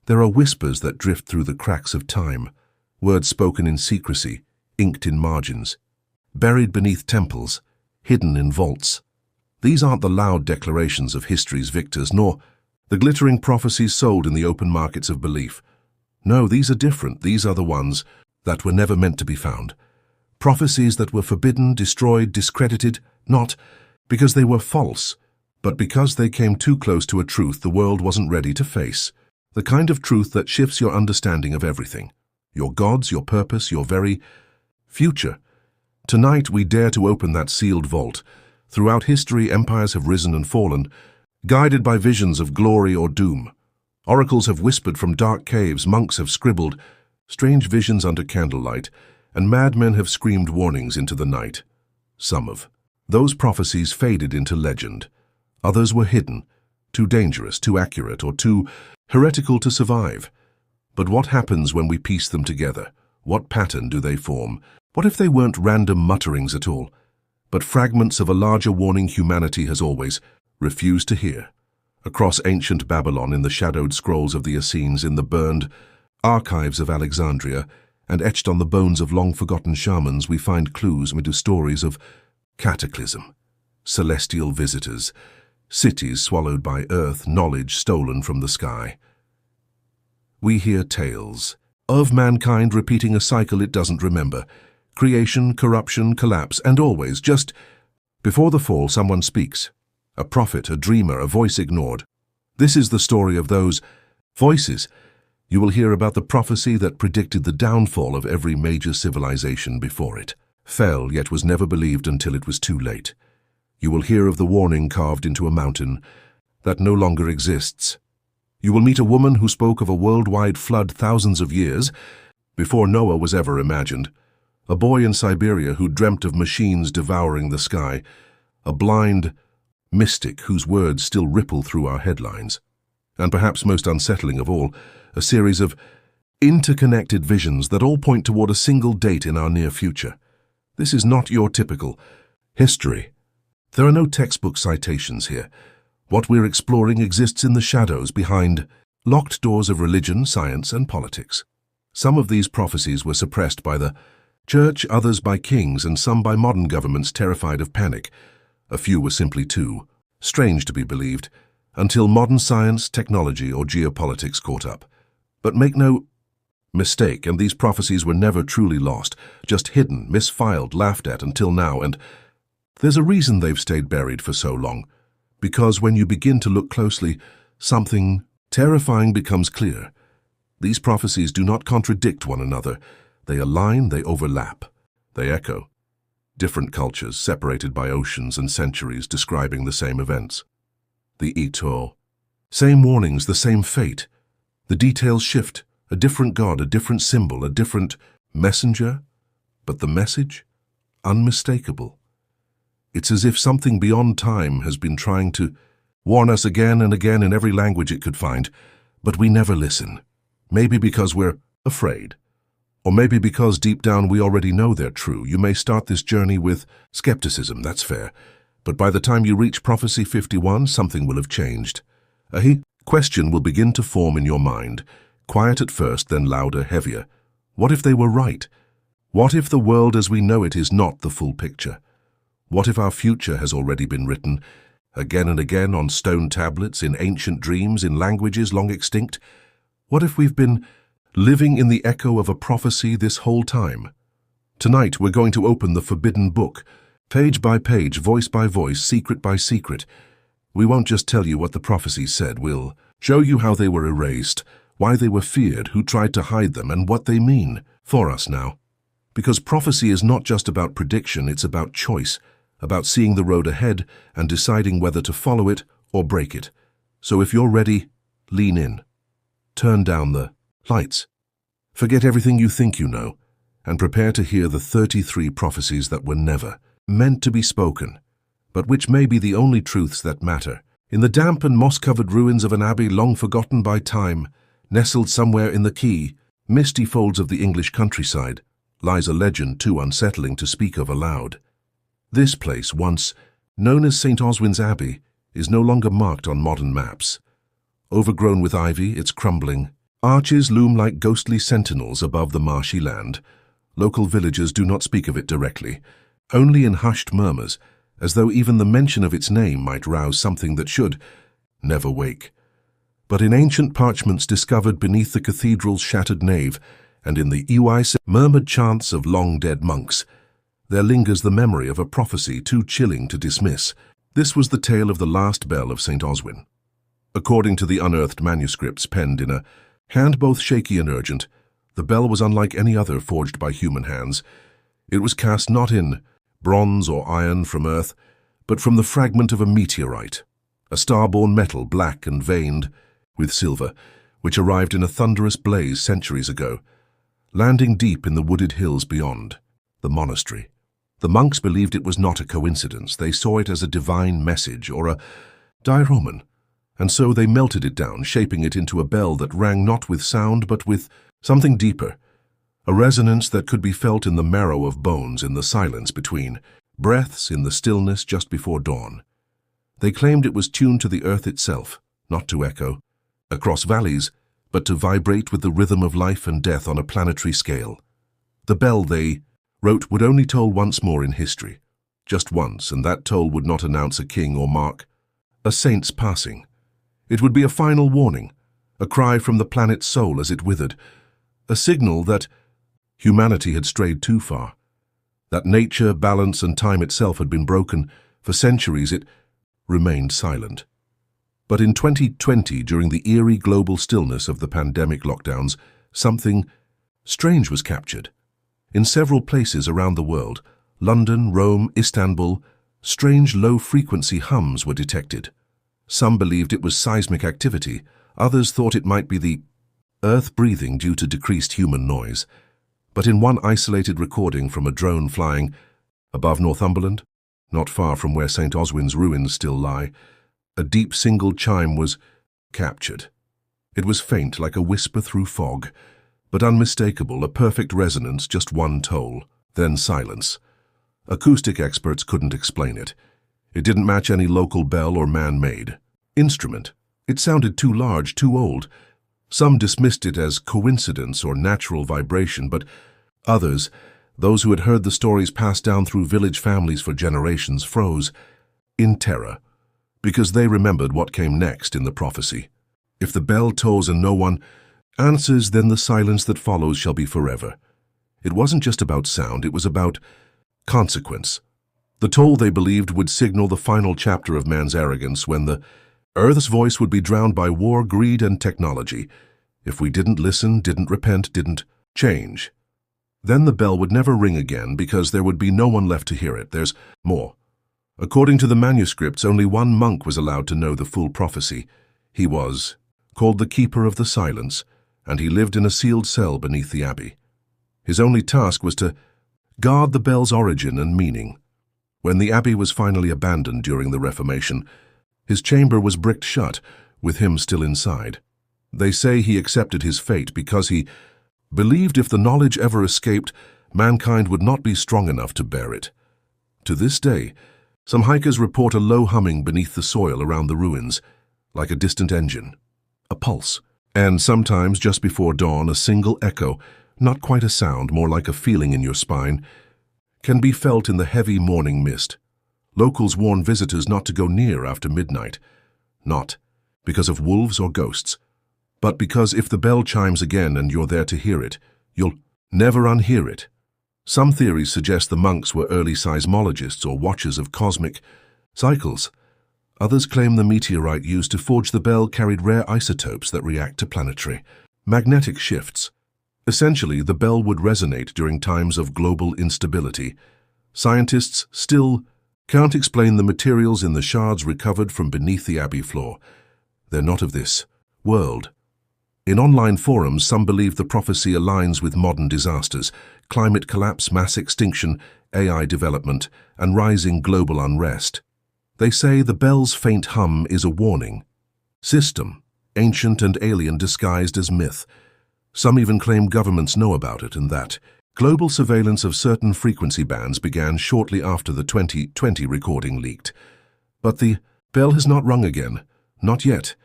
There are whispers that drift through the cracks of time, words spoken in secrecy, inked in margins, buried beneath temples, hidden in vaults. These aren't the loud declarations of history's victors, nor the glittering prophecies sold in the open markets of belief. No, these are different. These are the ones that were never meant to be found. Prophecies that were forbidden, destroyed, discredited, not because they were false, but because they came too close to a truth the world wasn't ready to face. The kind of truth that shifts your understanding of everything. Your gods, your purpose, your very future. Tonight we dare to open that sealed vault. Throughout history, empires have risen and fallen, guided by visions of glory or doom. Oracles have whispered from dark caves, monks have scribbled strange visions under candlelight, and madmen have screamed warnings into the night. Some of those prophecies faded into legend. Others were hidden, too dangerous, too accurate, or too heretical to survive. But what happens when we piece them together? What pattern do they form? What if they weren't random mutterings at all, but fragments of a larger warning humanity has always refused to hear? Across ancient Babylon, in the shadowed scrolls of the Essenes, in the burned archives of Alexandria, and etched on the bones of long-forgotten shamans, we find clues into stories of cataclysm, celestial visitors, cities swallowed by earth, knowledge stolen from the sky. We hear tales of mankind repeating a cycle it doesn't remember. Creation, corruption, collapse, and always, just before the fall, someone speaks. A prophet, a dreamer, a voice ignored. This is the story of those voices. You will hear about the prophecy that predicted the downfall of every major civilization before it fell, yet was never believed until it was too late. You will hear of the warning carved into a mountain that no longer exists. You will meet a woman who spoke of a worldwide flood thousands of years before Noah was ever imagined. A boy in Siberia who dreamt of machines devouring the sky. A blind mystic whose words still ripple through our headlines. And perhaps most unsettling of all, a series of interconnected visions that all point toward a single date in our near future. This is not your typical history. There are no textbook citations here. What we're exploring exists in the shadows behind locked doors of religion, science, and politics. Some of these prophecies were suppressed by the church, others by kings, and some by modern governments terrified of panic. A few were simply too strange to be believed, until modern science, technology, or geopolitics caught up. But make no mistake, and these prophecies were never truly lost, just hidden, misfiled, laughed at until now, and there's a reason they've stayed buried for so long. Because when you begin to look closely, something terrifying becomes clear. These prophecies do not contradict one another. They align, they overlap, they echo. Different cultures, separated by oceans and centuries, describing the same events. The Ito. Same warnings, the same fate. The details shift, a different god, a different symbol, a different messenger, but the message, unmistakable. It's as if something beyond time has been trying to warn us again and again in every language it could find, but we never listen. Maybe because we're afraid. Or maybe because deep down we already know they're true. You may start this journey with skepticism, that's fair. But by the time you reach Prophecy 51, something will have changed. A question will begin to form in your mind, quiet at first, then louder, heavier. What if they were right? What if the world as we know it is not the full picture? What if our future has already been written, again and again on stone tablets, in ancient dreams, in languages long extinct? What if we've been living in the echo of a prophecy this whole time? Tonight we're going to open the forbidden book, page by page, voice by voice, secret by secret. We won't just tell you what the prophecies said, we'll show you how they were erased, why they were feared, who tried to hide them, and what they mean for us now. Because prophecy is not just about prediction, it's about choice, about seeing the road ahead and deciding whether to follow it or break it. So if you're ready, lean in. Turn down the lights. Forget everything you think you know, and prepare to hear the 33 prophecies that were never meant to be spoken, but which may be the only truths that matter. In the damp and moss-covered ruins of an abbey long forgotten by time, nestled somewhere in the key, misty folds of the English countryside, lies a legend too unsettling to speak of aloud. This place, once known as St. Oswin's Abbey, is no longer marked on modern maps. Overgrown with ivy, it's crumbling, Arches loom like ghostly sentinels above the marshy land. Local villagers do not speak of it directly, only in hushed murmurs, as though even the mention of its name might rouse something that should never wake. But in ancient parchments discovered beneath the cathedral's shattered nave, and in the murmured chants of long-dead monks, there lingers the memory of a prophecy too chilling to dismiss. This was the tale of the last bell of St. Oswin. According to the unearthed manuscripts penned in a hand both shaky and urgent, the bell was unlike any other forged by human hands. It was cast not in bronze or iron from earth, but from the fragment of a meteorite, a star-born metal black and veined with silver, which arrived in a thunderous blaze centuries ago, landing deep in the wooded hills beyond the monastery. The monks believed it was not a coincidence. They saw it as a divine message or a dire omen, and so they melted it down, shaping it into a bell that rang not with sound but with something deeper, a resonance that could be felt in the marrow of bones, in the silence between breaths, in the stillness just before dawn. They claimed it was tuned to the earth itself, not to echo across valleys, but to vibrate with the rhythm of life and death on a planetary scale. The bell, they wrote, would only toll once more in history, just once, and that toll would not announce a king or mark a saint's passing. It would be a final warning, a cry from the planet's soul as it withered, a signal that humanity had strayed too far, that nature, balance, and time itself had been broken. For centuries it remained silent. But in 2020, during the eerie global stillness of the pandemic lockdowns, something strange was captured. In several places around the world, London, Rome, Istanbul, strange low-frequency hums were detected. Some believed it was seismic activity, others thought it might be the earth breathing due to decreased human noise. But in one isolated recording from a drone flying above Northumberland, not far from where St. Oswin's ruins still lie, a deep single chime was captured. It was faint like a whisper through fog, but unmistakable, a perfect resonance, just one toll, then silence. Acoustic experts couldn't explain it. It didn't match any local bell or man-made instrument. It sounded too large, too old. Some dismissed it as coincidence or natural vibration, but others, those who had heard the stories passed down through village families for generations, froze in terror, because they remembered what came next in the prophecy. If the bell tolls and no one answers, then the silence that follows shall be forever. It wasn't just about sound, it was about consequence. The toll, they believed, would signal the final chapter of man's arrogance, when the earth's voice would be drowned by war, greed, and technology. If we didn't listen, didn't repent, didn't change, then the bell would never ring again, because there would be no one left to hear it. There's more. According to the manuscripts, only one monk was allowed to know the full prophecy. He was called the Keeper of the Silence, and he lived in a sealed cell beneath the abbey. His only task was to guard the bell's origin and meaning. When the abbey was finally abandoned during the Reformation, his chamber was bricked shut, with him still inside. They say he accepted his fate because he believed if the knowledge ever escaped, mankind would not be strong enough to bear it. To this day, some hikers report a low humming beneath the soil around the ruins, like a distant engine, a pulse, and sometimes just before dawn a single echo, not quite a sound, more like a feeling in your spine, can be felt in the heavy morning mist. Locals warn visitors not to go near after midnight, not because of wolves or ghosts, but because if the bell chimes again and you're there to hear it, you'll never unhear it. Some theories suggest the monks were early seismologists or watchers of cosmic cycles. Others claim the meteorite used to forge the bell carried rare isotopes that react to planetary magnetic shifts. Essentially, the bell would resonate during times of global instability. Scientists still can't explain the materials in the shards recovered from beneath the abbey floor. They're not of this world. In online forums, some believe the prophecy aligns with modern disasters: climate collapse, mass extinction, AI development, and rising global unrest. They say the bell's faint hum is a warning system, ancient and alien disguised as myth. Some even claim governments know about it, and that global surveillance of certain frequency bands began shortly after the 2020 recording leaked. But the bell has not rung again, not yet.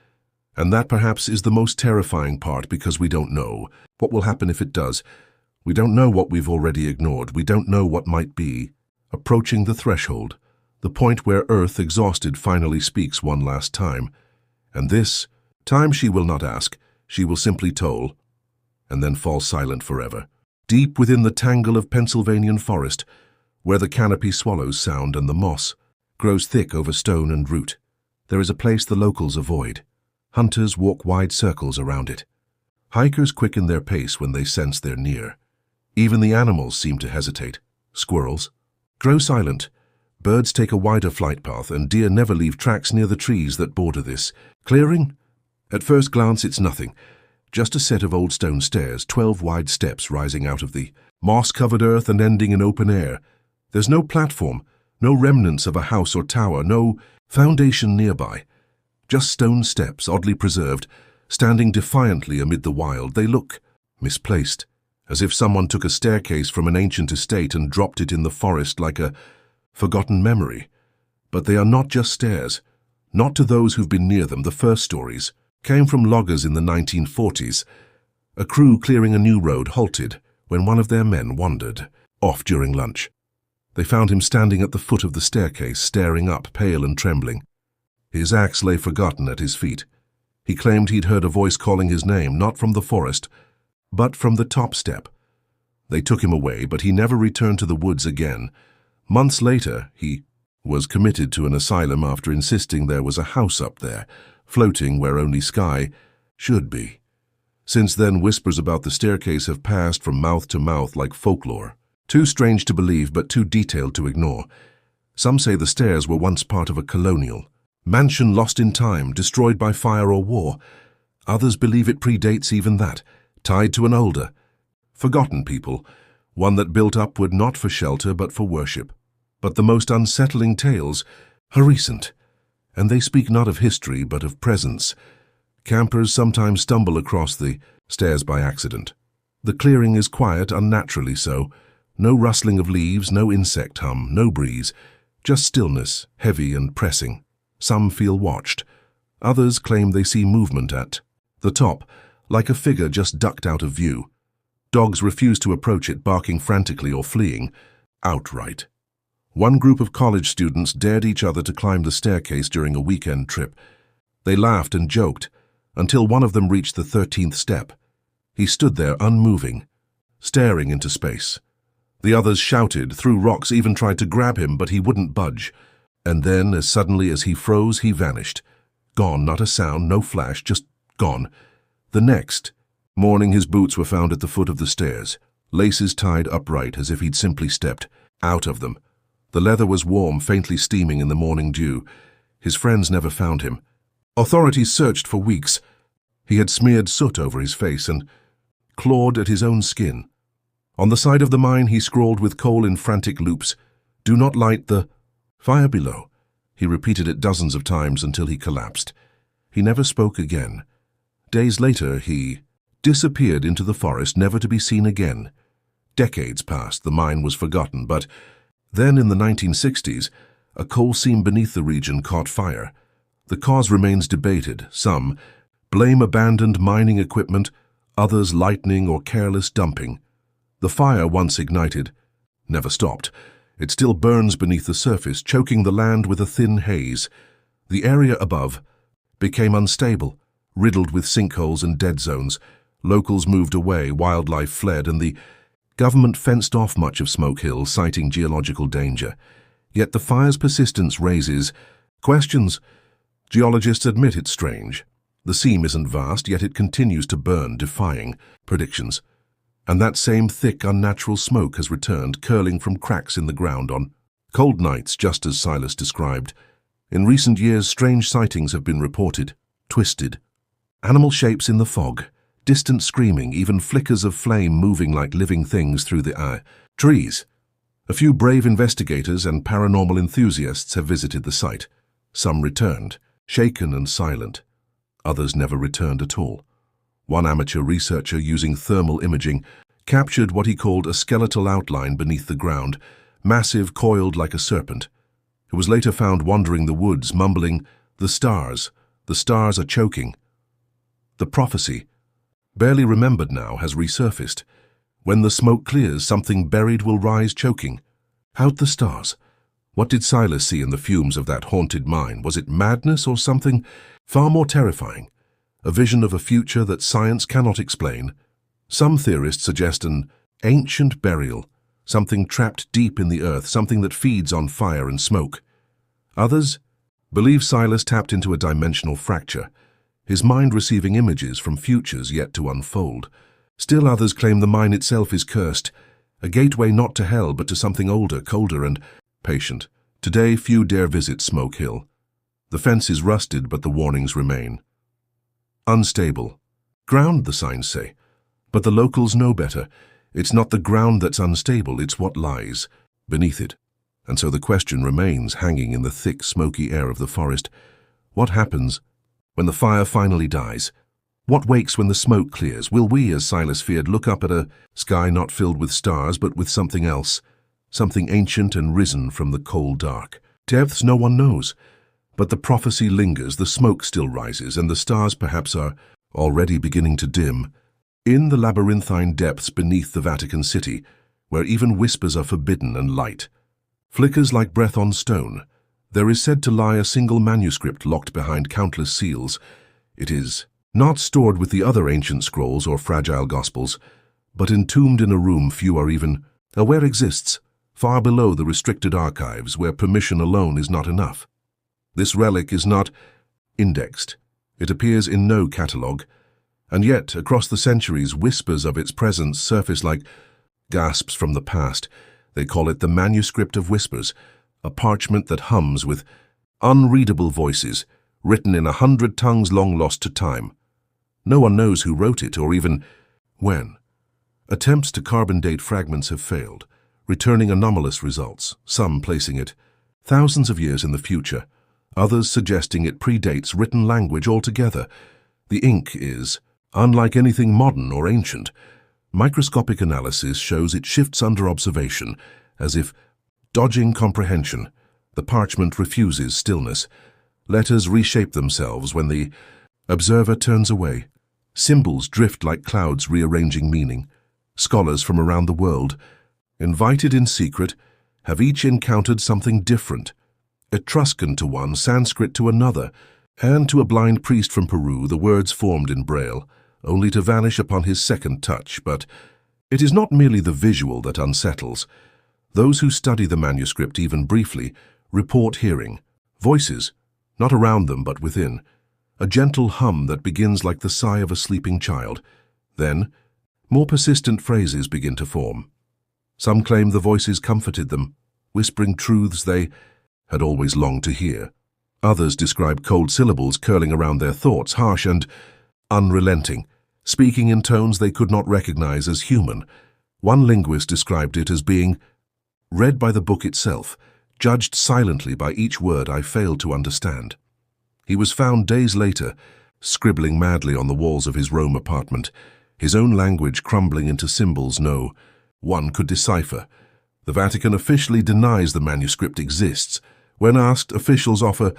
And that perhaps is the most terrifying part, because we don't know what will happen if it does. We don't know what we've already ignored. We don't know what might be. Approaching the threshold, the point where Earth, exhausted, finally speaks one last time. And this time she will not ask, she will simply toll, and then fall silent forever. Deep within the tangle of Pennsylvanian forest, where the canopy swallows sound and the moss grows thick over stone and root, there is a place the locals avoid. Hunters walk wide circles around it. Hikers quicken their pace when they sense they're near. Even the animals seem to hesitate. Squirrels grow silent. Birds take a wider flight path, and deer never leave tracks near the trees that border this clearing. At first glance, it's nothing. Just a set of old stone stairs, 12 wide steps rising out of the moss-covered earth and ending in open air. There's no platform, no remnants of a house or tower, no foundation nearby. Just stone steps, oddly preserved, standing defiantly amid the wild. They look misplaced, as if someone took a staircase from an ancient estate and dropped it in the forest like a forgotten memory. But they are not just stairs. Not to those who've been near them. The first stories came from loggers in the 1940s. A crew clearing a new road halted when one of their men wandered off during lunch. They found him standing at the foot of the staircase, staring up, pale and trembling. His axe lay forgotten at his feet. He claimed he'd heard a voice calling his name, not from the forest, but from the top step. They took him away, but he never returned to the woods again. Months later, he was committed to an asylum after insisting there was a house up there, floating where only sky should be. Since then, whispers about the staircase have passed from mouth to mouth like folklore. Too strange to believe, but too detailed to ignore. Some say the stairs were once part of a colonial mansion lost in time, destroyed by fire or war. Others believe it predates even that, tied to an older, forgotten people, one that built upward not for shelter but for worship. But the most unsettling tales are recent, and they speak not of history but of presence. Campers sometimes stumble across the stairs by accident. The clearing is quiet, unnaturally so. No rustling of leaves, no insect hum, no breeze, just stillness, heavy and pressing. Some feel watched. Others claim they see movement at the top, like a figure just ducked out of view. Dogs refuse to approach it, barking frantically or fleeing outright. One group of college students dared each other to climb the staircase during a weekend trip. They laughed and joked until one of them reached the 13th step. He stood there unmoving, staring into space. The others shouted, threw rocks, even tried to grab him, but he wouldn't budge. And then, as suddenly as he froze, he vanished. Gone, not a sound, no flash, just gone. The next morning, his boots were found at the foot of the stairs, laces tied upright as if he'd simply stepped out of them. The leather was warm, faintly steaming in the morning dew. His friends never found him. Authorities searched for weeks. He had smeared soot over his face and clawed at his own skin. On the side of the mine, he scrawled with coal in frantic loops, "Do not light the fire below." He repeated it dozens of times until he collapsed. He never spoke again. Days later, he disappeared into the forest, never to be seen again. Decades passed, the mine was forgotten, but then in the 1960s, a coal seam beneath the region caught fire. The cause remains debated. Some blame abandoned mining equipment, others lightning or careless dumping. The fire, once ignited, never stopped. It still burns beneath the surface, choking the land with a thin haze. The area above became unstable, riddled with sinkholes and dead zones. Locals moved away, wildlife fled, and the government fenced off much of Smoke Hill, citing geological danger. Yet the fire's persistence raises questions. Geologists admit it's strange. The seam isn't vast, yet it continues to burn, defying predictions. And that same thick, unnatural smoke has returned, curling from cracks in the ground on cold nights, just as Silas described. In recent years, strange sightings have been reported. Twisted animal shapes in the fog, distant screaming, even flickers of flame moving like living things through the trees. A few brave investigators and paranormal enthusiasts have visited the site. Some returned, shaken and silent. Others never returned at all. One amateur researcher, using thermal imaging, captured what he called a skeletal outline beneath the ground, massive, coiled like a serpent. It was later found wandering the woods, mumbling, the stars are choking." The prophecy, barely remembered now, has resurfaced. When the smoke clears, something buried will rise choking. Out the stars. What did Silas see in the fumes of that haunted mine? Was it madness or something far more terrifying? A vision of a future that science cannot explain? Some theorists suggest an ancient burial, something trapped deep in the earth, something that feeds on fire and smoke. Others believe Silas tapped into a dimensional fracture, his mind receiving images from futures yet to unfold. Still others claim the mine itself is cursed, a gateway not to hell but to something older, colder and patient. Today few dare visit Smoke Hill. The fence is rusted, but the warnings remain. Unstable. Ground, the signs say. But the locals know better. It's not the ground that's unstable, it's what lies beneath it. And so the question remains, hanging in the thick, smoky air of the forest. What happens when the fire finally dies? What wakes when the smoke clears? Will we, as Silas feared, look up at a sky not filled with stars, but with something else? Something ancient and risen from the cold dark. Depths no one knows. But the prophecy lingers, the smoke still rises, and the stars perhaps are already beginning to dim. In the labyrinthine depths beneath the Vatican City, where even whispers are forbidden and light flickers like breath on stone, there is said to lie a single manuscript locked behind countless seals. It is not stored with the other ancient scrolls or fragile gospels, but entombed in a room few are even aware exists, far below the restricted archives where permission alone is not enough. This relic is not indexed. It appears in no catalogue, and yet, across the centuries, whispers of its presence surface like gasps from the past. They call it the Manuscript of Whispers, a parchment that hums with unreadable voices, written in 100 tongues long lost to time. No one knows who wrote it or even when. Attempts to carbon date fragments have failed, returning anomalous results, some placing it thousands of years in the future, others suggesting it predates written language altogether. The ink is unlike anything modern or ancient. Microscopic analysis shows it shifts under observation, as if dodging comprehension. The parchment refuses stillness. Letters reshape themselves when the observer turns away. Symbols drift like clouds rearranging meaning. Scholars from around the world, invited in secret, have each encountered something different. Etruscan to one, Sanskrit to another, and to a blind priest from Peru the words formed in Braille, only to vanish upon his second touch. But it is not merely the visual that unsettles. Those who study the manuscript even briefly report hearing voices, not around them but within, a gentle hum that begins like the sigh of a sleeping child. Then, more persistent phrases begin to form. Some claim the voices comforted them, whispering truths they had always longed to hear. Others describe cold syllables curling around their thoughts, harsh and unrelenting, speaking in tones they could not recognize as human. One linguist described it as being read by the book itself, judged silently by each word I failed to understand. He was found days later, scribbling madly on the walls of his Rome apartment, his own language crumbling into symbols no one could decipher. The Vatican officially denies the manuscript exists. When asked, officials offer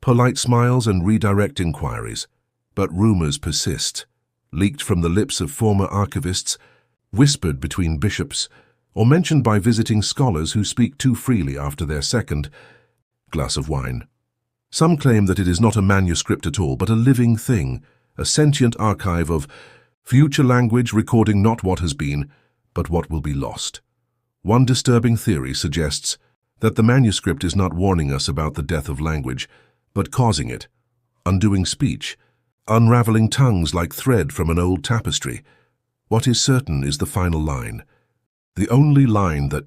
polite smiles and redirect inquiries. But rumors persist, leaked from the lips of former archivists, whispered between bishops, or mentioned by visiting scholars who speak too freely after their second glass of wine. Some claim that it is not a manuscript at all, but a living thing, a sentient archive of future language recording not what has been, but what will be lost. One disturbing theory suggests that the manuscript is not warning us about the death of language, but causing it, undoing speech, unraveling tongues like thread from an old tapestry. What is certain is the final line, the only line that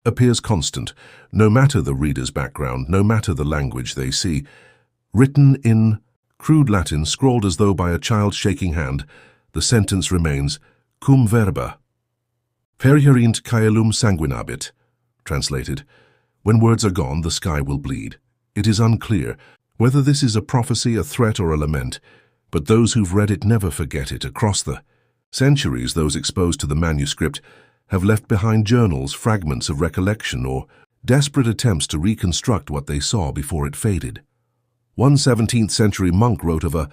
appears constant, no matter the reader's background, no matter the language they see. Written in crude Latin, scrawled as though by a child's shaking hand, the sentence remains, cum verba. Perierint caelum sanguinabit. Translated, when words are gone, the sky will bleed. It is unclear whether this is a prophecy, a threat, or a lament, but those who've read it never forget it. Across the centuries, those exposed to the manuscript have left behind journals, fragments of recollection, or desperate attempts to reconstruct what they saw before it faded. One 17th-century monk wrote of a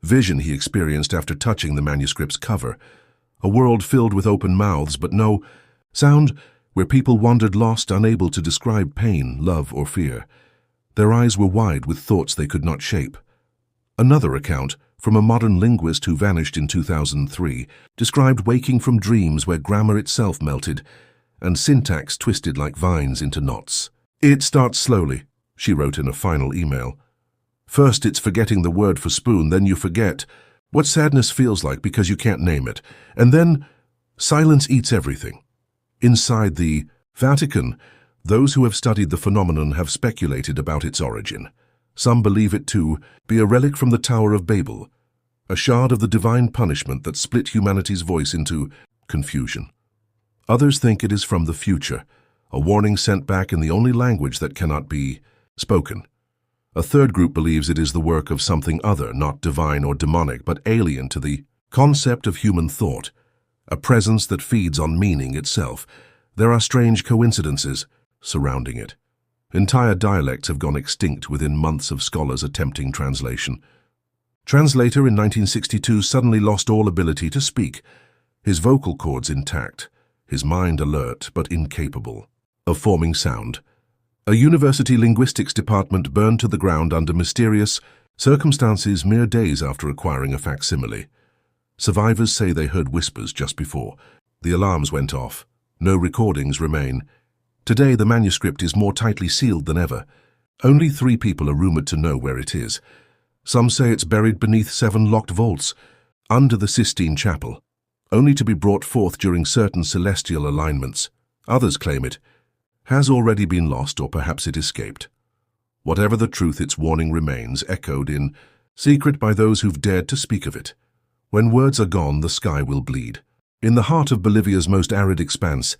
Vision he experienced after touching the manuscript's cover. A world filled with open mouths, but no sound, where people wandered lost, unable to describe pain, love, or fear. Their eyes were wide with thoughts they could not shape. Another account, from a modern linguist who vanished in 2003, described waking from dreams where grammar itself melted and syntax twisted like vines into knots. "It starts slowly," she wrote in a final email. "First it's forgetting the word for spoon, then you forget what sadness feels like because you can't name it. And then silence eats everything." Inside the Vatican, those who have studied the phenomenon have speculated about its origin. Some believe it to be a relic from the Tower of Babel, a shard of the divine punishment that split humanity's voice into confusion. Others think it is from the future, a warning sent back in the only language that cannot be spoken. A third group believes it is the work of something other, not divine or demonic, but alien to the concept of human thought, a presence that feeds on meaning itself. There are strange coincidences surrounding it. Entire dialects have gone extinct within months of scholars attempting translation. Translator in 1962 suddenly lost all ability to speak, his vocal cords intact, his mind alert but incapable of forming sound. A university linguistics department burned to the ground under mysterious circumstances mere days after acquiring a facsimile. Survivors say they heard whispers just before. The alarms went off. No recordings remain. Today the manuscript is more tightly sealed than ever. Only 3 people are rumored to know where it is. Some say it's buried beneath 7 locked vaults, under the Sistine Chapel, only to be brought forth during certain celestial alignments. Others claim it has already been lost, or perhaps it escaped. Whatever the truth, its warning remains, echoed in secret by those who've dared to speak of it. When words are gone, the sky will bleed. In the heart of Bolivia's most arid expanse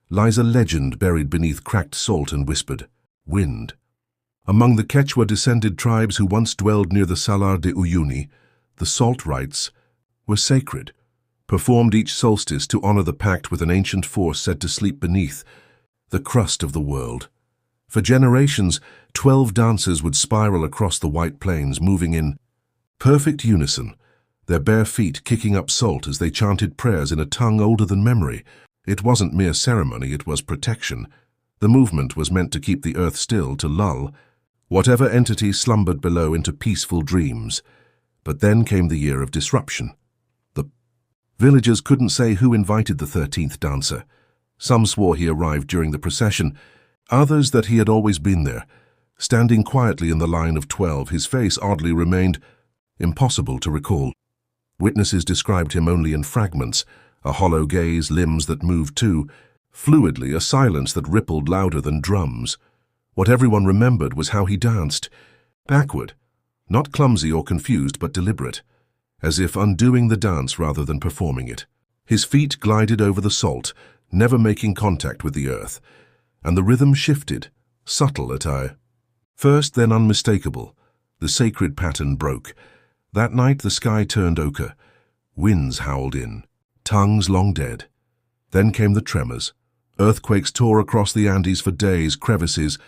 lies a legend buried beneath cracked salt and whispered wind. Among the Quechua-descended tribes who once dwelled near the Salar de Uyuni, the salt rites were sacred, performed each solstice to honor the pact with an ancient force said to sleep beneath the crust of the world. For generations, 12 dancers would spiral across the white plains, moving in perfect unison, their bare feet kicking up salt as they chanted prayers in a tongue older than memory. It wasn't mere ceremony, it was protection. The movement was meant to keep the earth still, to lull whatever entity slumbered below into peaceful dreams. But then came the year of disruption. The villagers couldn't say who invited the 13th dancer. Some swore he arrived during the procession, others that he had always been there. Standing quietly in the line of 12, his face oddly remained impossible to recall. Witnesses described him only in fragments, a hollow gaze, limbs that moved too fluidly, a silence that rippled louder than drums. What everyone remembered was how he danced, backward, not clumsy or confused, but deliberate, as if undoing the dance rather than performing it. His feet glided over the salt, never making contact with the earth, and the rhythm shifted, subtle at eye. First, then unmistakable, the sacred pattern broke. That night the sky turned ochre, winds howled in, tongues long dead. Then came the tremors. Earthquakes tore across the Andes for days, crevices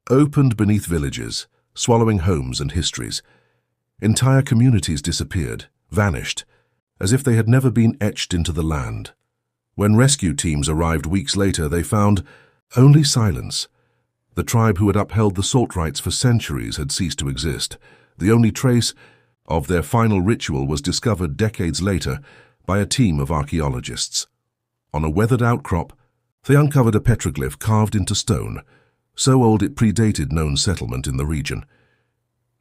opened beneath villages, swallowing homes and histories. Entire communities disappeared, vanished, as if they had never been etched into the land. When rescue teams arrived weeks later, they found only silence. The tribe who had upheld the salt rites for centuries had ceased to exist. The only trace of their final ritual was discovered decades later by a team of archaeologists. On a weathered outcrop, they uncovered a petroglyph carved into stone, so old it predated known settlement in the region.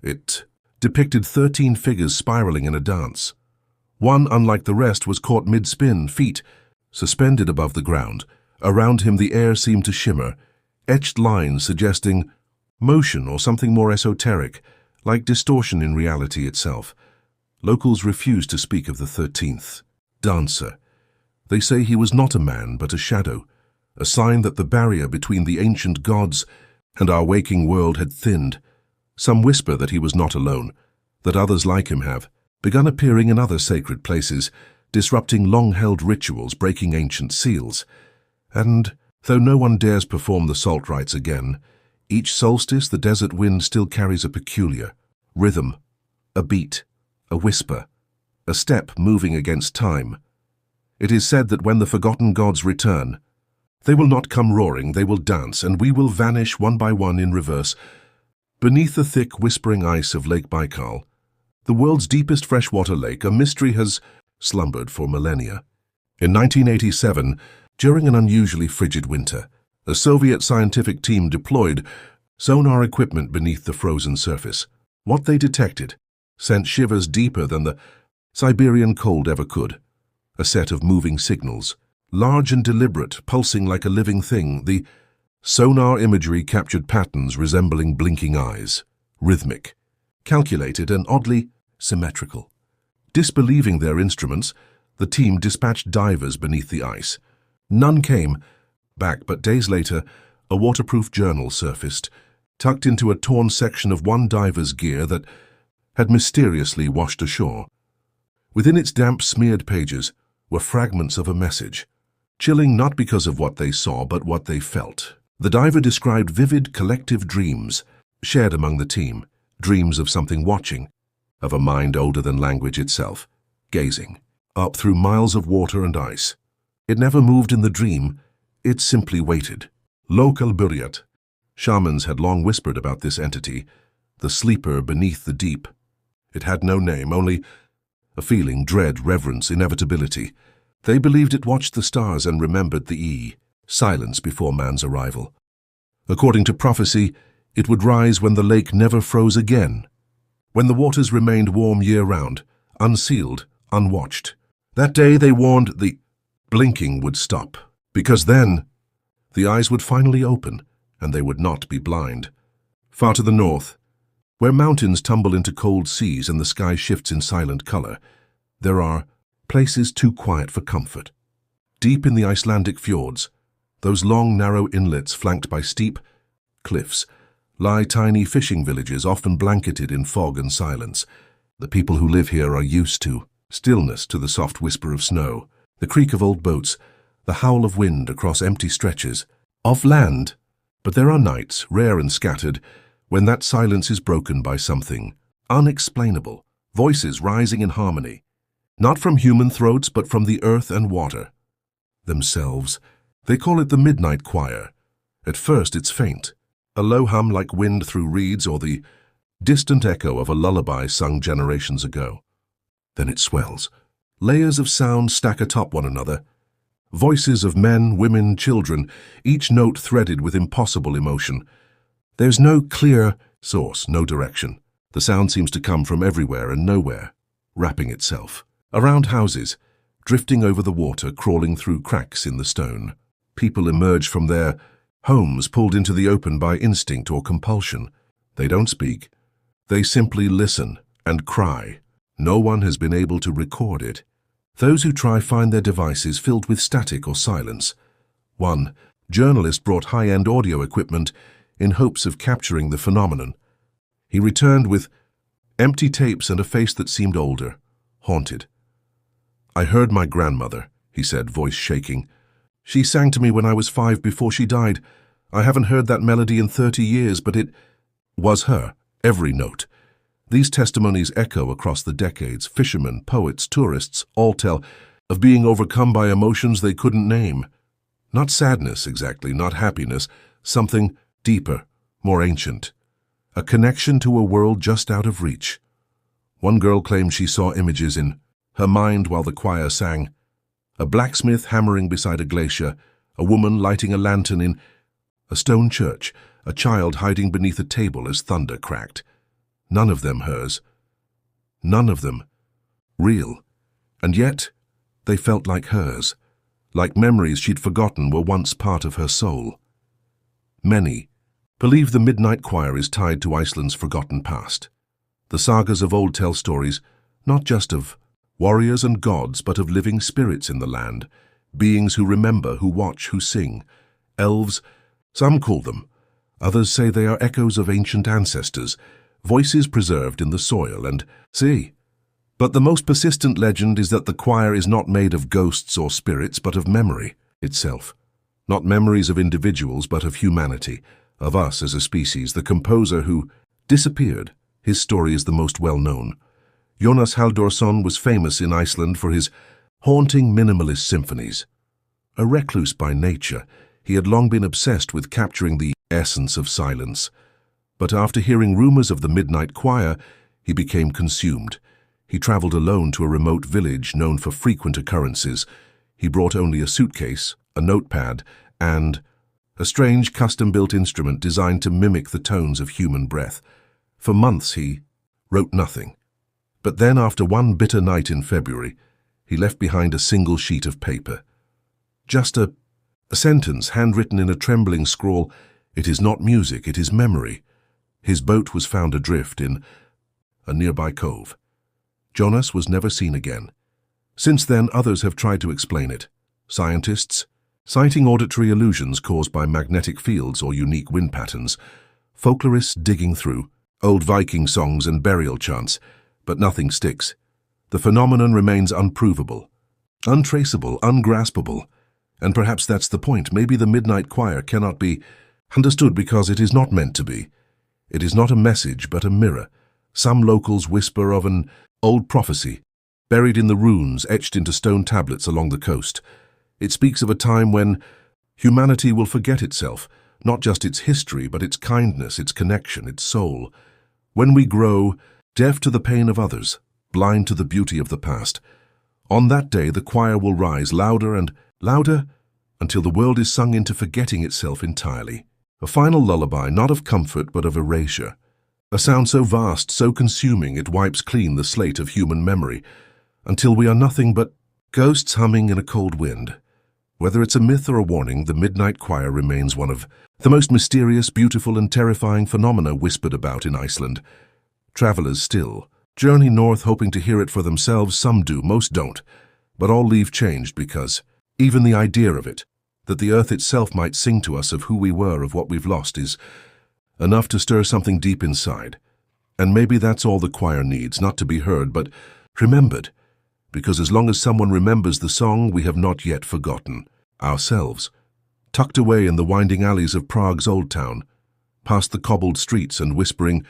It depicted 13 figures spiraling in a dance. One, unlike the rest, was caught mid-spin, feet suspended above the ground. Around him the air seemed to shimmer, etched lines suggesting motion or something more esoteric, like distortion in reality itself. Locals refused to speak of the 13th dancer. They say he was not a man but a shadow, a sign that the barrier between the ancient gods and our waking world had thinned. Some whisper that he was not alone, that others like him have begun appearing in other sacred places, disrupting long-held rituals, breaking ancient seals. And though no one dares perform the salt rites again, each solstice the desert wind still carries a peculiar rhythm, a beat, a whisper, a step moving against time. It is said that when the forgotten gods return, they will not come roaring, they will dance, and we will vanish one by one in reverse. Beneath the thick, whispering ice of Lake Baikal, the world's deepest freshwater lake, a mystery has slumbered for millennia. In 1987, during an unusually frigid winter, a Soviet scientific team deployed sonar equipment beneath the frozen surface. What they detected sent shivers deeper than the Siberian cold ever could. A set of moving signals, large and deliberate, pulsing like a living thing. The sonar imagery captured patterns resembling blinking eyes, rhythmic, calculated, and oddly symmetrical. Disbelieving their instruments, the team dispatched divers beneath the ice. None came back, but days later, a waterproof journal surfaced, tucked into a torn section of one diver's gear that had mysteriously washed ashore. Within its damp, smeared pages were fragments of a message, chilling not because of what they saw, but what they felt. The diver described vivid, collective dreams shared among the team, dreams of something watching, of a mind older than language itself, gazing up through miles of water and ice. It never moved in the dream, it simply waited. Local Buryat. Shamans had long whispered about this entity, the sleeper beneath the deep. It had no name, only a feeling, dread, reverence, inevitability. They believed it watched the stars and remembered the silence before man's arrival. According to prophecy, it would rise when the lake never froze again, when the waters remained warm year-round, unsealed, unwatched. That day, they warned, the blinking would stop, because then the eyes would finally open, and they would not be blind. Far to the north, where mountains tumble into cold seas and the sky shifts in silent color, there are places too quiet for comfort. Deep in the Icelandic fjords, those long, narrow inlets flanked by steep cliffs, lie tiny fishing villages often blanketed in fog and silence. The people who live here are used to stillness, to the soft whisper of snow, the creak of old boats, the howl of wind across empty stretches of land. But there are nights, rare and scattered, when that silence is broken by something unexplainable, voices rising in harmony, not from human throats but from the earth and water themselves. They call it the midnight choir. At first it's faint, a low hum like wind through reeds or the distant echo of a lullaby sung generations ago. Then it swells. Layers of sound stack atop one another. Voices of men, women, children, each note threaded with impossible emotion. There's no clear source, no direction. The sound seems to come from everywhere and nowhere, wrapping itself around houses, drifting over the water, crawling through cracks in the stone. People emerge from their homes, pulled into the open by instinct or compulsion. They don't speak. They simply listen and cry. No one has been able to record it. Those who try find their devices filled with static or silence. One journalist brought high-end audio equipment in hopes of capturing the phenomenon. He returned with empty tapes and a face that seemed older, haunted. "I heard my grandmother," he said, voice shaking. "She sang to me when I was 5 before she died. I haven't heard that melody in 30 years, but it was her, every note." These testimonies echo across the decades. Fishermen, poets, tourists all tell of being overcome by emotions they couldn't name. Not sadness exactly, not happiness, something deeper, more ancient. A connection to a world just out of reach. One girl claimed she saw images in her mind while the choir sang. A blacksmith hammering beside a glacier, a woman lighting a lantern in a stone church, a child hiding beneath a table as thunder cracked. None of them hers. None of them real. And yet, they felt like hers, like memories she'd forgotten were once part of her soul. Many believe the midnight choir is tied to Iceland's forgotten past. The sagas of old tell stories, not just of warriors and gods, but of living spirits in the land, beings who remember, who watch, who sing. Elves, some call them. Others say they are echoes of ancient ancestors, voices preserved in the soil and sea. But the most persistent legend is that the choir is not made of ghosts or spirits, but of memory itself. Not memories of individuals, but of humanity, of us as a species. The composer who disappeared, his story is the most well-known. Jónas Halldórsson was famous in Iceland for his haunting minimalist symphonies. A recluse by nature, he had long been obsessed with capturing the essence of silence. But after hearing rumors of the midnight choir, he became consumed. He traveled alone to a remote village known for frequent occurrences. He brought only a suitcase, a notepad, and a strange custom-built instrument designed to mimic the tones of human breath. For months he wrote nothing. But then, after one bitter night in February, he left behind a single sheet of paper. Just a sentence handwritten in a trembling scrawl, "It is not music, it is memory." His boat was found adrift in a nearby cove. Jónas was never seen again. Since then, others have tried to explain it. Scientists, citing auditory illusions caused by magnetic fields or unique wind patterns. Folklorists digging through old Viking songs and burial chants, but nothing sticks. The phenomenon remains unprovable, untraceable, ungraspable. And perhaps that's the point. Maybe the midnight choir cannot be understood because it is not meant to be. It is not a message, but a mirror. Some locals whisper of an old prophecy, buried in the runes etched into stone tablets along the coast. It speaks of a time when humanity will forget itself, not just its history, but its kindness, its connection, its soul. When we grow, deaf to the pain of others, blind to the beauty of the past, on that day the choir will rise louder and louder until the world is sung into forgetting itself entirely. A final lullaby, not of comfort but of erasure. A sound so vast, so consuming, it wipes clean the slate of human memory, until we are nothing but ghosts humming in a cold wind. Whether it's a myth or a warning, the midnight choir remains one of the most mysterious, beautiful and terrifying phenomena whispered about in Iceland. Travelers still journey north hoping to hear it for themselves. Some do, most don't. But all leave changed because even the idea of it, that the earth itself might sing to us of who we were, of what we've lost, is enough to stir something deep inside. And maybe that's all the choir needs, not to be heard, but remembered. Because as long as someone remembers the song, we have not yet forgotten ourselves. Tucked away in the winding alleys of Prague's old town, past the cobbled streets and whispering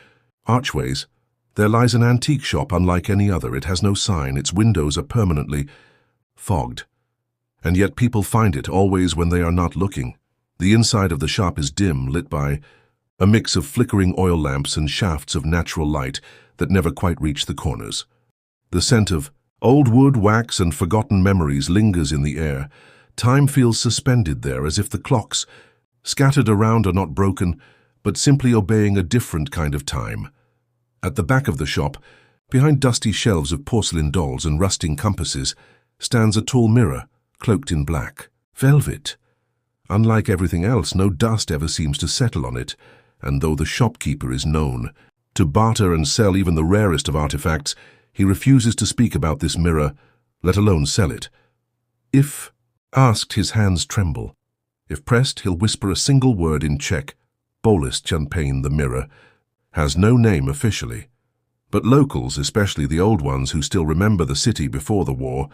archways, there lies an antique shop unlike any other. It has no sign, its windows are permanently fogged. And yet people find it always when they are not looking. The inside of the shop is dim, lit by a mix of flickering oil lamps and shafts of natural light that never quite reach the corners. The scent of old wood, wax, and forgotten memories lingers in the air. Time feels suspended there, as if the clocks scattered around are not broken, but simply obeying a different kind of time. At the back of the shop, behind dusty shelves of porcelain dolls and rusting compasses, stands a tall mirror, cloaked in black velvet. Unlike everything else, no dust ever seems to settle on it, and though the shopkeeper is known to barter and sell even the rarest of artifacts, he refuses to speak about this mirror, let alone sell it. If asked, his hands tremble. If pressed, he'll whisper a single word in Czech. Bolest champagne, the mirror, has no name officially. But locals, especially the old ones who still remember the city before the war,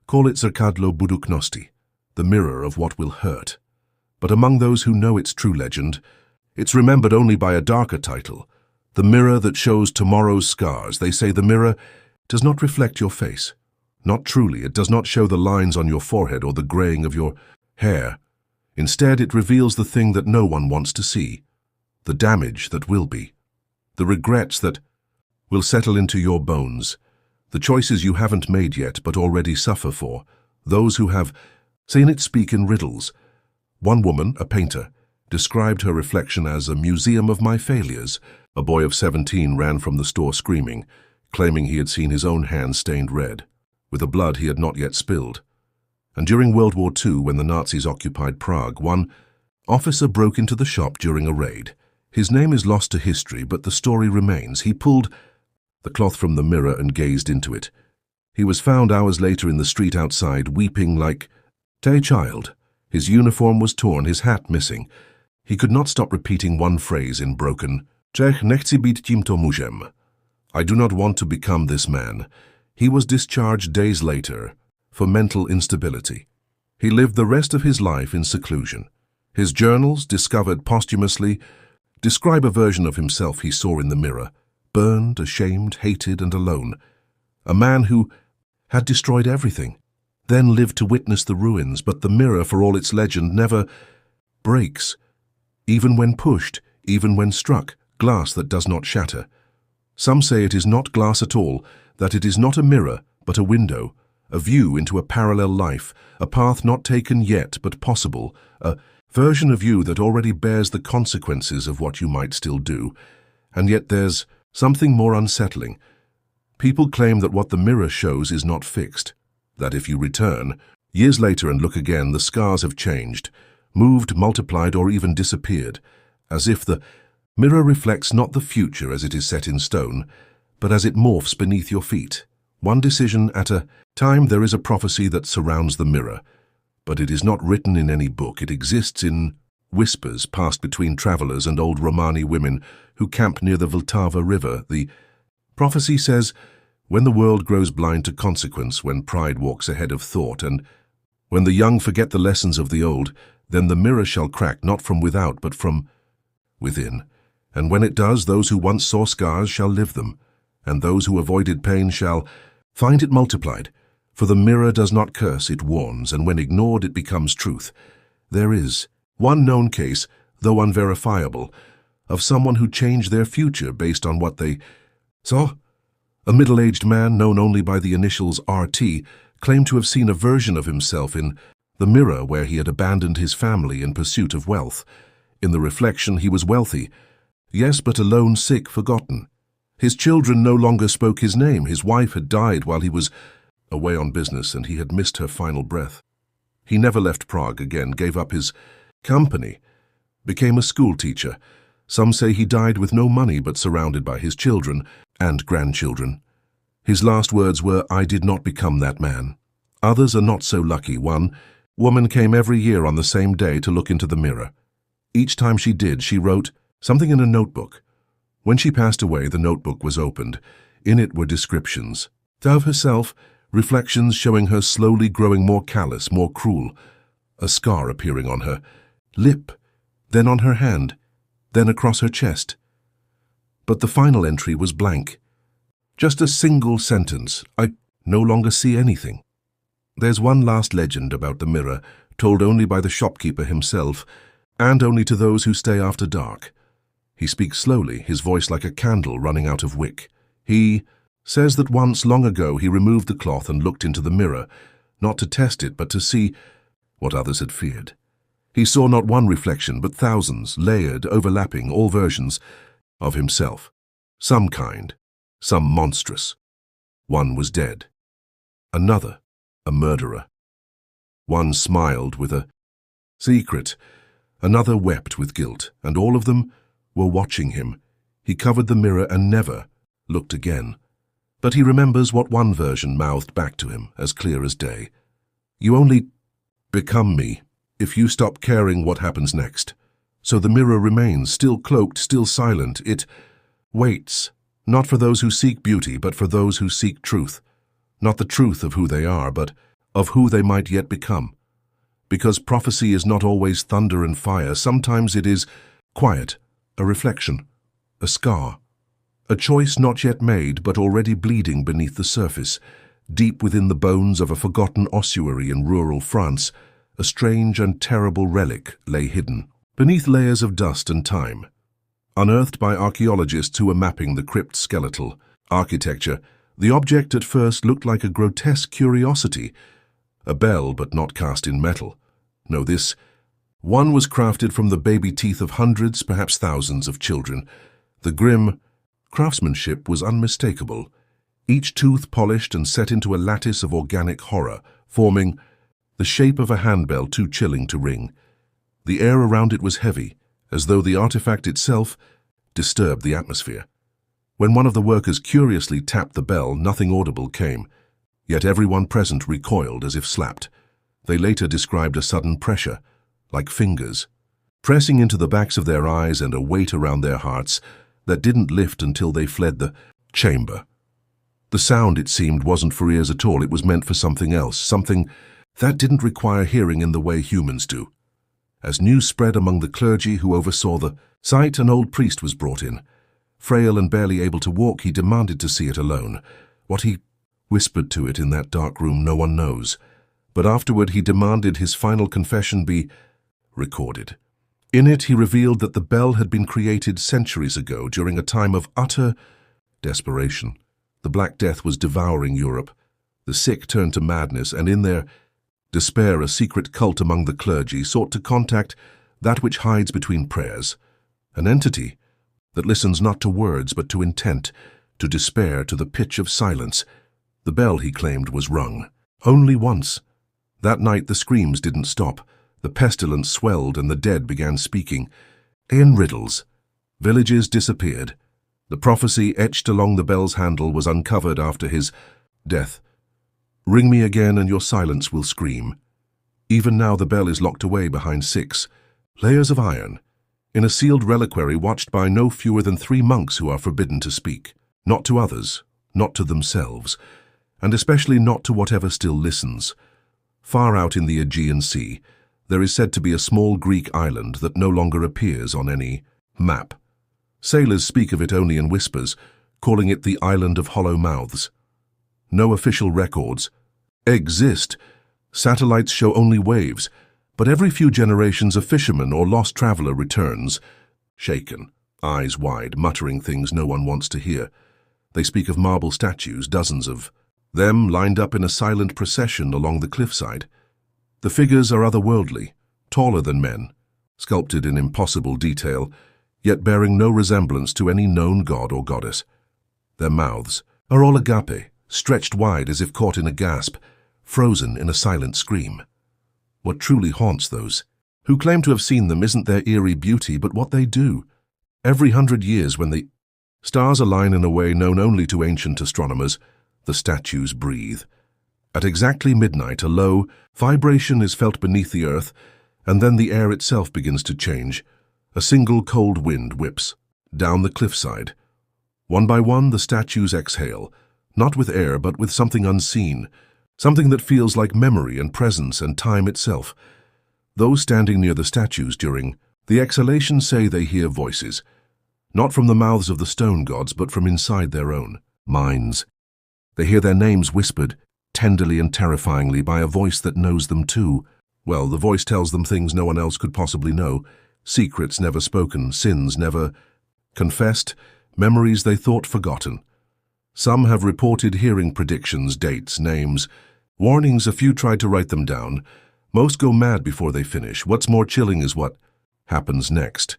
call it Zrcadlo budoucnosti, the mirror of what will hurt. But among those who know its true legend, it's remembered only by a darker title, the mirror that shows tomorrow's scars. They say the mirror does not reflect your face. Not truly, it does not show the lines on your forehead or the graying of your hair. Instead, it reveals the thing that no one wants to see, the damage that will be, the regrets that will settle into your bones, the choices you haven't made yet but already suffer for, those who have seen it speak in riddles. One woman, a painter, described her reflection as a museum of my failures. A boy of 17 ran from the store screaming, claiming he had seen his own hands stained red, with the blood he had not yet spilled. And during World War II, when the Nazis occupied Prague, one officer broke into the shop during a raid. His name is lost to history, but the story remains. He pulled the cloth from the mirror and gazed into it. He was found hours later in the street outside, weeping like a child. His uniform was torn, his hat missing. He could not stop repeating one phrase in broken Czech, nechci být tímto mužem. I do not want to become this man. He was discharged days later for mental instability. He lived the rest of his life in seclusion. His journals, discovered posthumously, describe a version of himself he saw in the mirror, burned, ashamed, hated, and alone. a man who had destroyed everything, then lived to witness the ruins, but the mirror, for all its legend, never breaks. Even when pushed, even when struck, glass that does not shatter. Some say it is not glass at all, that it is not a mirror, but a window, a view into a parallel life, a path not taken yet but possible, a version of you that already bears the consequences of what you might still do. And yet there's something more unsettling. People claim that what the mirror shows is not fixed, that if you return, years later and look again, the scars have changed, moved, multiplied, or even disappeared, as if the mirror reflects not the future as it is set in stone, but as it morphs beneath your feet. One decision at a time. There is a prophecy that surrounds the mirror, but it is not written in any book. It exists in whispers passed between travelers and old Romani women who camp near the Vltava River. The prophecy says, when the world grows blind to consequence, when pride walks ahead of thought, and when the young forget the lessons of the old, then the mirror shall crack, not from without, but from within. And when it does, those who once saw scars shall live them, and those who avoided pain shall find it multiplied. For the mirror does not curse, it warns, and when ignored it becomes truth. There is one known case, though unverifiable, of someone who changed their future based on what they saw. A middle-aged man, known only by the initials RT, claimed to have seen a version of himself in the mirror where he had abandoned his family in pursuit of wealth. In the reflection he was wealthy, yes, but alone, sick, forgotten. His children no longer spoke his name. His wife had died while he was away on business, and he had missed her final breath. He never left Prague again, gave up his company, became a school teacher. Some say he died with no money but surrounded by his children and grandchildren. His last words were, "I did not become that man." Others are not so lucky. One woman came every year on the same day to look into the mirror. Each time she did, she wrote something in a notebook. When she passed away, the notebook was opened. In it were descriptions of herself, reflections showing her slowly growing more callous, more cruel, a scar appearing on her lip, then on her hand, then across her chest. But the final entry was blank. Just a single sentence, "I no longer see anything." There's one last legend about the mirror, told only by the shopkeeper himself, and only to those who stay after dark. He speaks slowly, his voice like a candle running out of wick. He says that once, long ago, he removed the cloth and looked into the mirror, not to test it, but to see what others had feared. He saw not one reflection, but thousands, layered, overlapping, all versions of himself. Some kind, some monstrous. One was dead. Another, a murderer. One smiled with a secret. Another wept with guilt, and all of them were watching him. He covered the mirror and never looked again. But he remembers what one version mouthed back to him, as clear as day. "You only become me if you stop caring what happens next." So the mirror remains, still cloaked, still silent. It waits, not for those who seek beauty, but for those who seek truth. Not the truth of who they are, but of who they might yet become. Because prophecy is not always thunder and fire. Sometimes it is quiet, a reflection, a scar, a choice not yet made but already bleeding beneath the surface. Deep within the bones of a forgotten ossuary in rural France, a strange and terrible relic lay hidden, beneath layers of dust and time. Unearthed by archaeologists who were mapping the crypt's skeletal architecture, the object at first looked like a grotesque curiosity, a bell but not cast in metal. No, this one was crafted from the baby teeth of hundreds, perhaps thousands of children. The grim craftsmanship was unmistakable, each tooth polished and set into a lattice of organic horror, forming the shape of a handbell too chilling to ring. The air around it was heavy, as though the artifact itself disturbed the atmosphere. When one of the workers curiously tapped the bell, nothing audible came, yet everyone present recoiled as if slapped. They later described a sudden pressure, like fingers, pressing into the backs of their eyes, and a weight around their hearts that didn't lift until they fled the chamber. The sound, it seemed, wasn't for ears at all. It was meant for something else, something that didn't require hearing in the way humans do. As news spread among the clergy who oversaw the site, an old priest was brought in. Frail and barely able to walk, he demanded to see it alone. What he whispered to it in that dark room no one knows, but afterward he demanded his final confession be recorded. In it he revealed that the bell had been created centuries ago during a time of utter desperation. The Black Death was devouring Europe. The sick turned to madness, and in their despair a secret cult among the clergy sought to contact that which hides between prayers, an entity that listens not to words but to intent, to despair, to the pitch of silence. The bell, he claimed, was rung. Only once. That night the screams didn't stop. The pestilence swelled and the dead began speaking. In riddles. Villages disappeared. The prophecy etched along the bell's handle was uncovered after his death. Ring me again and your silence will scream. Even now the bell is locked away behind 6 layers of iron, in a sealed reliquary watched by no fewer than 3 monks who are forbidden to speak. Not to others, not to themselves, and especially not to whatever still listens. Far out in the Aegean Sea, there is said to be a small Greek island that no longer appears on any map. Sailors speak of it only in whispers, calling it the Island of Hollow Mouths. No official records exist. Satellites show only waves, but every few generations a fisherman or lost traveler returns, shaken, eyes wide, muttering things no one wants to hear. They speak of marble statues, dozens of them lined up in a silent procession along the cliffside. The figures are otherworldly, taller than men, sculpted in impossible detail, yet bearing no resemblance to any known god or goddess. Their mouths are all agape, stretched wide as if caught in a gasp, frozen in a silent scream. What truly haunts those who claim to have seen them isn't their eerie beauty, but what they do. Every 100 years when the stars align in a way known only to ancient astronomers, the statues breathe. At exactly midnight, a low vibration is felt beneath the earth, and then the air itself begins to change. A single cold wind whips down the cliffside. One by one, the statues exhale, not with air, but with something unseen, something that feels like memory and presence and time itself. Those standing near the statues during the exhalation say they hear voices, not from the mouths of the stone gods, but from inside their own minds. They hear their names whispered, tenderly and terrifyingly, by a voice that knows them too. Well, the voice tells them things no one else could possibly know, secrets never spoken, sins never confessed, memories they thought forgotten. Some have reported hearing predictions, dates, names, warnings. A few tried to write them down. Most go mad before they finish. What's more chilling is what happens next.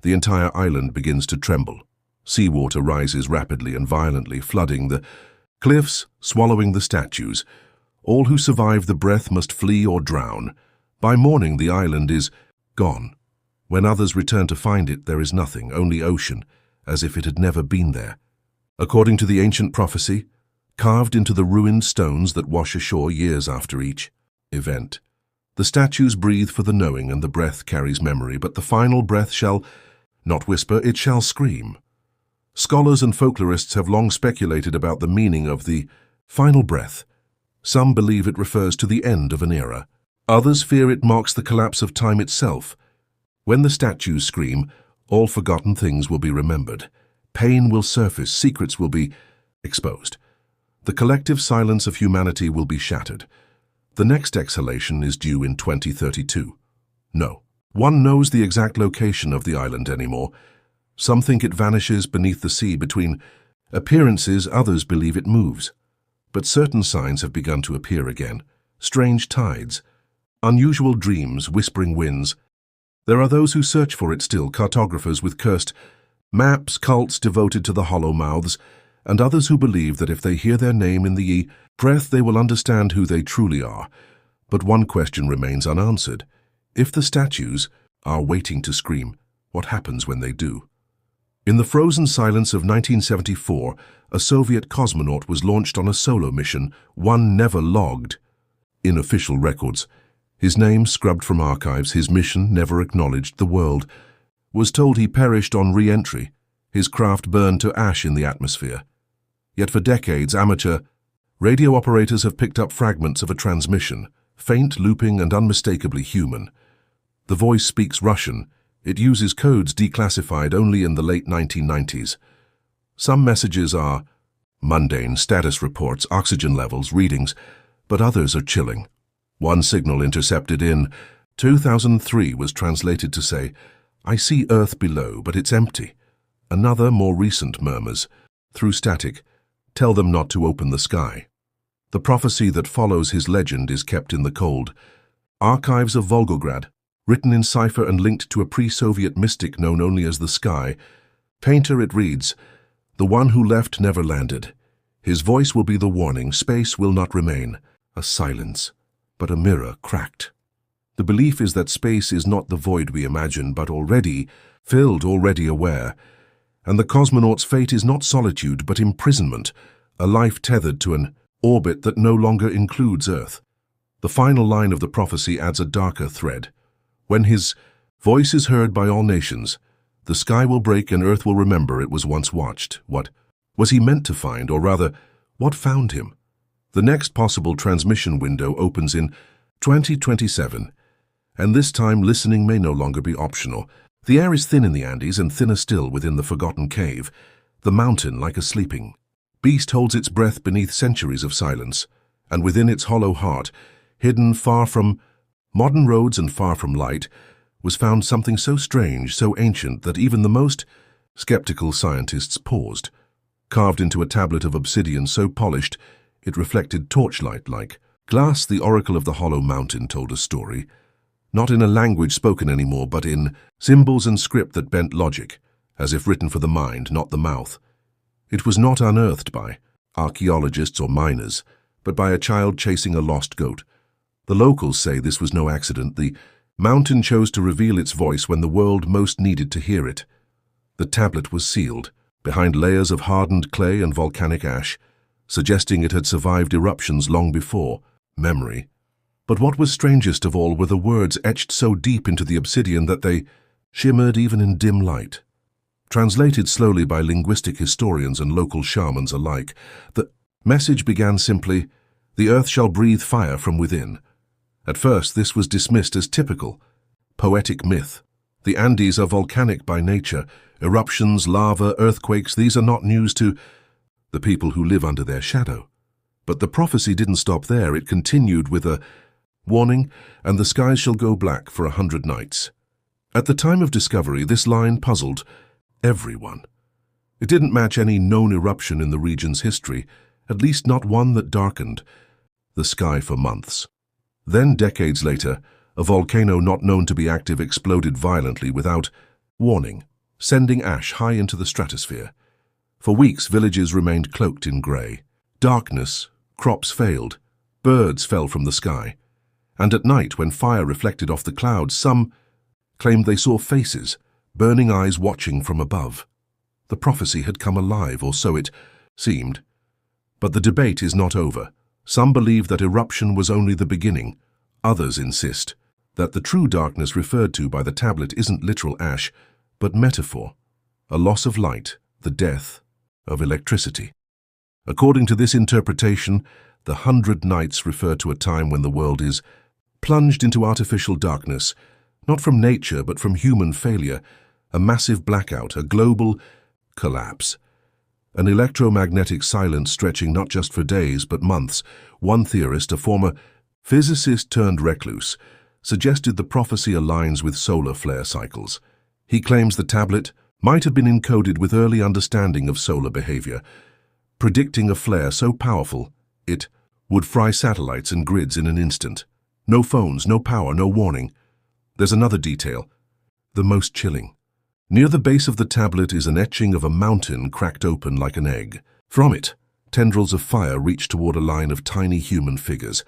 The entire island begins to tremble. Seawater rises rapidly and violently, flooding the cliffs, swallowing the statues. All who survive the breath must flee or drown. By morning, the island is gone. When others return to find it, there is nothing, only ocean, as if it had never been there. According to the ancient prophecy, carved into the ruined stones that wash ashore years after each event, the statues breathe for the knowing, and the breath carries memory, but the final breath shall not whisper, it shall scream. Scholars and folklorists have long speculated about the meaning of the final breath. Some believe it refers to the end of an era. Others fear it marks the collapse of time itself. When the statues scream, all forgotten things will be remembered. Pain will surface, secrets will be exposed. The collective silence of humanity will be shattered. The next exhalation is due in 2032. No one knows the exact location of the island anymore. Some think it vanishes beneath the sea between appearances, others believe it moves. But certain signs have begun to appear again. Strange tides, unusual dreams, whispering winds. There are those who search for it still, cartographers with cursed maps, cults devoted to the hollow mouths, and others who believe that if they hear their name in the breath, they will understand who they truly are. But one question remains unanswered. If the statues are waiting to scream, what happens when they do? In the frozen silence of 1974, a Soviet cosmonaut was launched on a solo mission, one never logged in official records. His name scrubbed from archives, his mission never acknowledged. The world was told he perished on re-entry, his craft burned to ash in the atmosphere. Yet for decades, amateur radio operators have picked up fragments of a transmission, faint, looping, and unmistakably human. The voice speaks Russian. It uses codes declassified only in the late 1990s. Some messages are Mundane status reports, oxygen levels, readings, but others are chilling. One signal intercepted in 2003 was translated to say, "I see Earth below, but it's empty." Another, more recent, murmurs, through static, "Tell them not to open the sky." The prophecy that follows his legend is kept in the cold archives of Volgograd, written in cipher and linked to a pre-Soviet mystic known only as the Sky. Painter, it reads, "The one who left never landed. His voice will be the warning. Space will not remain. A silence, but a mirror cracked." The belief is that space is not the void we imagine, but already filled, already aware. And the cosmonaut's fate is not solitude, but imprisonment, a life tethered to an orbit that no longer includes Earth. The final line of the prophecy adds a darker thread. When his voice is heard by all nations, the sky will break and Earth will remember it was once watched. What was he meant to find, or rather, what found him? The next possible transmission window opens in 2027, and this time listening may no longer be optional. The air is thin in the Andes and thinner still within the forgotten cave. The mountain, like a sleeping beast, holds its breath beneath centuries of silence, and within its hollow heart, hidden far from modern roads and far from light, was found something so strange, so ancient, that even the most skeptical scientists paused. Carved into a tablet of obsidian so polished, it reflected torchlight like glass. The oracle of the hollow mountain told a story, not in a language spoken anymore, but in symbols and script that bent logic, as if written for the mind, not the mouth. It was not unearthed by archaeologists or miners, but by a child chasing a lost goat. The locals say this was no accident. The mountain chose to reveal its voice when the world most needed to hear it. The tablet was sealed, behind layers of hardened clay and volcanic ash, suggesting it had survived eruptions long before memory. But what was strangest of all were the words etched so deep into the obsidian that they shimmered even in dim light. Translated slowly by linguistic historians and local shamans alike, the message began simply, "The earth shall breathe fire from within." At first, this was dismissed as typical poetic myth. The Andes are volcanic by nature. Eruptions, lava, earthquakes, these are not news to the people who live under their shadow. But the prophecy didn't stop there. It continued with a warning, "And the skies shall go black for 100 nights." At the time of discovery, this line puzzled everyone. It didn't match any known eruption in the region's history, at least not one that darkened the sky for months. Then, decades later, a volcano not known to be active exploded violently without warning, sending ash high into the stratosphere. For weeks, villages remained cloaked in grey. Darkness, crops failed, birds fell from the sky. And at night, when fire reflected off the clouds, some claimed they saw faces, burning eyes watching from above. The prophecy had come alive, or so it seemed. But the debate is not over. Some believe that eruption was only the beginning. Others insist that the true darkness referred to by the tablet isn't literal ash, but metaphor, a loss of light, the death of electricity. According to this interpretation, the 100 nights refer to a time when the world is plunged into artificial darkness, not from nature but from human failure, a massive blackout, a global collapse. An electromagnetic silence stretching not just for days but months. One theorist, a former physicist turned recluse, suggested the prophecy aligns with solar flare cycles. He claims the tablet might have been encoded with early understanding of solar behavior, predicting a flare so powerful it would fry satellites and grids in an instant. No phones, no power, no warning. There's another detail, the most chilling. Near the base of the tablet is an etching of a mountain cracked open like an egg. From it, tendrils of fire reach toward a line of tiny human figures,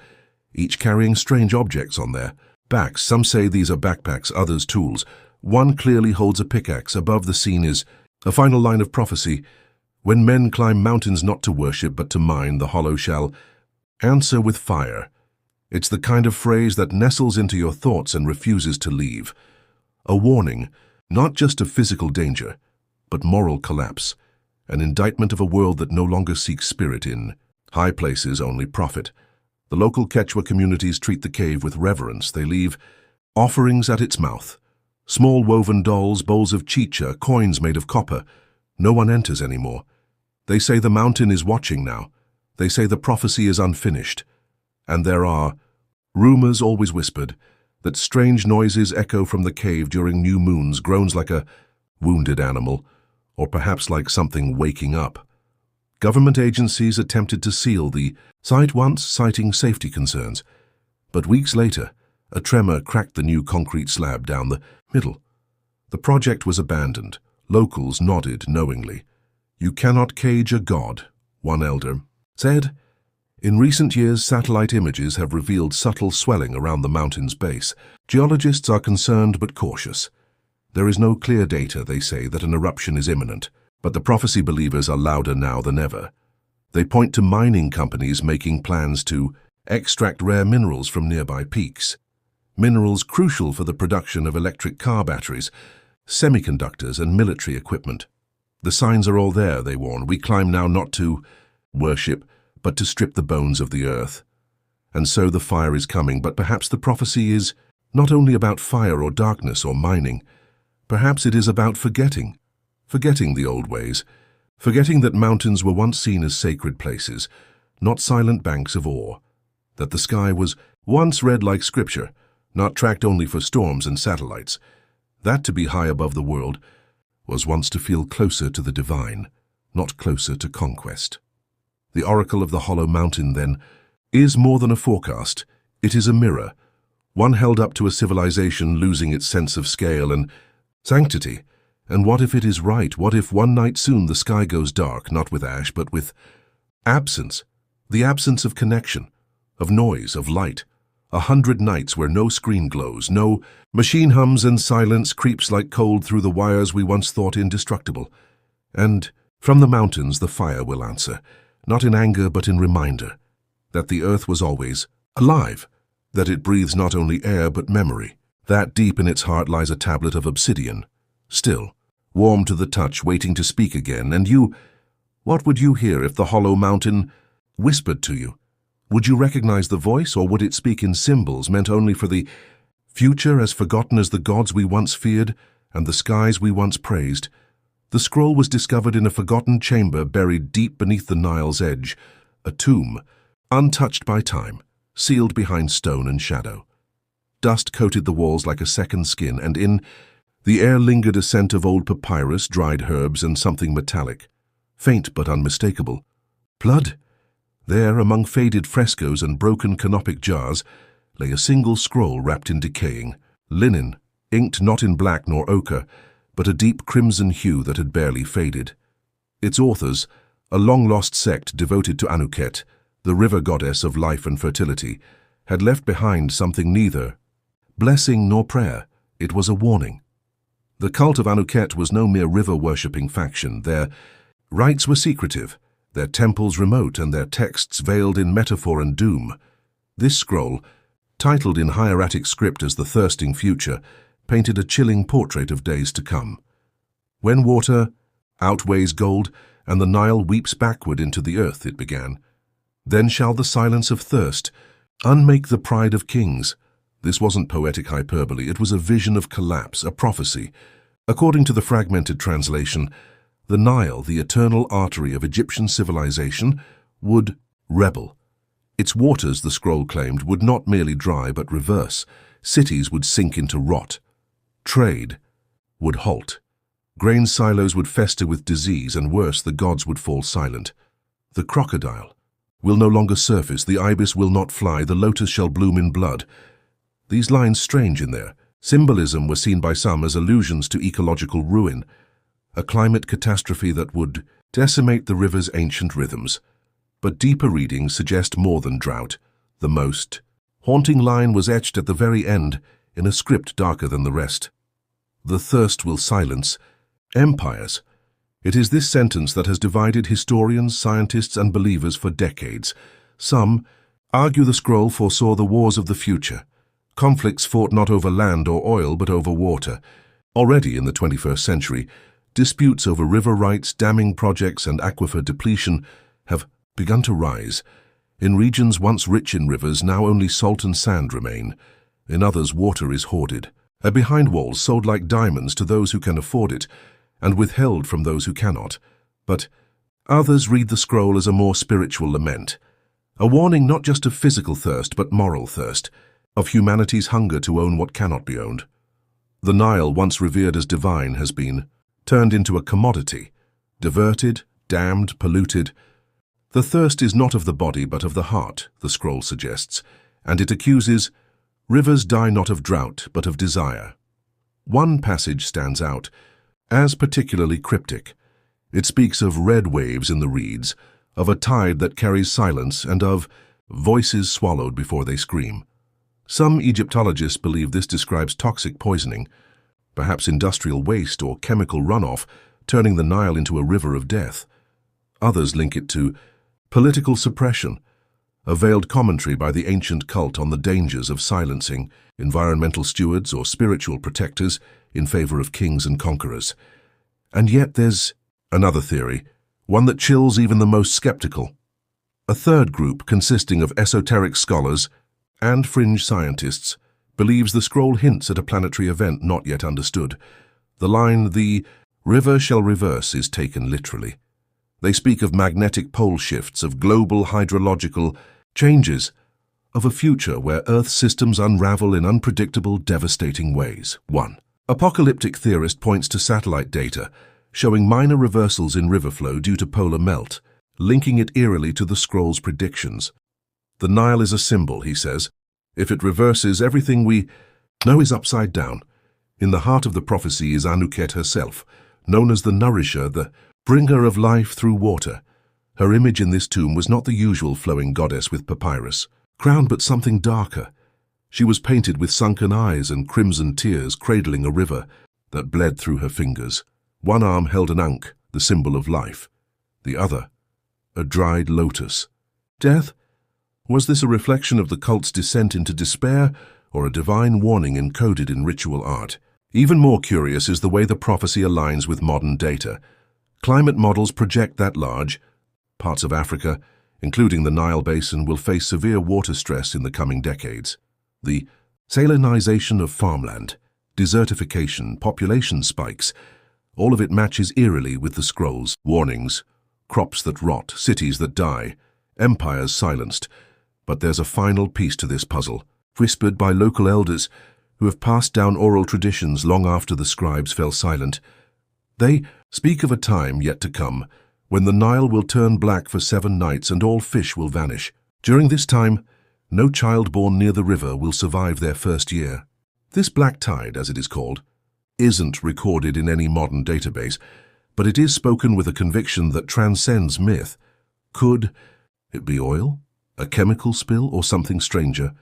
each carrying strange objects on their backs. Some say these are backpacks, others tools. One clearly holds a pickaxe. Above the scene is a final line of prophecy. When men climb mountains not to worship but to mine, the hollow shall answer with fire. It's the kind of phrase that nestles into your thoughts and refuses to leave. A warning, not just of physical danger, but moral collapse, an indictment of a world that no longer seeks spirit in high places, only profit. The local Quechua communities treat the cave with reverence. They leave offerings at its mouth, small woven dolls, bowls of chicha, coins made of copper. No one enters anymore. They say the mountain is watching now. They say the prophecy is unfinished. And there are rumors always whispered that strange noises echo from the cave during new moons, groans like a wounded animal, or perhaps like something waking up. Government agencies attempted to seal the site once, citing safety concerns. But weeks later, a tremor cracked the new concrete slab down the middle. The project was abandoned. Locals nodded knowingly. "You cannot cage a god," one elder said. In recent years, satellite images have revealed subtle swelling around the mountain's base. Geologists are concerned but cautious. There is no clear data, they say, that an eruption is imminent, but the prophecy believers are louder now than ever. They point to mining companies making plans to extract rare minerals from nearby peaks, minerals crucial for the production of electric car batteries, semiconductors, and military equipment. The signs are all there, they warn. We climb now not to worship, but to strip the bones of the earth. And so the fire is coming, but perhaps the prophecy is not only about fire or darkness or mining. Perhaps it is about forgetting the old ways, forgetting that mountains were once seen as sacred places, not silent banks of awe, that the sky was once read like scripture, not tracked only for storms and satellites, that to be high above the world was once to feel closer to the divine, not closer to conquest. The oracle of the hollow mountain, then, is more than a forecast. It is a mirror, one held up to a civilization losing its sense of scale and sanctity. And what if it is right? What if one night soon the sky goes dark, not with ash, but with absence? The absence of connection, of noise, of light. 100 nights where no screen glows, no machine hums, and silence creeps like cold through the wires we once thought indestructible. And from the mountains the fire will answer, not in anger but in reminder, that the earth was always alive, that it breathes not only air but memory, that deep in its heart lies a tablet of obsidian, still, warm to the touch, waiting to speak again. And you, what would you hear if the hollow mountain whispered to you? Would you recognize the voice, or would it speak in symbols meant only for the future, as forgotten as the gods we once feared and the skies we once praised? The scroll was discovered in a forgotten chamber buried deep beneath the Nile's edge, a tomb, untouched by time, sealed behind stone and shadow. Dust coated the walls like a second skin, and in the air lingered a scent of old papyrus, dried herbs, and something metallic, faint but unmistakable. Blood? There, among faded frescoes and broken canopic jars, lay a single scroll wrapped in decaying linen, inked not in black nor ochre, but a deep crimson hue that had barely faded. Its authors, a long-lost sect devoted to Anuket, the river goddess of life and fertility, had left behind something neither blessing nor prayer. It was a warning. The cult of Anuket was no mere river-worshipping faction. Their rites were secretive, their temples remote, and their texts veiled in metaphor and doom. This scroll, titled in hieratic script as the Thirsting Future, painted a chilling portrait of days to come. When water outweighs gold and the Nile weeps backward into the earth, it began, then shall the silence of thirst unmake the pride of kings. This wasn't poetic hyperbole, it was a vision of collapse, a prophecy. According to the fragmented translation, the Nile, the eternal artery of Egyptian civilization, would rebel. Its waters, the scroll claimed, would not merely dry but reverse. Cities would sink into rot. Trade would halt. Grain silos would fester with disease, and worse, the gods would fall silent. The crocodile will no longer surface, the ibis will not fly, the lotus shall bloom in blood. These lines, strange in their symbolism, were seen by some as allusions to ecological ruin, a climate catastrophe that would decimate the river's ancient rhythms. But deeper readings suggest more than drought. The most haunting line was etched at the very end in a script darker than the rest. The thirst will silence empires. It is this sentence that has divided historians, scientists, and believers for decades. Some argue the scroll foresaw the wars of the future, conflicts fought not over land or oil but over water. Already in the 21st century, disputes over river rights, damming projects, and aquifer depletion have begun to rise. In regions once rich in rivers, now only salt and sand remain. In others, water is hoarded, behind walls, sold like diamonds to those who can afford it, and withheld from those who cannot. But Others read the scroll as a more spiritual lament, a warning not just of physical thirst but moral thirst, of humanity's hunger to own what cannot be owned. The Nile, once revered as divine, has been turned into a commodity, diverted, damned, polluted. The thirst is not of the body but of the heart, the scroll suggests, and it accuses, rivers die not of drought but of desire. One passage stands out as particularly cryptic. It speaks of red waves in the reeds, of a tide that carries silence, and of voices swallowed before they scream. Some Egyptologists believe this describes toxic poisoning, perhaps industrial waste or chemical runoff, turning the Nile into a river of death. Others link it to political suppression, a veiled commentary by the ancient cult on the dangers of silencing environmental stewards or spiritual protectors in favor of kings and conquerors. And yet there's another theory, one that chills even the most skeptical. A third group, consisting of esoteric scholars and fringe scientists, believes the scroll hints at a planetary event not yet understood. The line, "the river shall reverse," is taken literally. They speak of magnetic pole shifts, of global hydrological changes, of a future where Earth's systems unravel in unpredictable, devastating ways. 1. Apocalyptic theorist points to satellite data, showing minor reversals in river flow due to polar melt, linking it eerily to the scroll's predictions. The Nile is a symbol, he says. If it reverses, everything we know is upside down. In the heart of the prophecy is Anuket herself, known as the nourisher, the bringer of life through water. Her image in this tomb was not the usual flowing goddess with papyrus, crowned but something darker. She was painted with sunken eyes and crimson tears cradling a river that bled through her fingers. One arm held an ankh, the symbol of life. The other, a dried lotus. Death? Was this a reflection of the cult's descent into despair, or a divine warning encoded in ritual art? Even more curious is the way the prophecy aligns with modern data. Climate models project that large parts of Africa, including the Nile Basin, will face severe water stress in the coming decades. The salinization of farmland, desertification, population spikes, all of it matches eerily with the scroll's warnings. Crops that rot, cities that die, empires silenced. But there's a final piece to this puzzle, whispered by local elders who have passed down oral traditions long after the scribes fell silent. They speak of a time yet to come when the Nile will turn black for 7 nights and all fish will vanish. During this time, no child born near the river will survive their first year. This black tide, as it is called, isn't recorded in any modern database, but it is spoken with a conviction that transcends myth. Could it be oil? A chemical spill, or something stranger?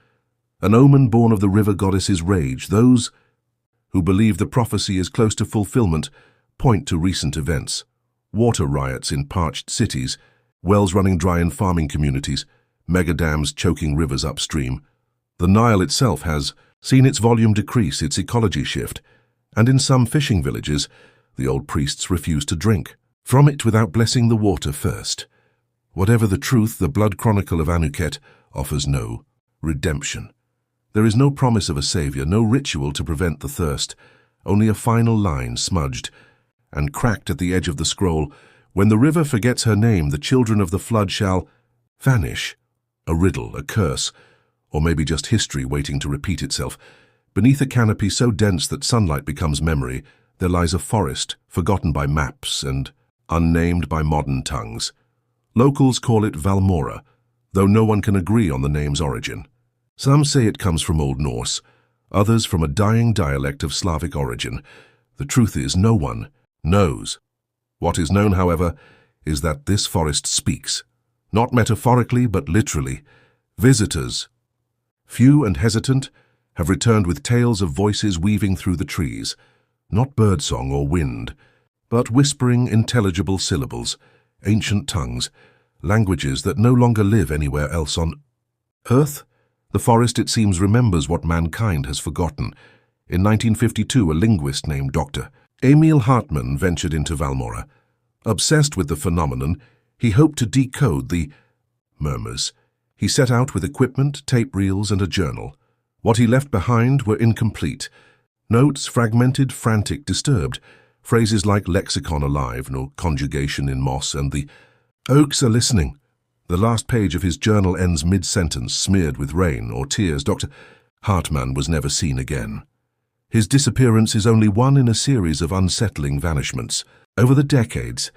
An omen born of the river goddess's rage. Those who believe the prophecy is close to fulfillment point to recent events. Water riots in parched cities, wells running dry in farming communities, megadams choking rivers upstream. The Nile itself has seen its volume decrease, its ecology shift, and in some fishing villages, the old priests refuse to drink from it without blessing the water first. Whatever the truth, the blood chronicle of Anuket offers no redemption. There is no promise of a savior, no ritual to prevent the thirst, only a final line smudged and cracked at the edge of the scroll. When the river forgets her name, the children of the flood shall vanish. A riddle, a curse, or maybe just history waiting to repeat itself. Beneath a canopy so dense that sunlight becomes memory, there lies a forest, forgotten by maps and unnamed by modern tongues. Locals call it Valmora, though no one can agree on the name's origin. Some say it comes from Old Norse, others from a dying dialect of Slavic origin. The truth is, no one knows. What is known, however, is that this forest speaks, not metaphorically but literally. Visitors, few and hesitant, have returned with tales of voices weaving through the trees, not birdsong or wind, but whispering intelligible syllables, ancient tongues, languages that no longer live anywhere else on Earth. The forest, it seems, remembers what mankind has forgotten. In 1952, a linguist named Dr. Emil Hartmann ventured into Valmora. Obsessed with the phenomenon, he hoped to decode the murmurs. He set out with equipment, tape reels, and a journal. What he left behind were incomplete. Notes fragmented, frantic, disturbed. Phrases like lexicon alive, no conjugation in moss, and the Oakes are listening. The last page of his journal ends mid-sentence, smeared with rain or tears. Dr. Hartmann was never seen again. His disappearance is only one in a series of unsettling vanishments. Over the decades,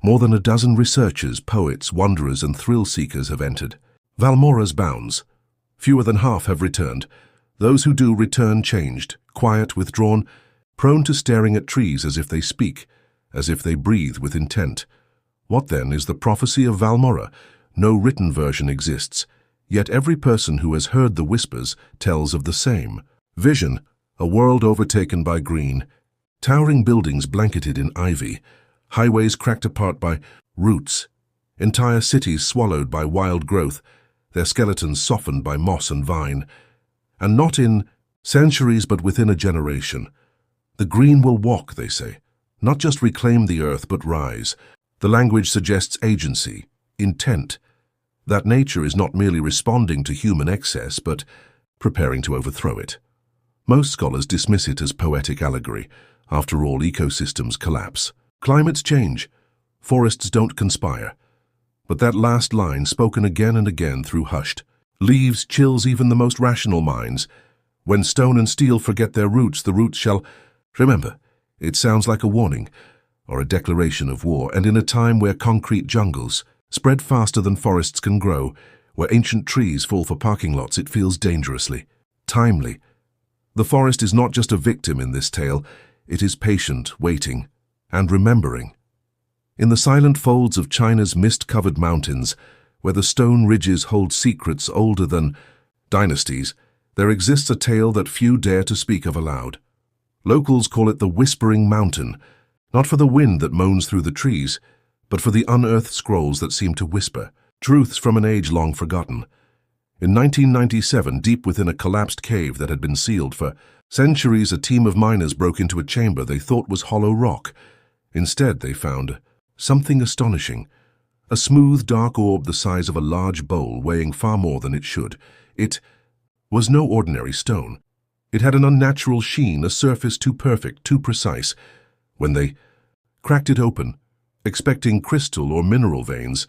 more than a dozen researchers, poets, wanderers, and thrill-seekers have entered Valmora's bounds. Fewer than half have returned. Those who do return changed, quiet, withdrawn, prone to staring at trees as if they speak, as if they breathe with intent. What then is the prophecy of Valmora? No written version exists, yet every person who has heard the whispers tells of the same. Vision, a world overtaken by green, towering buildings blanketed in ivy, highways cracked apart by roots, entire cities swallowed by wild growth, their skeletons softened by moss and vine. And not in centuries but within a generation. The green will walk, they say, not just reclaim the earth but rise. The language suggests agency, intent, that nature is not merely responding to human excess but preparing to overthrow it. Most scholars dismiss it as poetic allegory. After all, ecosystems collapse. Climates change. Forests don't conspire. But that last line, spoken again and again through hushed leaves, chills even the most rational minds. When stone and steel forget their roots, the roots shall remember. It sounds like a warning or a declaration of war, and in a time where concrete jungles spread faster than forests can grow, where ancient trees fall for parking lots, it feels dangerously timely. The forest is not just a victim in this tale, it is patient, waiting, and remembering. In the silent folds of China's mist-covered mountains, where the stone ridges hold secrets older than dynasties, there exists a tale that few dare to speak of aloud. Locals call it the Whispering Mountain, not for the wind that moans through the trees, but for the unearthed scrolls that seem to whisper, truths from an age long forgotten. In 1997, deep within a collapsed cave that had been sealed for centuries, a team of miners broke into a chamber they thought was hollow rock. Instead, they found something astonishing. A smooth, dark orb the size of a large bowl, weighing far more than it should. It was no ordinary stone. It had an unnatural sheen, a surface too perfect, too precise. When they cracked it open, expecting crystal or mineral veins,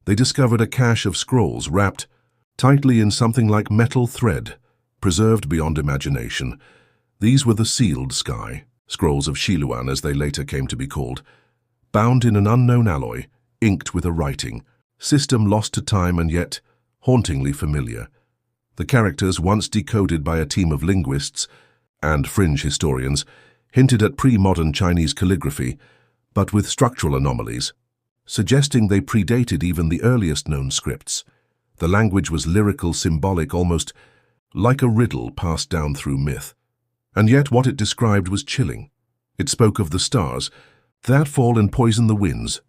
they discovered a cache of scrolls wrapped tightly in something like metal thread, preserved beyond imagination. These were the sealed sky, scrolls of Xiluan as they later came to be called, bound in an unknown alloy, inked with a writing, system lost to time and yet hauntingly familiar. The characters, once decoded by a team of linguists and fringe historians, hinted at pre-modern Chinese calligraphy, but with structural anomalies, suggesting they predated even the earliest known scripts. The language was lyrical, symbolic, almost like a riddle passed down through myth. And yet what it described was chilling. It spoke of the stars that fall and poison the winds,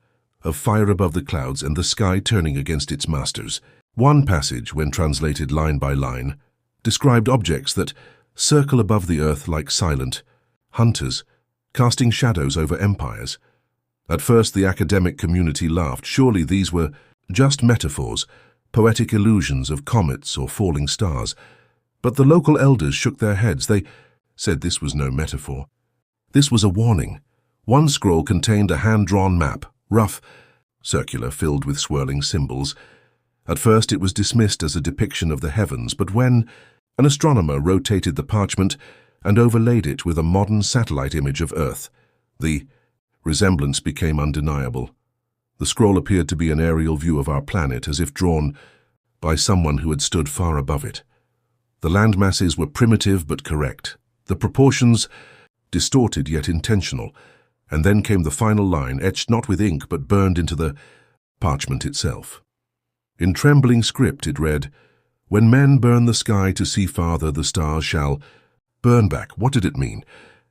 of fire above the clouds and the sky turning against its masters. One passage, when translated line by line, described objects that circle above the earth like silent hunters, casting shadows over empires. At first the academic community laughed. Surely these were just metaphors, poetic illusions of comets or falling stars. But the local elders shook their heads. They said this was no metaphor. This was a warning. One scroll contained a hand-drawn map, rough, circular, filled with swirling symbols. At first it was dismissed as a depiction of the heavens, but when an astronomer rotated the parchment and overlaid it with a modern satellite image of Earth, the resemblance became undeniable. The scroll appeared to be an aerial view of our planet, as if drawn by someone who had stood far above it. The land masses were primitive but correct, the proportions distorted yet intentional, and then came the final line, etched not with ink but burned into the parchment itself. In trembling script it read, "When men burn the sky to see farther, the stars shall burn back." What did it mean?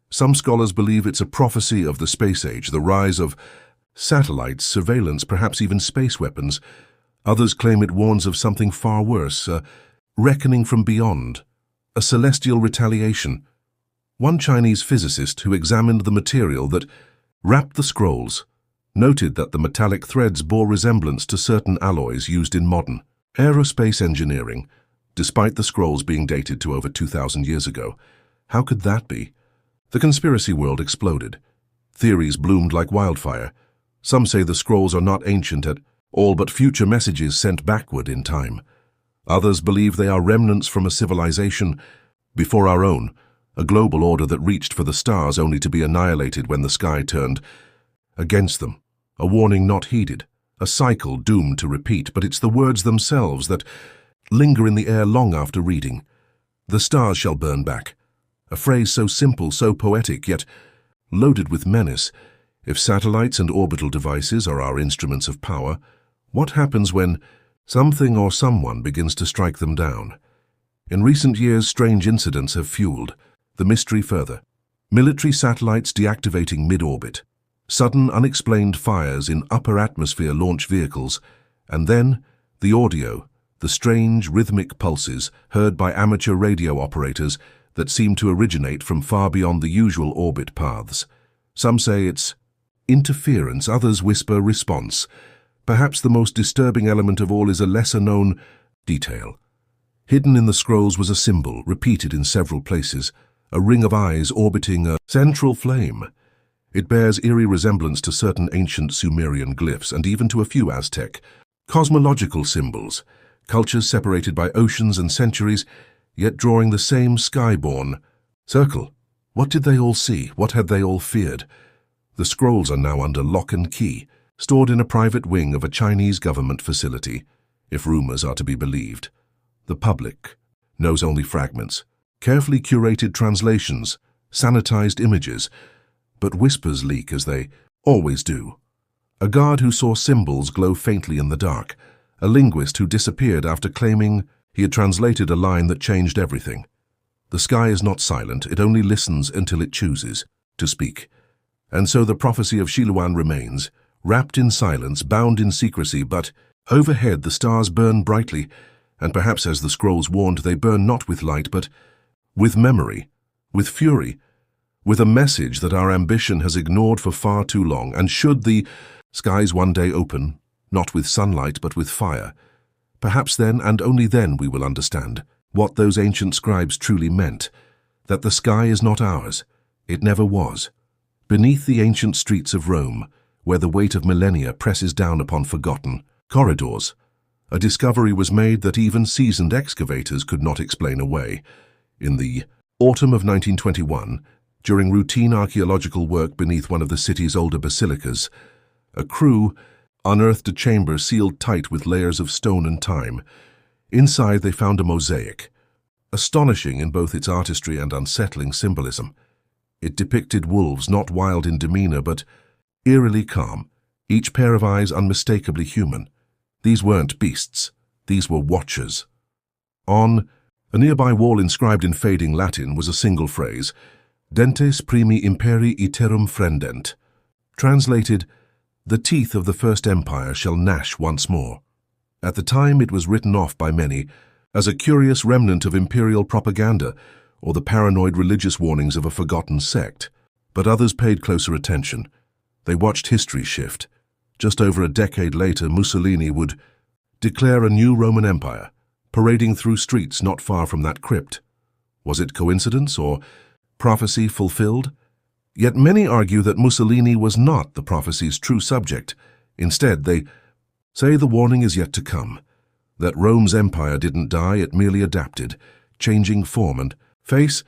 Some scholars believe it's a prophecy of the space age, the rise of satellites, surveillance, perhaps even space weapons. Others claim it warns of something far worse, a reckoning from beyond, a celestial retaliation. One Chinese physicist who examined the material that wrapped the scrolls noted that the metallic threads bore resemblance to certain alloys used in modern aerospace engineering, despite the scrolls being dated to over 2,000 years ago. How could that be? The conspiracy world exploded. Theories bloomed like wildfire. Some say the scrolls are not ancient at all but future messages sent backward in time. Others believe they are remnants from a civilization before our own, a global order that reached for the stars only to be annihilated when the sky turned against them, a warning not heeded, a cycle doomed to repeat. But it's the words themselves that linger in the air long after reading. The stars shall burn back, a phrase so simple, so poetic, yet loaded with menace. If satellites and orbital devices are our instruments of power, what happens when something or someone begins to strike them down? In recent years, strange incidents have fueled the mystery further. Military satellites deactivating mid-orbit, sudden unexplained fires in upper atmosphere launch vehicles, and then the audio, the strange rhythmic pulses heard by amateur radio operators that seem to originate from far beyond the usual orbit paths. Some say it's interference, others whisper response. Perhaps the most disturbing element of all is a lesser-known detail. Hidden in the scrolls was a symbol, repeated in several places, a ring of eyes orbiting a central flame. It bears eerie resemblance to certain ancient Sumerian glyphs and even to a few Aztec cosmological symbols, cultures separated by oceans and centuries, yet drawing the same skyborne circle. What did they all see? What had they all feared? The scrolls are now under lock and key, stored in a private wing of a Chinese government facility, if rumors are to be believed. The public knows only fragments, carefully curated translations, sanitized images, but whispers leak as they always do. A guard who saw symbols glow faintly in the dark, a linguist who disappeared after claiming he had translated a line that changed everything. The sky is not silent, it only listens until it chooses to speak. And so the prophecy of Xiluan remains, wrapped in silence, bound in secrecy, but overhead the stars burn brightly, and perhaps as the scrolls warned, they burn not with light, but with memory, with fury, with a message that our ambition has ignored for far too long. And should the skies one day open, not with sunlight but with fire, perhaps then and only then we will understand what those ancient scribes truly meant, that the sky is not ours, it never was. Beneath the ancient streets of Rome, where the weight of millennia presses down upon forgotten corridors, a discovery was made that even seasoned excavators could not explain away. In the autumn of 1921, during routine archaeological work beneath one of the city's older basilicas, a crew unearthed a chamber sealed tight with layers of stone and time. Inside they found a mosaic, astonishing in both its artistry and unsettling symbolism. It depicted wolves not wild in demeanor but eerily calm, each pair of eyes unmistakably human. These weren't beasts, these were watchers. On a nearby wall inscribed in fading Latin was a single phrase, Dentes primi imperi iterum frendent, translated, "The teeth of the first empire shall gnash once more." At the time it was written off by many as a curious remnant of imperial propaganda or the paranoid religious warnings of a forgotten sect. But others paid closer attention. They watched history shift. Just over a decade later, Mussolini would declare a new Roman Empire, parading through streets not far from that crypt. Was it coincidence or prophecy fulfilled? Yet many argue that Mussolini was not the prophecy's true subject. Instead, they say the warning is yet to come, that Rome's empire didn't die, it merely adapted, changing form and face.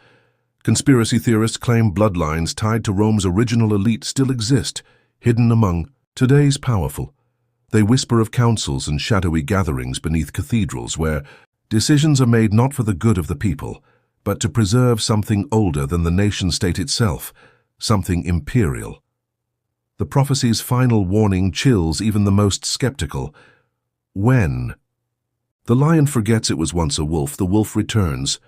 Conspiracy theorists claim bloodlines tied to Rome's original elite still exist, hidden among today's powerful. They whisper of councils and shadowy gatherings beneath cathedrals where decisions are made not for the good of the people, but to preserve something older than the nation-state itself, something imperial. The prophecy's final warning chills even the most skeptical. When? The lion forgets it was once a wolf, the wolf returns.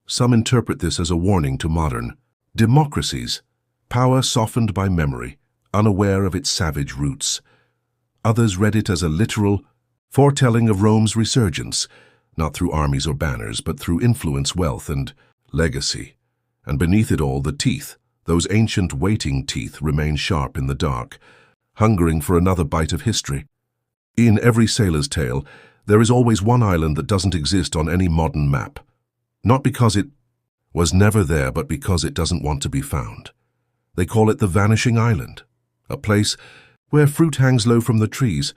Some interpret this as a warning to modern democracies, power softened by memory, unaware of its savage roots. Others read it as a literal foretelling of Rome's resurgence, not through armies or banners, but through influence, wealth, and legacy. And beneath it all, the teeth, those ancient waiting teeth, remain sharp in the dark, hungering for another bite of history. In every sailor's tale, there is always one island that doesn't exist on any modern map. Not because it was never there, but because it doesn't want to be found. They call it the Vanishing Island, a place where fruit hangs low from the trees,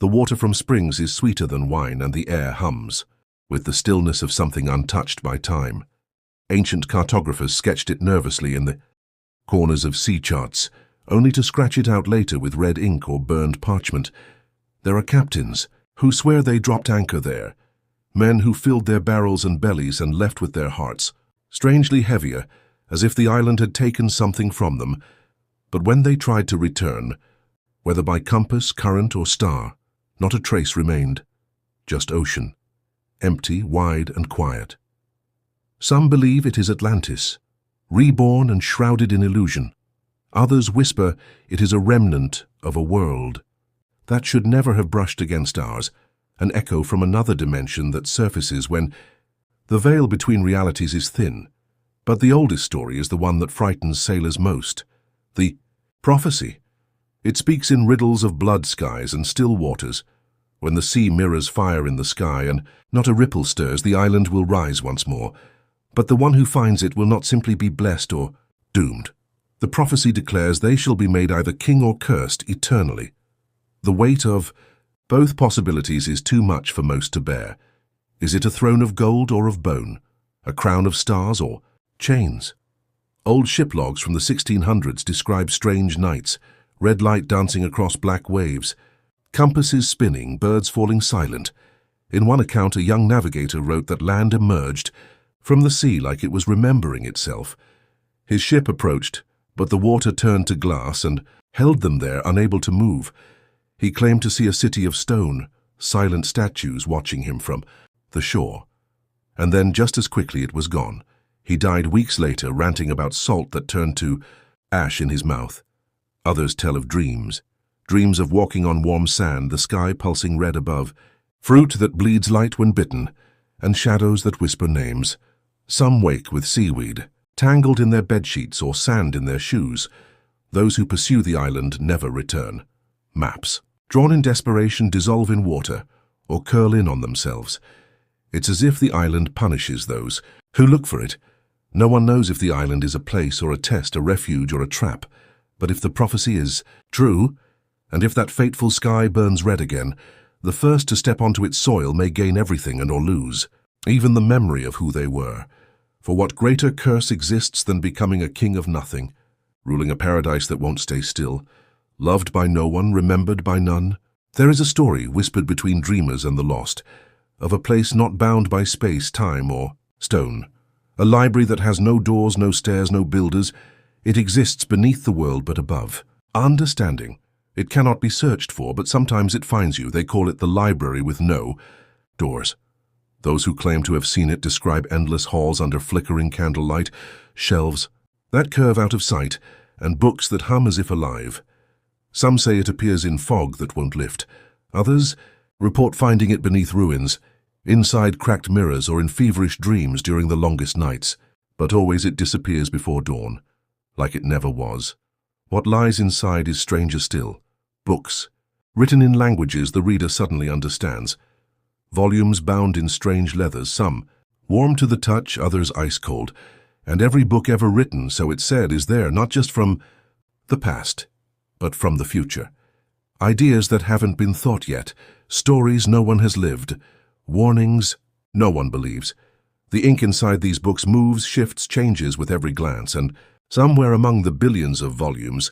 The water from springs is sweeter than wine, and the air hums, with the stillness of something untouched by time. Ancient cartographers sketched it nervously in the corners of sea charts, only to scratch it out later with red ink or burned parchment. There are captains who swear they dropped anchor there, men who filled their barrels and bellies and left with their hearts, strangely heavier, as if the island had taken something from them. But when they tried to return, whether by compass, current, or star, not a trace remained, just ocean, empty, wide, and quiet. Some believe it is Atlantis, reborn and shrouded in illusion. Others whisper it is a remnant of a world that should never have brushed against ours, an echo from another dimension that surfaces when the veil between realities is thin. But the oldest story is the one that frightens sailors most, the prophecy. It speaks in riddles of blood skies and still waters. When the sea mirrors fire in the sky and not a ripple stirs, the island will rise once more. But the one who finds it will not simply be blessed or doomed. The prophecy declares they shall be made either king or cursed eternally. The weight of both possibilities is too much for most to bear. Is it a throne of gold or of bone? A crown of stars or chains? Old ship logs from the 1600s describe strange nights, red light dancing across black waves, compasses spinning, birds falling silent. In one account, a young navigator wrote that land emerged from the sea like it was remembering itself. His ship approached, but the water turned to glass and held them there, unable to move. He claimed to see a city of stone, silent statues watching him from the shore. And then, just as quickly, it was gone. He died weeks later, ranting about salt that turned to ash in his mouth. Others tell of dreams of walking on warm sand, the sky pulsing red above, fruit that bleeds light when bitten, and shadows that whisper names. Some wake with seaweed, tangled in their bedsheets, or sand in their shoes. Those who pursue the island never return. Maps, drawn in desperation, dissolve in water, or curl in on themselves. It's as if the island punishes those who look for it. No one knows if the island is a place or a test, a refuge or a trap. But if the prophecy is true, and if that fateful sky burns red again, the first to step onto its soil may gain everything and or lose, even the memory of who they were. For what greater curse exists than becoming a king of nothing, ruling a paradise that won't stay still, loved by no one, remembered by none? There is a story whispered between dreamers and the lost, of a place not bound by space, time, or stone. A library that has no doors, no stairs, no builders. It exists beneath the world but above. Understanding. It cannot be searched for, but sometimes it finds you. They call it the library with no doors. Those who claim to have seen it describe endless halls under flickering candlelight, shelves that curve out of sight, and books that hum as if alive. Some say it appears in fog that won't lift. Others report finding it beneath ruins, inside cracked mirrors, or in feverish dreams during the longest nights. But always it disappears before dawn, like it never was. What lies inside is stranger still. Books, written in languages the reader suddenly understands. Volumes bound in strange leathers, some warm to the touch, others ice-cold. And every book ever written, so it's said, is there, not just from the past, but from the future. Ideas that haven't been thought yet, stories no one has lived, warnings no one believes. The ink inside these books moves, shifts, changes with every glance, and somewhere among the billions of volumes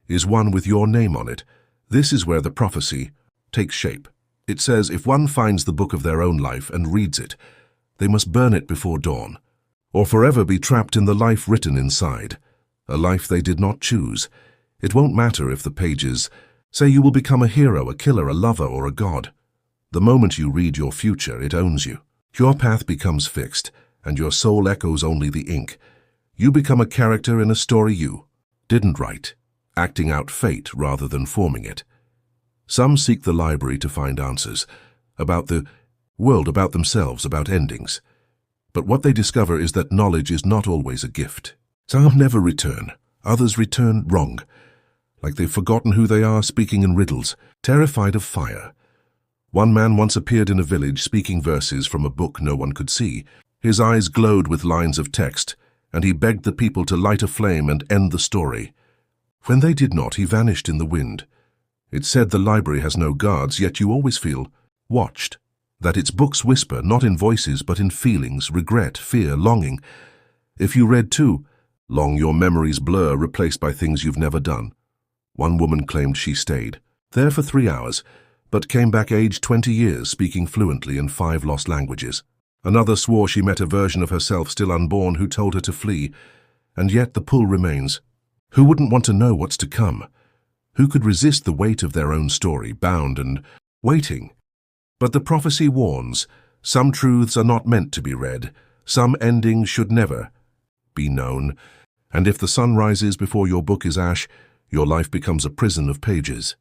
is one with your name on it. This is where the prophecy takes shape. It says if one finds the book of their own life and reads it, they must burn it before dawn, or forever be trapped in the life written inside, a life they did not choose. It won't matter if the pages say you will become a hero, a killer, a lover, or a god. The moment you read your future, it owns you. Your path becomes fixed, and your soul echoes only the ink. You become a character in a story you didn't write, acting out fate rather than forming it. Some seek the library to find answers about the world, about themselves, about endings. But what they discover is that knowledge is not always a gift. Some never return. Others return wrong, like they've forgotten who they are, speaking in riddles, terrified of fire. One man once appeared in a village speaking verses from a book no one could see. His eyes glowed with lines of text, and he begged the people to light a flame and end the story. When they did not, he vanished in the wind. It's said the library has no guards, yet you always feel watched. That its books whisper, not in voices, but in feelings, regret, fear, longing. If you read too long, your memories blur, replaced by things you've never done. One woman claimed she stayed there for 3 hours, but came back aged 20 years, speaking fluently in 5 lost languages. Another swore she met a version of herself still unborn who told her to flee, and yet the pull remains. Who wouldn't want to know what's to come? Who could resist the weight of their own story, bound and waiting? But the prophecy warns, some truths are not meant to be read, some endings should never be known, and if the sun rises before your book is ash, your life becomes a prison of pages.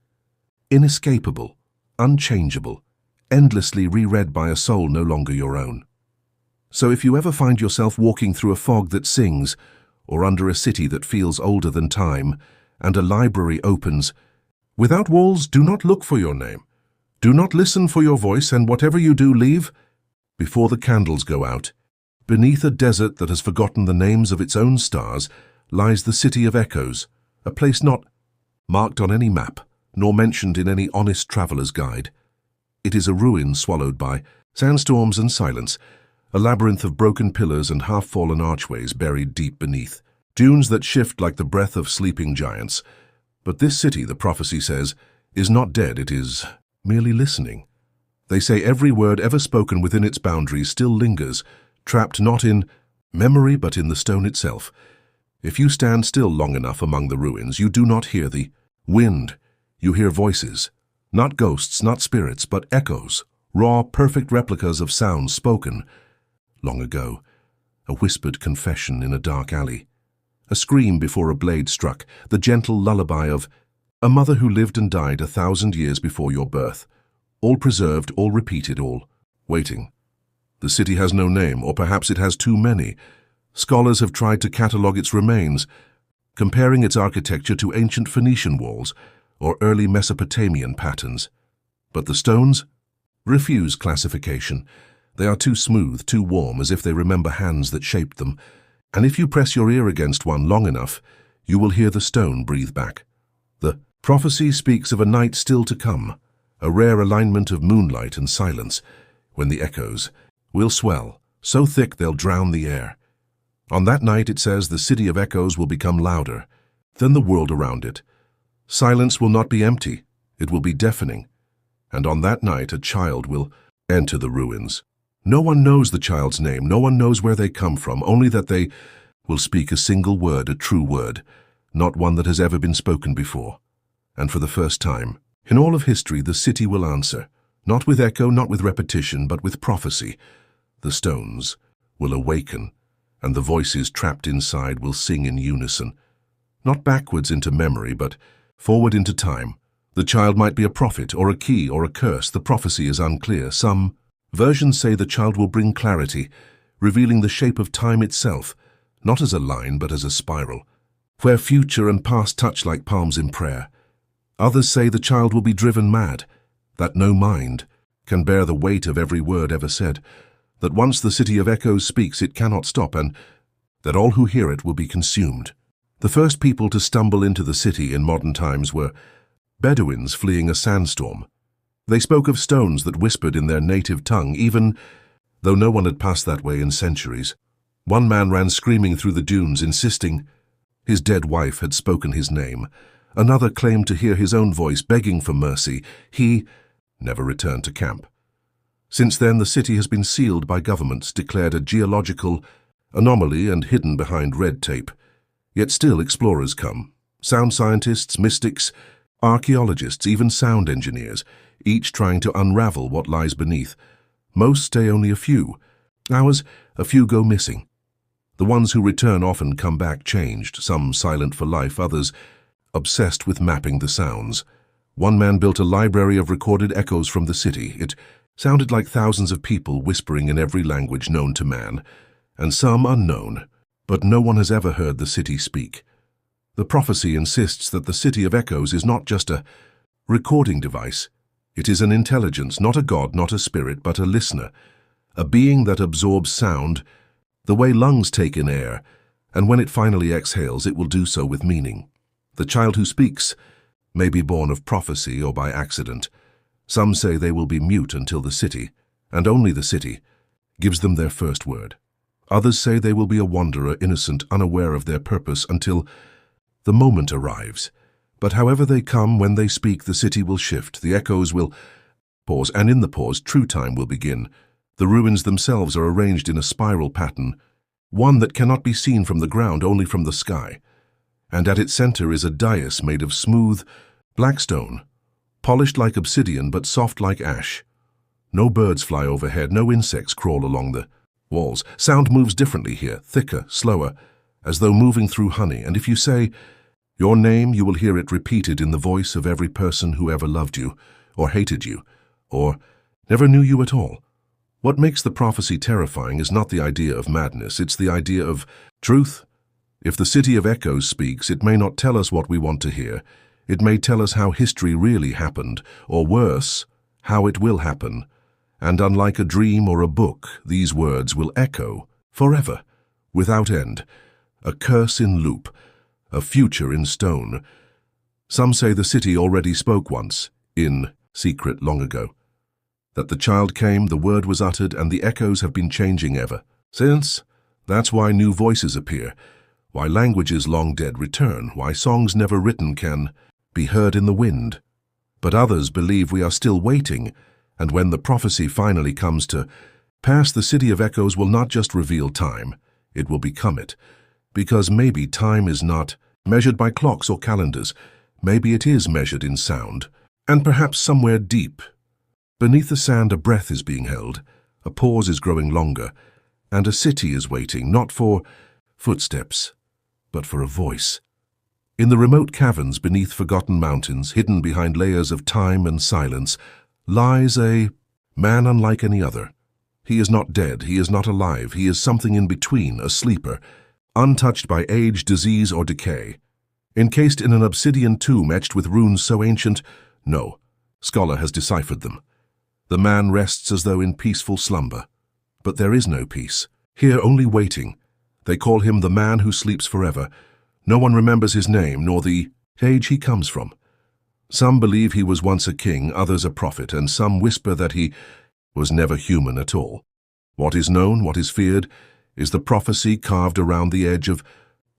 Inescapable, unchangeable, endlessly reread by a soul no longer your own. So if you ever find yourself walking through a fog that sings, or under a city that feels older than time, and a library opens, without walls, do not look for your name. Do not listen for your voice, and whatever you do, leave before the candles go out. Beneath a desert that has forgotten the names of its own stars lies the city of echoes, a place not marked on any map, nor mentioned in any honest traveler's guide. It is a ruin swallowed by sandstorms and silence, a labyrinth of broken pillars and half-fallen archways buried deep beneath, dunes that shift like the breath of sleeping giants. But this city, the prophecy says, is not dead, it is merely listening. They say every word ever spoken within its boundaries still lingers, trapped not in memory but in the stone itself. If you stand still long enough among the ruins, you do not hear the wind. You hear voices, not ghosts, not spirits, but echoes, raw, perfect replicas of sounds spoken long ago. A whispered confession in a dark alley, a scream before a blade struck, the gentle lullaby of a mother who lived and died 1,000 years before your birth. All preserved, all repeated, all waiting. The city has no name, or perhaps it has too many. Scholars have tried to catalogue its remains, comparing its architecture to ancient Phoenician walls or early Mesopotamian patterns. But the stones refuse classification. They are too smooth, too warm, as if they remember hands that shaped them. And if you press your ear against one long enough, you will hear the stone breathe back. The prophecy speaks of a night still to come, a rare alignment of moonlight and silence, when the echoes will swell, so thick they'll drown the air. On that night, it says, the city of echoes will become louder than the world around it. Silence will not be empty, it will be deafening. And on that night, a child will enter the ruins. No one knows the child's name, no one knows where they come from, only that they will speak a single word, a true word, not one that has ever been spoken before. And for the first time in all of history, the city will answer, not with echo, not with repetition, but with prophecy. The stones will awaken, and the voices trapped inside will sing in unison, not backwards into memory, but forward into time. The child might be a prophet, or a key, or a curse. The prophecy is unclear. Some versions say the child will bring clarity, revealing the shape of time itself, not as a line, but as a spiral, where future and past touch like palms in prayer. Others say the child will be driven mad, that no mind can bear the weight of every word ever said, that once the city of echoes speaks, it cannot stop, and that all who hear it will be consumed. The first people to stumble into the city in modern times were Bedouins fleeing a sandstorm. They spoke of stones that whispered in their native tongue, even though no one had passed that way in centuries. One man ran screaming through the dunes, insisting his dead wife had spoken his name. Another claimed to hear his own voice begging for mercy. He never returned to camp. Since then, the city has been sealed by governments, declared a geological anomaly and hidden behind red tape. Yet still explorers come. Sound scientists, mystics, archaeologists, even sound engineers, each trying to unravel what lies beneath. Most stay only a few. Ours, a few go missing. The ones who return often come back changed, some silent for life, others obsessed with mapping the sounds. One man built a library of recorded echoes from the city. It sounded like thousands of people whispering in every language known to man, and some unknown, but no one has ever heard the city speak. The prophecy insists that the city of echoes is not just a recording device. It is an intelligence, not a god, not a spirit, but a listener, a being that absorbs sound the way lungs take in air, and when it finally exhales, it will do so with meaning. The child who speaks may be born of prophecy or by accident. Some say they will be mute until the city, and only the city, gives them their first word. Others say they will be a wanderer, innocent, unaware of their purpose until the moment arrives. But however they come, when they speak, the city will shift, the echoes will pause, and in the pause, true time will begin. The ruins themselves are arranged in a spiral pattern, one that cannot be seen from the ground, only from the sky. And at its center is a dais made of smooth, black stone, polished like obsidian but soft like ash. No birds fly overhead, no insects crawl along the walls. Sound moves differently here, thicker, slower, as though moving through honey. And if you say your name, you will hear it repeated in the voice of every person who ever loved you, or hated you, or never knew you at all. What makes the prophecy terrifying is not the idea of madness, it's the idea of truth. If the city of echoes speaks, it may not tell us what we want to hear. It may tell us how history really happened, or worse, how it will happen. And unlike a dream or a book, these words will echo forever, without end. A curse in loop, a future in stone. Some say the city already spoke once, in secret long ago. That the child came, the word was uttered, and the echoes have been changing ever since. That's why new voices appear, why languages long dead return, why songs never written can be heard in the wind. But others believe we are still waiting, and when the prophecy finally comes to pass, the city of echoes will not just reveal time, it will become it. Because maybe time is not measured by clocks or calendars, maybe it is measured in sound, and perhaps somewhere deep. Beneath the sand a breath is being held, a pause is growing longer, and a city is waiting, not for footsteps, but for a voice. In the remote caverns beneath forgotten mountains, hidden behind layers of time and silence, lies a man unlike any other. He is not dead, he is not alive, he is something in between, a sleeper, untouched by age, disease, or decay. Encased in an obsidian tomb etched with runes so ancient, no scholar has deciphered them. The man rests as though in peaceful slumber. But there is no peace. Here only waiting. They call him the man who sleeps forever. No one remembers his name, nor the age he comes from. Some believe he was once a king, others a prophet, and some whisper that he was never human at all. What is known, what is feared, is the prophecy carved around the edge of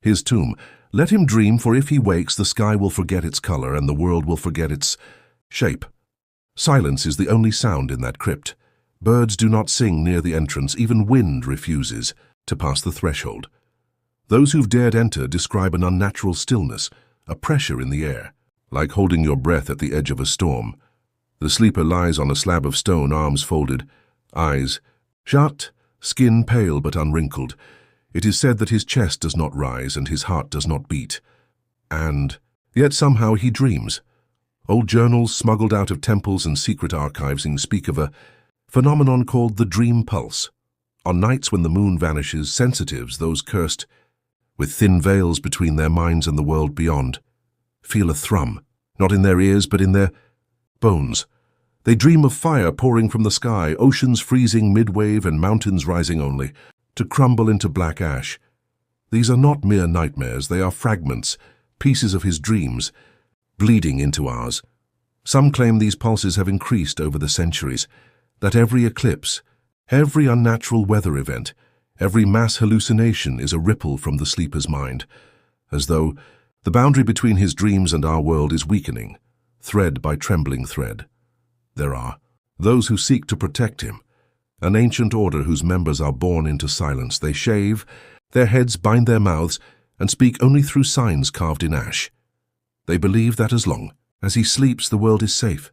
his tomb. Let him dream, for if he wakes, the sky will forget its color and the world will forget its shape. Silence is the only sound in that crypt. Birds do not sing near the entrance, even wind refuses to pass the threshold. Those who've dared enter describe an unnatural stillness, a pressure in the air, like holding your breath at the edge of a storm. The sleeper lies on a slab of stone, arms folded, eyes shut, skin pale but unwrinkled. It is said that his chest does not rise and his heart does not beat. And yet somehow he dreams. Old journals smuggled out of temples and secret archives speak of a phenomenon called the dream pulse. On nights when the moon vanishes, sensitives, those cursed with thin veils between their minds and the world beyond, feel a thrum, not in their ears but in their bones. They dream of fire pouring from the sky, oceans freezing mid-wave and mountains rising only to crumble into black ash. These are not mere nightmares, they are fragments, pieces of his dreams, bleeding into ours. Some claim these pulses have increased over the centuries, that every eclipse, every unnatural weather event, every mass hallucination is a ripple from the sleeper's mind, as though the boundary between his dreams and our world is weakening, thread by trembling thread. There are those who seek to protect him, an ancient order whose members are born into silence. They shave their heads, bind their mouths, and speak only through signs carved in ash. They believe that as long as he sleeps, the world is safe.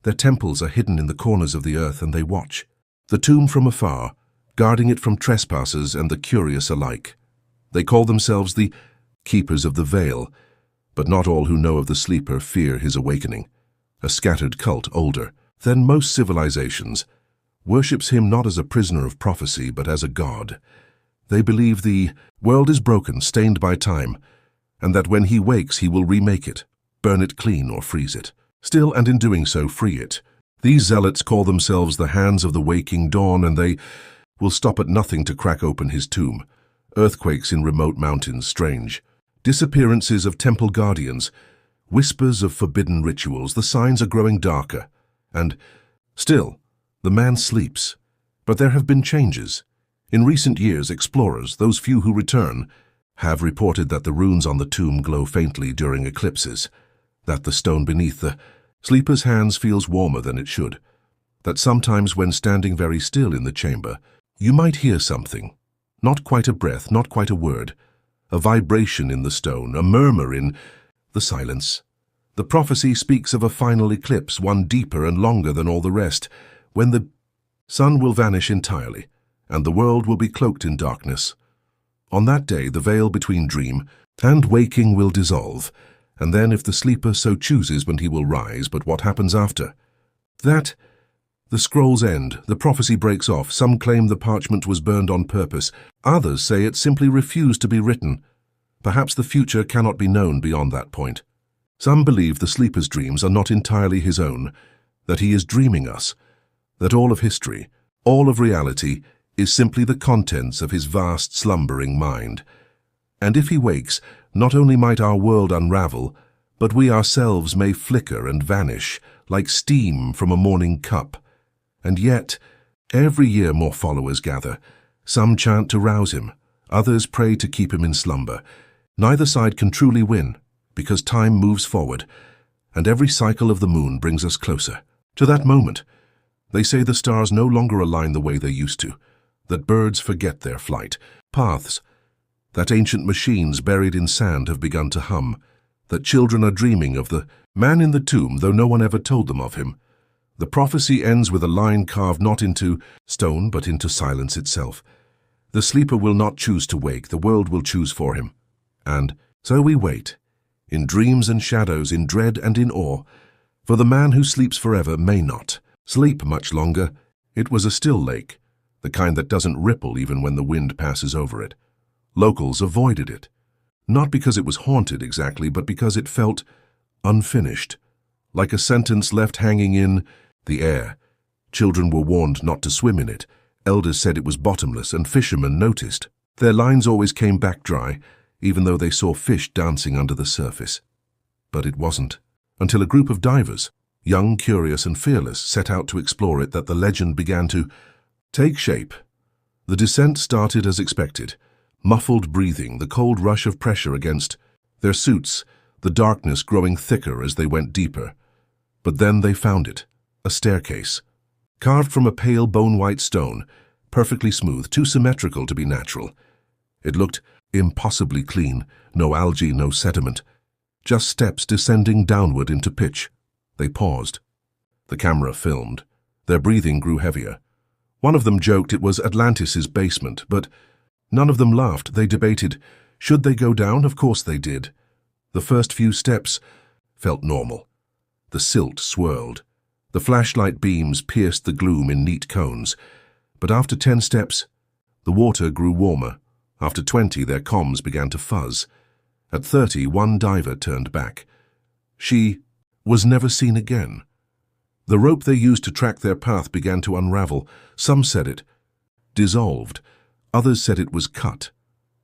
Their temples are hidden in the corners of the earth, and they watch the tomb from afar, guarding it from trespassers and the curious alike. They call themselves the keepers of the veil, but not all who know of the sleeper fear his awakening. A scattered cult, older than most civilizations, worships him not as a prisoner of prophecy, but as a god. They believe the world is broken, stained by time, and that when he wakes he will remake it, burn it clean or freeze it. Still, and in doing so, free it. These zealots call themselves the hands of the waking dawn, and they will stop at nothing to crack open his tomb. Earthquakes in remote mountains, strange disappearances of temple guardians, whispers of forbidden rituals. The signs are growing darker. And still, the man sleeps. But there have been changes. In recent years, explorers, those few who return, have reported that the runes on the tomb glow faintly during eclipses, that the stone beneath the sleeper's hands feels warmer than it should, that sometimes when standing very still in the chamber, you might hear something, not quite a breath, not quite a word, a vibration in the stone, a murmur in the silence. The prophecy speaks of a final eclipse, one deeper and longer than all the rest, when the sun will vanish entirely, and the world will be cloaked in darkness. On that day, the veil between dream and waking will dissolve, and then if the sleeper so chooses, when he will rise. But what happens after that? The scrolls end, the prophecy breaks off. Some claim the parchment was burned on purpose. Others say it simply refused to be written. Perhaps the future cannot be known beyond that point. Some believe the sleeper's dreams are not entirely his own, that he is dreaming us, that all of history, all of reality, is simply the contents of his vast slumbering mind. And if he wakes, not only might our world unravel, but we ourselves may flicker and vanish like steam from a morning cup. And yet, every year more followers gather. Some chant to rouse him, others pray to keep him in slumber. Neither side can truly win, because time moves forward, and every cycle of the moon brings us closer to that moment. They say the stars no longer align the way they used to, that birds forget their flight paths, that ancient machines buried in sand have begun to hum, that children are dreaming of the man in the tomb, though no one ever told them of him. The prophecy ends with a line carved not into stone but into silence itself. The sleeper will not choose to wake, the world will choose for him. And so we wait, in dreams and shadows, in dread and in awe, for the man who sleeps forever may not sleep much longer. It was a still lake, the kind that doesn't ripple even when the wind passes over it. Locals avoided it, not because it was haunted exactly, but because it felt unfinished, like a sentence left hanging in the air. Children were warned not to swim in it. Elders said it was bottomless, and fishermen noticed. Their lines always came back dry, even though they saw fish dancing under the surface. But it wasn't, until a group of divers, young, curious, and fearless, set out to explore it, that the legend began to take shape. The descent started as expected. Muffled breathing, the cold rush of pressure against their suits, the darkness growing thicker as they went deeper. But then they found it, a staircase, carved from a pale bone-white stone, perfectly smooth, too symmetrical to be natural. It looked impossibly clean, no algae, no sediment, just steps descending downward into pitch. They paused. The camera filmed. Their breathing grew heavier. One of them joked it was Atlantis's basement, but none of them laughed. They debated, should they go down? Of course they did. The first few steps felt normal. The silt swirled. The flashlight beams pierced the gloom in neat cones. But after 10 steps, the water grew warmer. After 20, their comms began to fuzz. At 30, one diver turned back. She was never seen again. The rope they used to track their path began to unravel. Some said it dissolved. Others said it was cut.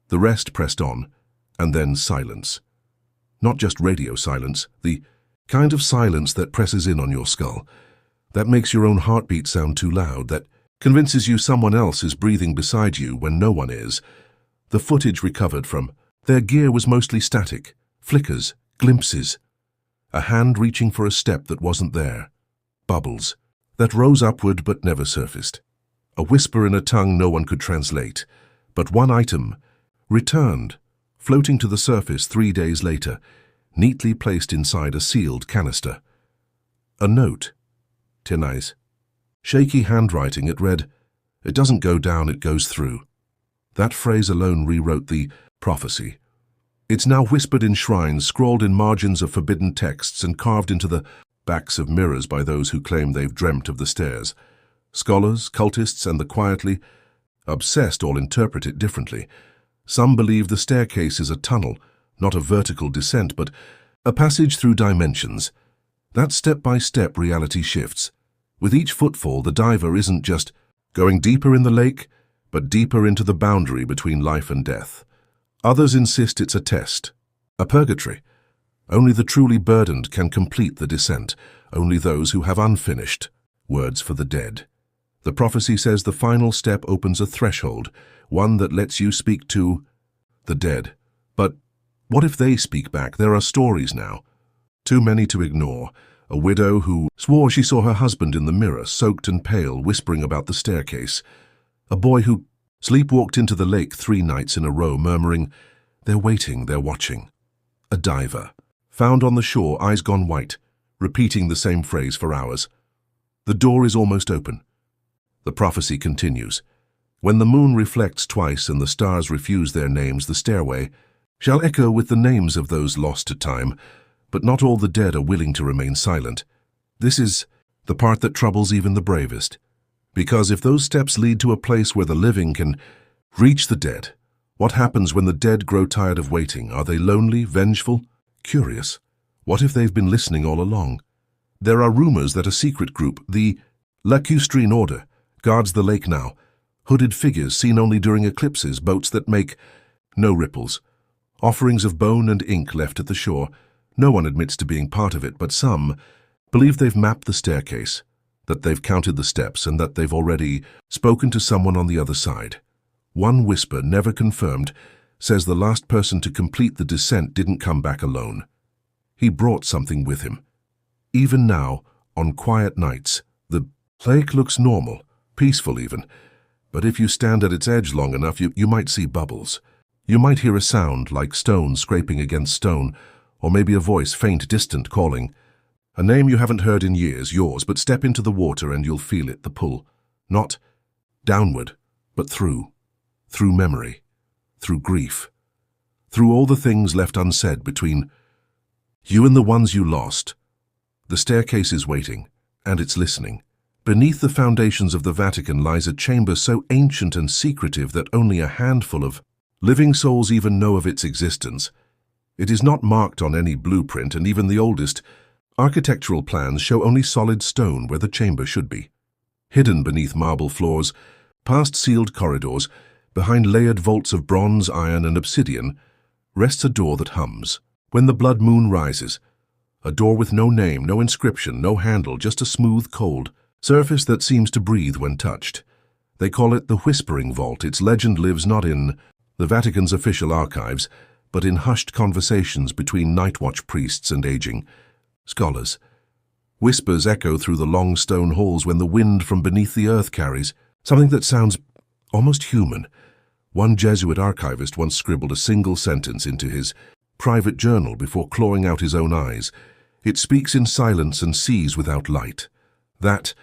The rest pressed on, and then silence. Not just radio silence, the kind of silence that presses in on your skull, that makes your own heartbeat sound too loud, that convinces you someone else is breathing beside you when no one is. The footage recovered from their gear was mostly static, flickers, glimpses. A hand reaching for a step that wasn't there. Bubbles that rose upward but never surfaced. A whisper in a tongue no one could translate. But one item returned, floating to the surface 3 days later, neatly placed inside a sealed canister. A note. Tinai's. Shaky handwriting, it read, "It doesn't go down, it goes through." That phrase alone rewrote the prophecy. It's now whispered in shrines, scrawled in margins of forbidden texts, and carved into the backs of mirrors by those who claim they've dreamt of the stairs. Scholars, cultists, and the quietly obsessed all interpret it differently. Some believe the staircase is a tunnel, not a vertical descent, but a passage through dimensions. That step-by-step reality shifts. With each footfall, the diver isn't just going deeper in the lake, but deeper into the boundary between life and death. Others insist it's a test, a purgatory, Only the truly burdened can complete the descent, only those who have unfinished. Words for the dead. The prophecy says the final step opens a threshold, one that lets you speak to the dead. But what if they speak back? There are stories now, too many to ignore. A widow who swore she saw her husband in the mirror, soaked and pale, whispering about the staircase. A boy who sleepwalked into the lake 3 nights in a row, murmuring, "They're waiting, they're watching." A diver, found on the shore, eyes gone white, repeating the same phrase for hours. The door is almost open. The prophecy continues. When the moon reflects twice and the stars refuse their names, the stairway shall echo with the names of those lost to time, but not all the dead are willing to remain silent. This is the part that troubles even the bravest. Because if those steps lead to a place where the living can reach the dead, what happens when the dead grow tired of waiting? Are they lonely, vengeful, curious? What if they've been listening all along? There are rumors that a secret group, the Lacustrine Order, guards the lake now. Hooded figures seen only during eclipses, boats that make no ripples, offerings of bone and ink left at the shore. No one admits to being part of it, but some believe they've mapped the staircase, that they've counted the steps, and that they've already spoken to someone on the other side. One whisper, never confirmed, says the last person to complete the descent didn't come back alone. He brought something with him. Even now, on quiet nights, the lake looks normal, peaceful even, but if you stand at its edge long enough, you might see bubbles. You might hear a sound like stone scraping against stone, or maybe a voice, faint, distant, calling. A name you haven't heard in years, yours, but step into the water and you'll feel it, the pull. Not downward, but through memory, through grief, through all the things left unsaid between you and the ones you lost. The staircase is waiting, and it's listening. Beneath the foundations of the Vatican lies a chamber so ancient and secretive that only a handful of living souls even know of its existence. It is not marked on any blueprint, and even the oldest architectural plans show only solid stone where the chamber should be. Hidden beneath marble floors, past sealed corridors, behind layered vaults of bronze, iron, and obsidian, rests a door that hums. When the blood moon rises, a door with no name, no inscription, no handle, just a smooth, cold surface that seems to breathe when touched. They call it the Whispering Vault. Its legend lives not in the Vatican's official archives, but in hushed conversations between night-watch priests and aging scholars. Whispers echo through the long stone halls when the wind from beneath the earth carries something that sounds almost human. One Jesuit archivist once scribbled a single sentence into his private journal before clawing out his own eyes. It speaks in silence and sees without light. That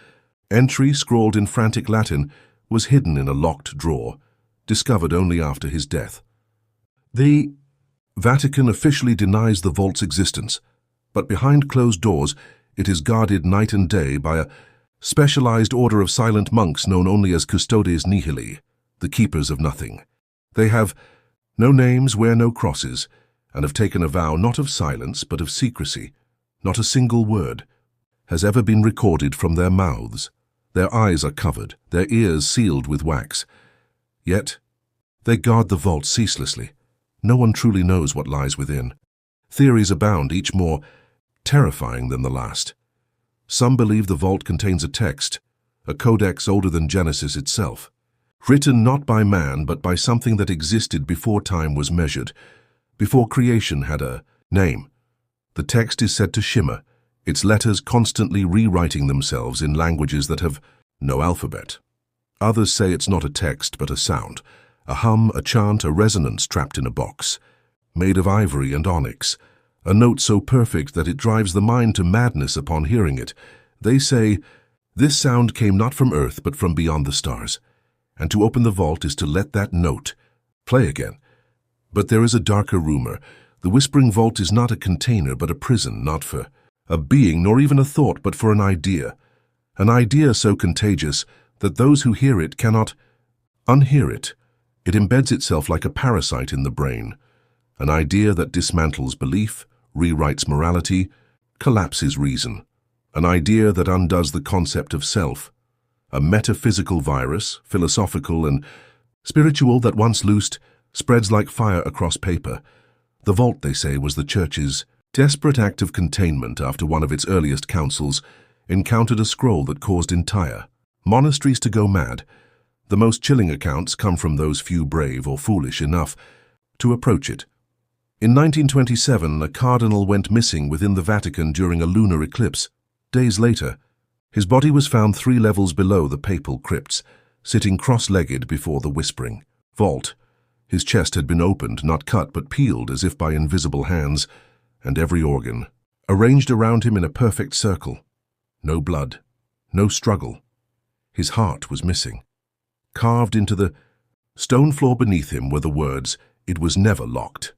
entry, scrawled in frantic Latin, was hidden in a locked drawer, discovered only after his death. The Vatican officially denies the vault's existence, but behind closed doors it is guarded night and day by a specialized order of silent monks known only as Custodes Nihili, the keepers of nothing. They have no names, wear no crosses, and have taken a vow not of silence but of secrecy. Not a single word has ever been recorded from their mouths. Their eyes are covered, their ears sealed with wax. Yet they guard the vault ceaselessly. No one truly knows what lies within. Theories abound, each more terrifying than the last. Some believe the vault contains a text, a codex older than Genesis itself, written not by man but by something that existed before time was measured, before creation had a name. The text is said to shimmer, its letters constantly rewriting themselves in languages that have no alphabet. Others say it's not a text but a sound, a hum, a chant, a resonance trapped in a box, made of ivory and onyx, a note so perfect that it drives the mind to madness upon hearing it. They say, this sound came not from earth but from beyond the stars, and to open the vault is to let that note play again. But there is a darker rumor. The Whispering Vault is not a container but a prison, not for a being nor even a thought but for an idea so contagious that those who hear it cannot unhear it. It embeds itself like a parasite in the brain, an idea that dismantles belief, rewrites morality, collapses reason, an idea that undoes the concept of self, a metaphysical virus, philosophical and spiritual, that once loosed, spreads like fire across paper. The vault, they say, was the church's desperate act of containment after one of its earliest councils encountered a scroll that caused entire monasteries to go mad. The most chilling accounts come from those few brave or foolish enough to approach it. In 1927, a cardinal went missing within the Vatican during a lunar eclipse. Days later, his body was found 3 levels below the papal crypts, sitting cross-legged before the whispering vault. His chest had been opened, not cut, but peeled as if by invisible hands, and every organ arranged around him in a perfect circle. No blood, no struggle. His heart was missing. Carved into the stone floor beneath him were the words, "It was never locked."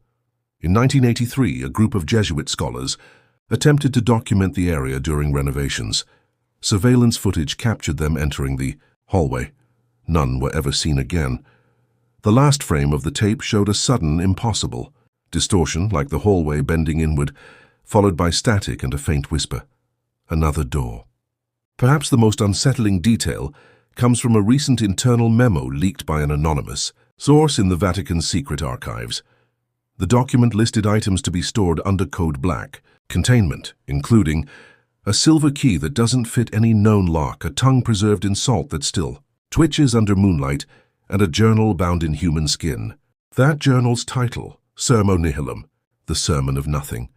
In 1983, a group of Jesuit scholars attempted to document the area during renovations. Surveillance footage captured them entering the hallway. None were ever seen again. The last frame of the tape showed a sudden, impossible distortion, like the hallway bending inward, followed by static and a faint whisper. Another door. Perhaps the most unsettling detail comes from a recent internal memo leaked by an anonymous source in the Vatican's secret archives. The document listed items to be stored under code black, containment, including a silver key that doesn't fit any known lock, a tongue preserved in salt that still twitches under moonlight, and a journal bound in human skin. That journal's title, Sermo Nihilum, the Sermon of Nothing.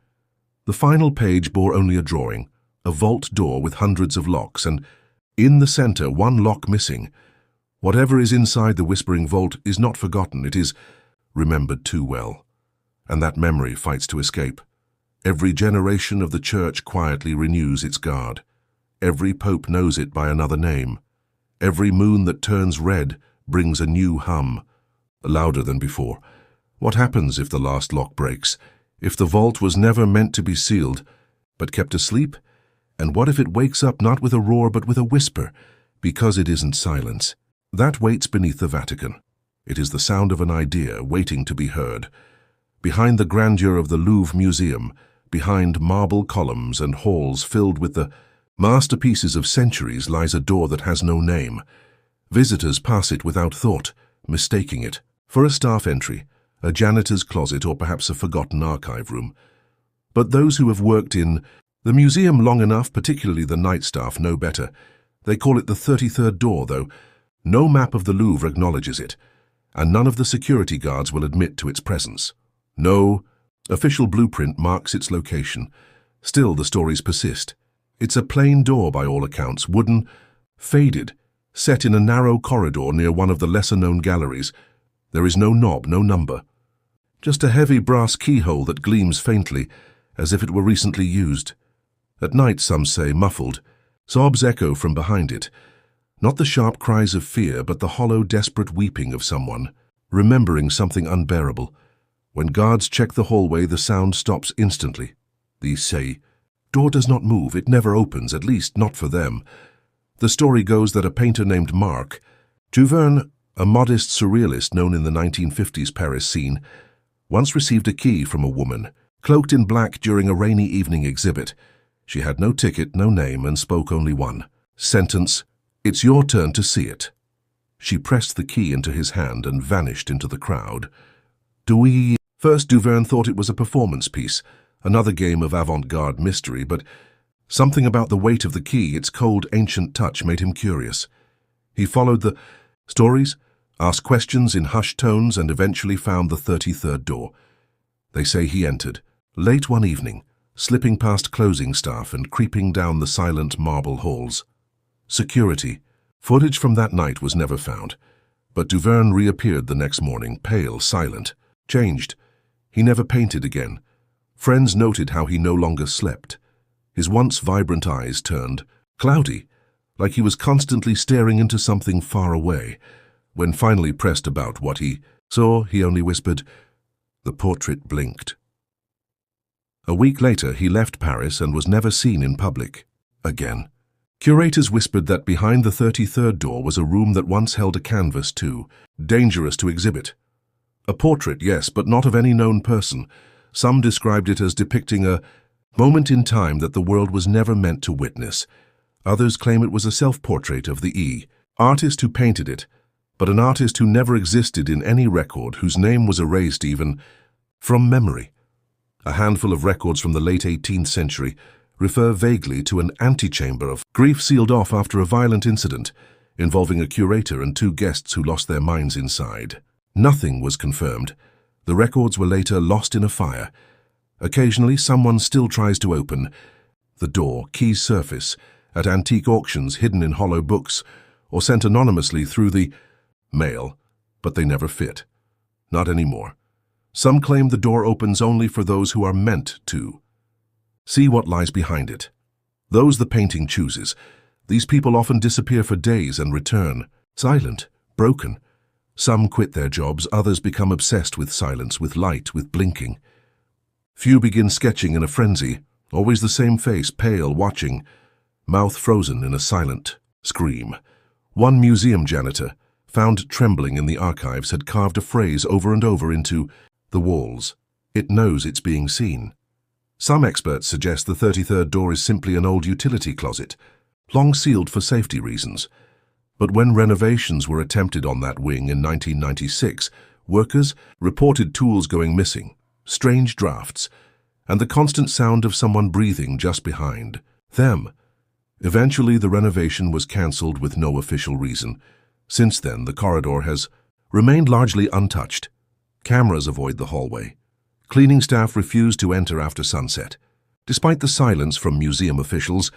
The final page bore only a drawing, a vault door with hundreds of locks, and in the center, one lock missing. Whatever is inside the whispering vault is not forgotten, it is remembered too well. And that memory fights to escape. Every generation of the Church quietly renews its guard. Every pope knows it by another name. Every moon that turns red brings a new hum, louder than before. What happens if the last lock breaks? If the vault was never meant to be sealed, but kept asleep? And what if it wakes up not with a roar but with a whisper, because it isn't silence? That waits beneath the Vatican. It is the sound of an idea waiting to be heard. Behind the grandeur of the Louvre Museum, behind marble columns and halls filled with the masterpieces of centuries, lies a door that has no name. Visitors pass it without thought, mistaking it for a staff entry, a janitor's closet, or perhaps a forgotten archive room. But those who have worked in the museum long enough, particularly the night staff, know better. They call it the 33rd door, though no map of the Louvre acknowledges it, and none of the security guards will admit to its presence. No official blueprint marks its location. Still, the stories persist. It's a plain door by all accounts, wooden, faded, set in a narrow corridor near one of the lesser-known galleries. There is no knob, no number. Just a heavy brass keyhole that gleams faintly, as if it were recently used. At night, some say, muffled, sobs echo from behind it. Not the sharp cries of fear, but the hollow, desperate weeping of someone, remembering something unbearable. When guards check the hallway, the sound stops instantly. These say, "Door does not move, it never opens, at least not for them." The story goes that a painter named Marc Duverne, a modest surrealist known in the 1950s Paris scene, once received a key from a woman, cloaked in black during a rainy evening exhibit. She had no ticket, no name, and spoke only one sentence, "It's your turn to see it." She pressed the key into his hand and vanished into the crowd. First, Duverne thought it was a performance piece, another game of avant-garde mystery, but something about the weight of the key, its cold, ancient touch, made him curious. He followed the stories, asked questions in hushed tones, and eventually found the 33rd door. They say he entered, late one evening, slipping past closing staff and creeping down the silent marble halls. Security. Footage from that night was never found, but Duverne reappeared the next morning, pale, silent, changed. He never painted again. Friends noted how he no longer slept. His once vibrant eyes turned cloudy, like he was constantly staring into something far away. When finally pressed about what he saw, he only whispered, "The portrait blinked." A week later, he left Paris and was never seen in public again. Curators whispered that behind the 33rd door was a room that once held a canvas too, dangerous to exhibit. A portrait, yes, but not of any known person. Some described it as depicting a moment in time that the world was never meant to witness. Others claim it was a self-portrait of the artist who painted it, but an artist who never existed in any record, whose name was erased even from memory. A handful of records from the late 18th century refer vaguely to an antechamber of grief sealed off after a violent incident involving a curator and two guests who lost their minds inside. Nothing was confirmed. The records were later lost in a fire. Occasionally, someone still tries to open the door, keys surface, at antique auctions hidden in hollow books or sent anonymously through the mail, but they never fit. Not anymore. Some claim the door opens only for those who are meant to. See what lies behind it. Those the painting chooses. These people often disappear for days and return, silent, broken. Some quit their jobs, others become obsessed with silence, with light, with blinking. Few begin sketching in a frenzy, always the same face, pale, watching, mouth frozen in a silent scream. One museum janitor, found trembling in the archives, had carved a phrase over and over into the walls. It knows it's being seen. Some experts suggest the 33rd door is simply an old utility closet, long sealed for safety reasons. But when renovations were attempted on that wing in 1996, workers reported tools going missing, strange drafts, and the constant sound of someone breathing just behind them. Eventually, the renovation was cancelled with no official reason. Since then, the corridor has remained largely untouched. Cameras avoid the hallway. Cleaning staff refuse to enter after sunset. Despite the silence from museum officials,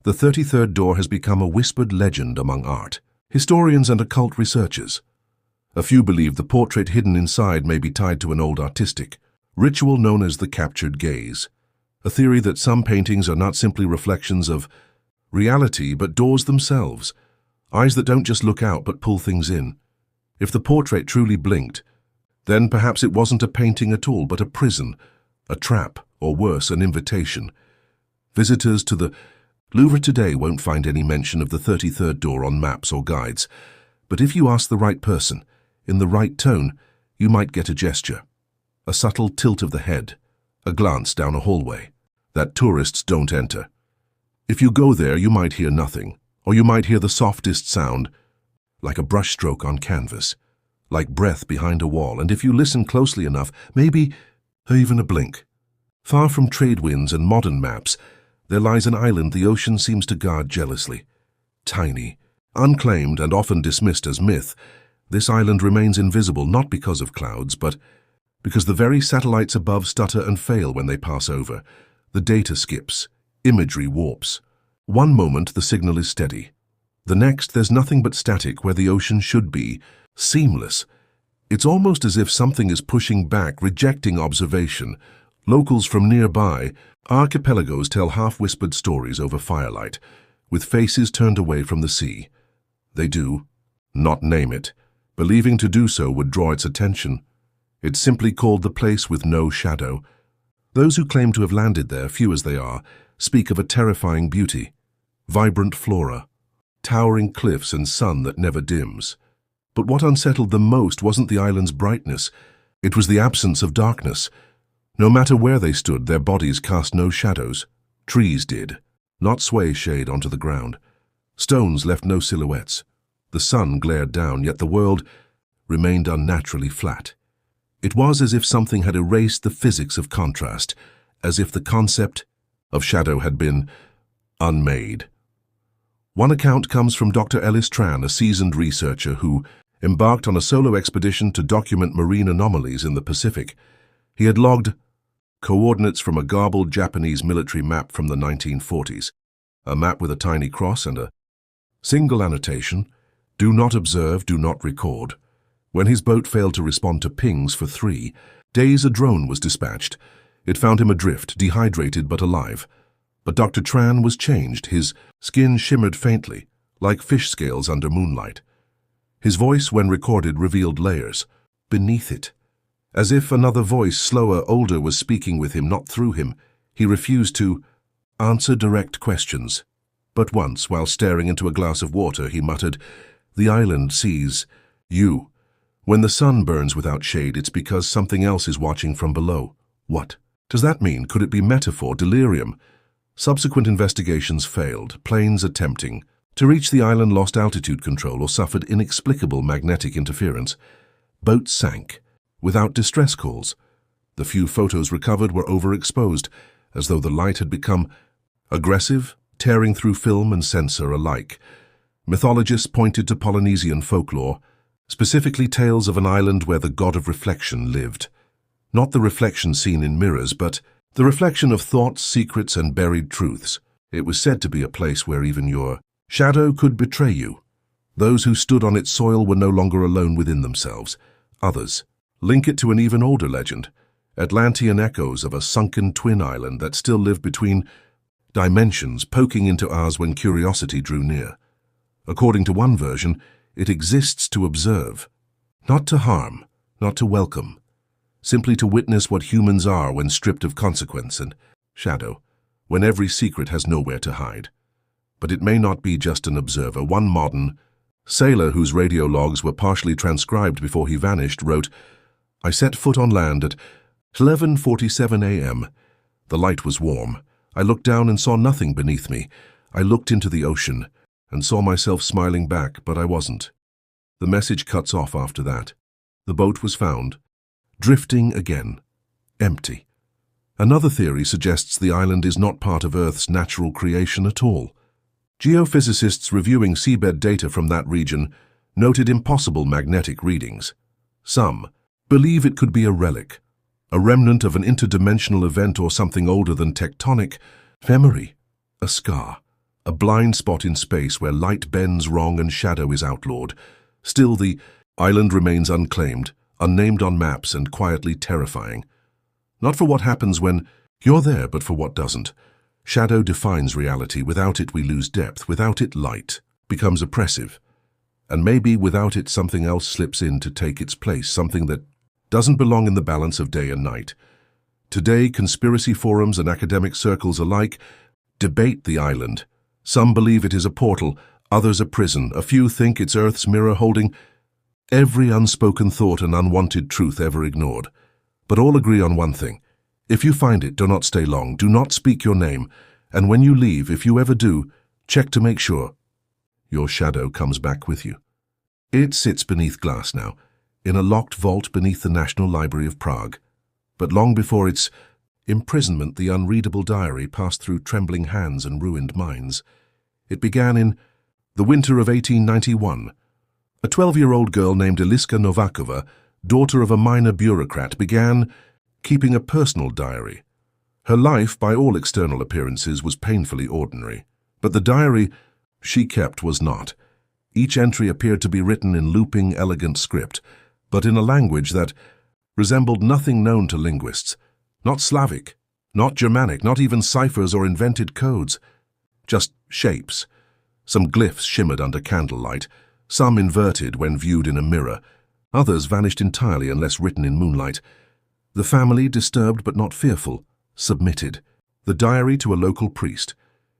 the 33rd door has become a whispered legend among art historians and occult researchers. A few believe the portrait hidden inside may be tied to an old artistic ritual known as the captured gaze, a theory that some paintings are not simply reflections of reality but doors themselves, eyes that don't just look out but pull things in. If the portrait truly blinked, then perhaps it wasn't a painting at all, but a prison, a trap, or worse, an invitation. Visitors to the Louvre today won't find any mention of the 33rd door on maps or guides, but if you ask the right person, in the right tone, you might get a gesture, a subtle tilt of the head, a glance down a hallway that tourists don't enter. If you go there, you might hear nothing, or you might hear the softest sound, like a brushstroke on canvas, like breath behind a wall, and if you listen closely enough, maybe even a blink. Far from trade winds and modern maps, there lies an island the ocean seems to guard jealously. Tiny, unclaimed, and often dismissed as myth, this island remains invisible not because of clouds, but because the very satellites above stutter and fail when they pass over. The data skips, imagery warps. One moment the signal is steady. The next there's nothing but static where the ocean should be, seamless. It's almost as if something is pushing back, rejecting observation. Locals from nearby archipelagos tell half-whispered stories over firelight, with faces turned away from the sea. They do not name it, believing to do so would draw its attention. It's simply called the place with no shadow. Those who claim to have landed there, few as they are, speak of a terrifying beauty, vibrant flora, towering cliffs and sun that never dims. But what unsettled them most wasn't the island's brightness, it was the absence of darkness. No matter where they stood, their bodies cast no shadows. Trees did, not sway shade onto the ground. Stones left no silhouettes. The sun glared down, yet the world remained unnaturally flat. It was as if something had erased the physics of contrast, as if the concept of shadow had been unmade. One account comes from Dr. Ellis Tran, a seasoned researcher who embarked on a solo expedition to document marine anomalies in the Pacific. He had logged coordinates from a garbled Japanese military map from the 1940s, a map with a tiny cross and a single annotation, "Do not observe, do not record." When his boat failed to respond to pings for 3 days, a drone was dispatched. It found him adrift, dehydrated but alive. But Dr. Tran was changed. His skin shimmered faintly, like fish scales under moonlight. His voice, when recorded, revealed layers beneath it. As if another voice, slower, older, was speaking with him, not through him. He refused to answer direct questions. But once, while staring into a glass of water, he muttered, "The island sees you. When the sun burns without shade, it's because something else is watching from below." What does that mean? Could it be metaphor, delirium? Subsequent investigations failed. Planes attempting to reach the island lost altitude control or suffered inexplicable magnetic interference. Boats sank without distress calls. The few photos recovered were overexposed, as though the light had become aggressive, tearing through film and sensor alike. Mythologists pointed to Polynesian folklore, specifically tales of an island where the god of reflection lived. Not the reflection seen in mirrors, but the reflection of thoughts, secrets, and buried truths. It was said to be a place where even your shadow could betray you. Those who stood on its soil were no longer alone within themselves. Others link it to an even older legend, Atlantean echoes of a sunken twin island that still lived between dimensions, poking into ours when curiosity drew near. According to one version, it exists to observe, not to harm, not to welcome, simply to witness what humans are when stripped of consequence and shadow, when every secret has nowhere to hide. But it may not be just an observer. One modern sailor whose radio logs were partially transcribed before he vanished wrote, "I set foot on land at 11:47 a.m. The light was warm. I looked down and saw nothing beneath me. I looked into the ocean and saw myself smiling back, but I wasn't." The message cuts off after that. The boat was found, drifting again, empty. Another theory suggests the island is not part of Earth's natural creation at all. Geophysicists reviewing seabed data from that region noted impossible magnetic readings. Some believe it could be a relic, a remnant of an interdimensional event or something older than tectonic memory, a scar, a blind spot in space where light bends wrong and shadow is outlawed. Still, the island remains unclaimed, unnamed on maps, and quietly terrifying. Not for what happens when you're there, but for what doesn't. Shadow defines reality. Without it, we lose depth. Without it, light becomes oppressive. And maybe without it, something else slips in to take its place, something that doesn't belong in the balance of day and night. Today, conspiracy forums and academic circles alike debate the island. Some believe it is a portal, others a prison. A few think it's Earth's mirror holding every unspoken thought and unwanted truth ever ignored. But all agree on one thing. If you find it, do not stay long. Do not speak your name. And when you leave, if you ever do, check to make sure your shadow comes back with you. It sits beneath glass now, in a locked vault beneath the National Library of Prague. But long before its imprisonment, the unreadable diary passed through trembling hands and ruined minds. It began in the winter of 1891. A 12-year-old girl named Eliska Novakova, daughter of a minor bureaucrat, began keeping a personal diary. Her life, by all external appearances, was painfully ordinary. But the diary she kept was not. Each entry appeared to be written in looping, elegant script, but in a language that resembled nothing known to linguists. Not Slavic, not Germanic, not even ciphers or invented codes. Just shapes. Some glyphs shimmered under candlelight, some inverted when viewed in a mirror. Others vanished entirely unless written in moonlight. The family, disturbed but not fearful, submitted the diary to a local priest.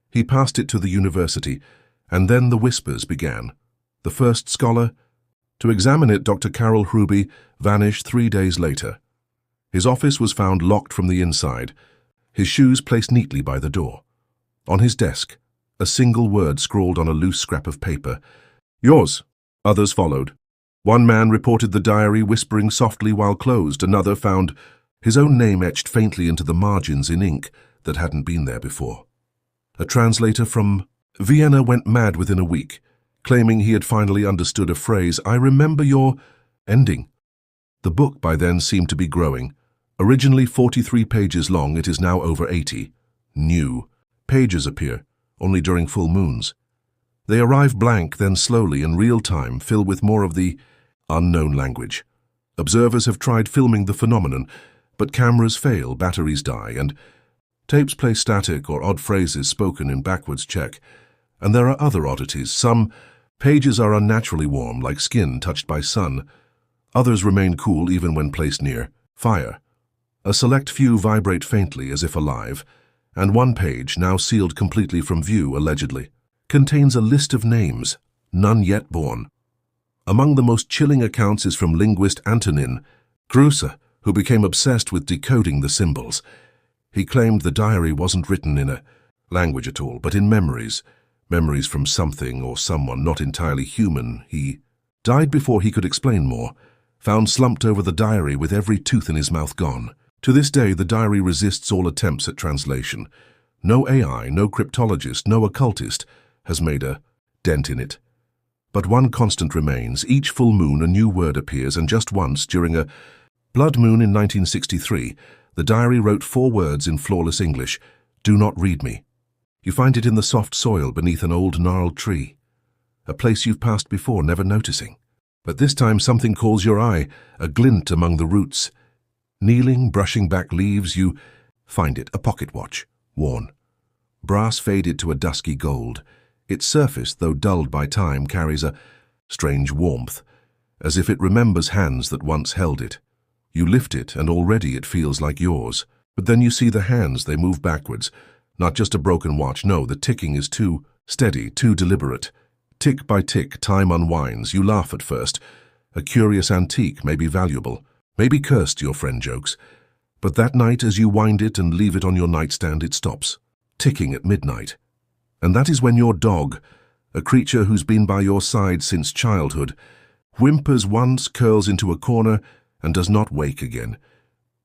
He passed it to the university, and then the whispers began. The first scholar to examine it, Dr. Karol Hruby, vanished 3 days later. His office was found locked from the inside, his shoes placed neatly by the door. On his desk, a single word scrawled on a loose scrap of paper. "Yours." Others followed. One man reported the diary whispering softly while closed. Another found his own name etched faintly into the margins in ink that hadn't been there before. A translator from Vienna went mad within a week, claiming he had finally understood a phrase, "I remember your ending." The book by then seemed to be growing. Originally 43 pages long, it is now over 80. New pages appear, only during full moons. They arrive blank, then slowly, in real time, fill with more of the unknown language. Observers have tried filming the phenomenon, but cameras fail, batteries die, and tapes play static or odd phrases spoken in backwards check. And there are other oddities. Some pages are unnaturally warm, like skin touched by sun. Others remain cool even when placed near fire. A select few vibrate faintly as if alive, and one page, now sealed completely from view allegedly, contains a list of names, none yet born. Among the most chilling accounts is from linguist Antonin Kruse, who became obsessed with decoding the symbols. He claimed the diary wasn't written in a language at all, but in memories from something or someone not entirely human. He died before he could explain more, found slumped over the diary with every tooth in his mouth gone. To this day, the diary resists all attempts at translation. No AI, no cryptologist, no occultist has made a dent in it. But one constant remains. Each full moon a new word appears, and just once, during a blood moon in 1963, the diary wrote 4 words in flawless English: "Do not read me." You find it in the soft soil beneath an old gnarled tree, a place you've passed before, never noticing. But this time something calls your eye, a glint among the roots. Kneeling, brushing back leaves, you find it, a pocket watch, worn. Brass faded to a dusky gold. Its surface, though dulled by time, carries a strange warmth, as if it remembers hands that once held it. You lift it, and already it feels like yours. But then you see the hands, they move backwards. Not just a broken watch, no, the ticking is too steady, too deliberate. Tick by tick, time unwinds. You laugh at first. A curious antique, maybe valuable, maybe cursed, your friend jokes. But that night, as you wind it and leave it on your nightstand, it stops, ticking at midnight. And that is when your dog, a creature who's been by your side since childhood, whimpers once, curls into a corner, and does not wake again.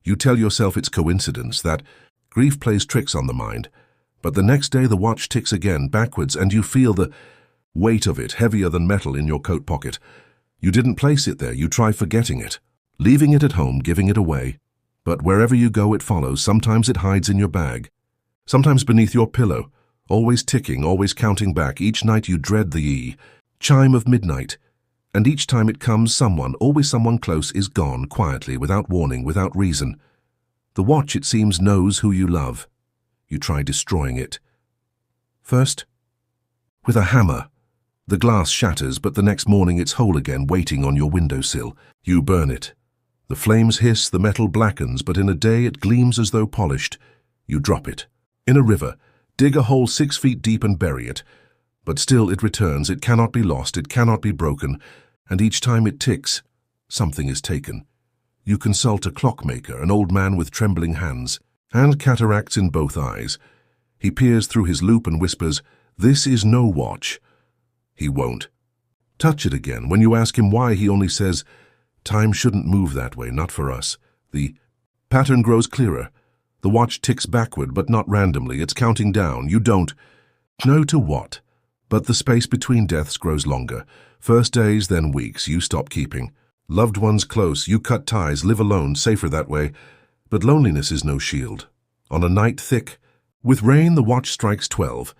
You tell yourself it's coincidence, that grief plays tricks on the mind. But the next day the watch ticks again, backwards, and you feel the weight of it, heavier than metal, in your coat pocket. You didn't place it there, you try forgetting it, leaving it at home, giving it away. But wherever you go it follows. Sometimes it hides in your bag, sometimes beneath your pillow, always ticking, always counting back. Each night you dread the chime of midnight, and each time it comes, someone, always someone close, is gone, quietly, without warning, without reason. The watch, it seems, knows who you love. You try destroying it. First, with a hammer. The glass shatters, but the next morning it's whole again, waiting on your windowsill. You burn it. The flames hiss, the metal blackens, but in a day it gleams as though polished. You drop it. In a river, dig a hole 6 feet deep and bury it. But still it returns, it cannot be lost, it cannot be broken, and each time it ticks, something is taken. You consult a clockmaker, an old man with trembling hands, and cataracts in both eyes. He peers through his loop and whispers, "This is no watch." He won't touch it again. When you ask him why, he only says, "Time shouldn't move that way, not for us." The pattern grows clearer. The watch ticks backward, but not randomly. It's counting down. You don't know to what. But the space between deaths grows longer. First days, then weeks, you stop keeping. Loved ones close, you cut ties, live alone, safer that way. But loneliness is no shield. On a night thick with rain, the watch strikes 12,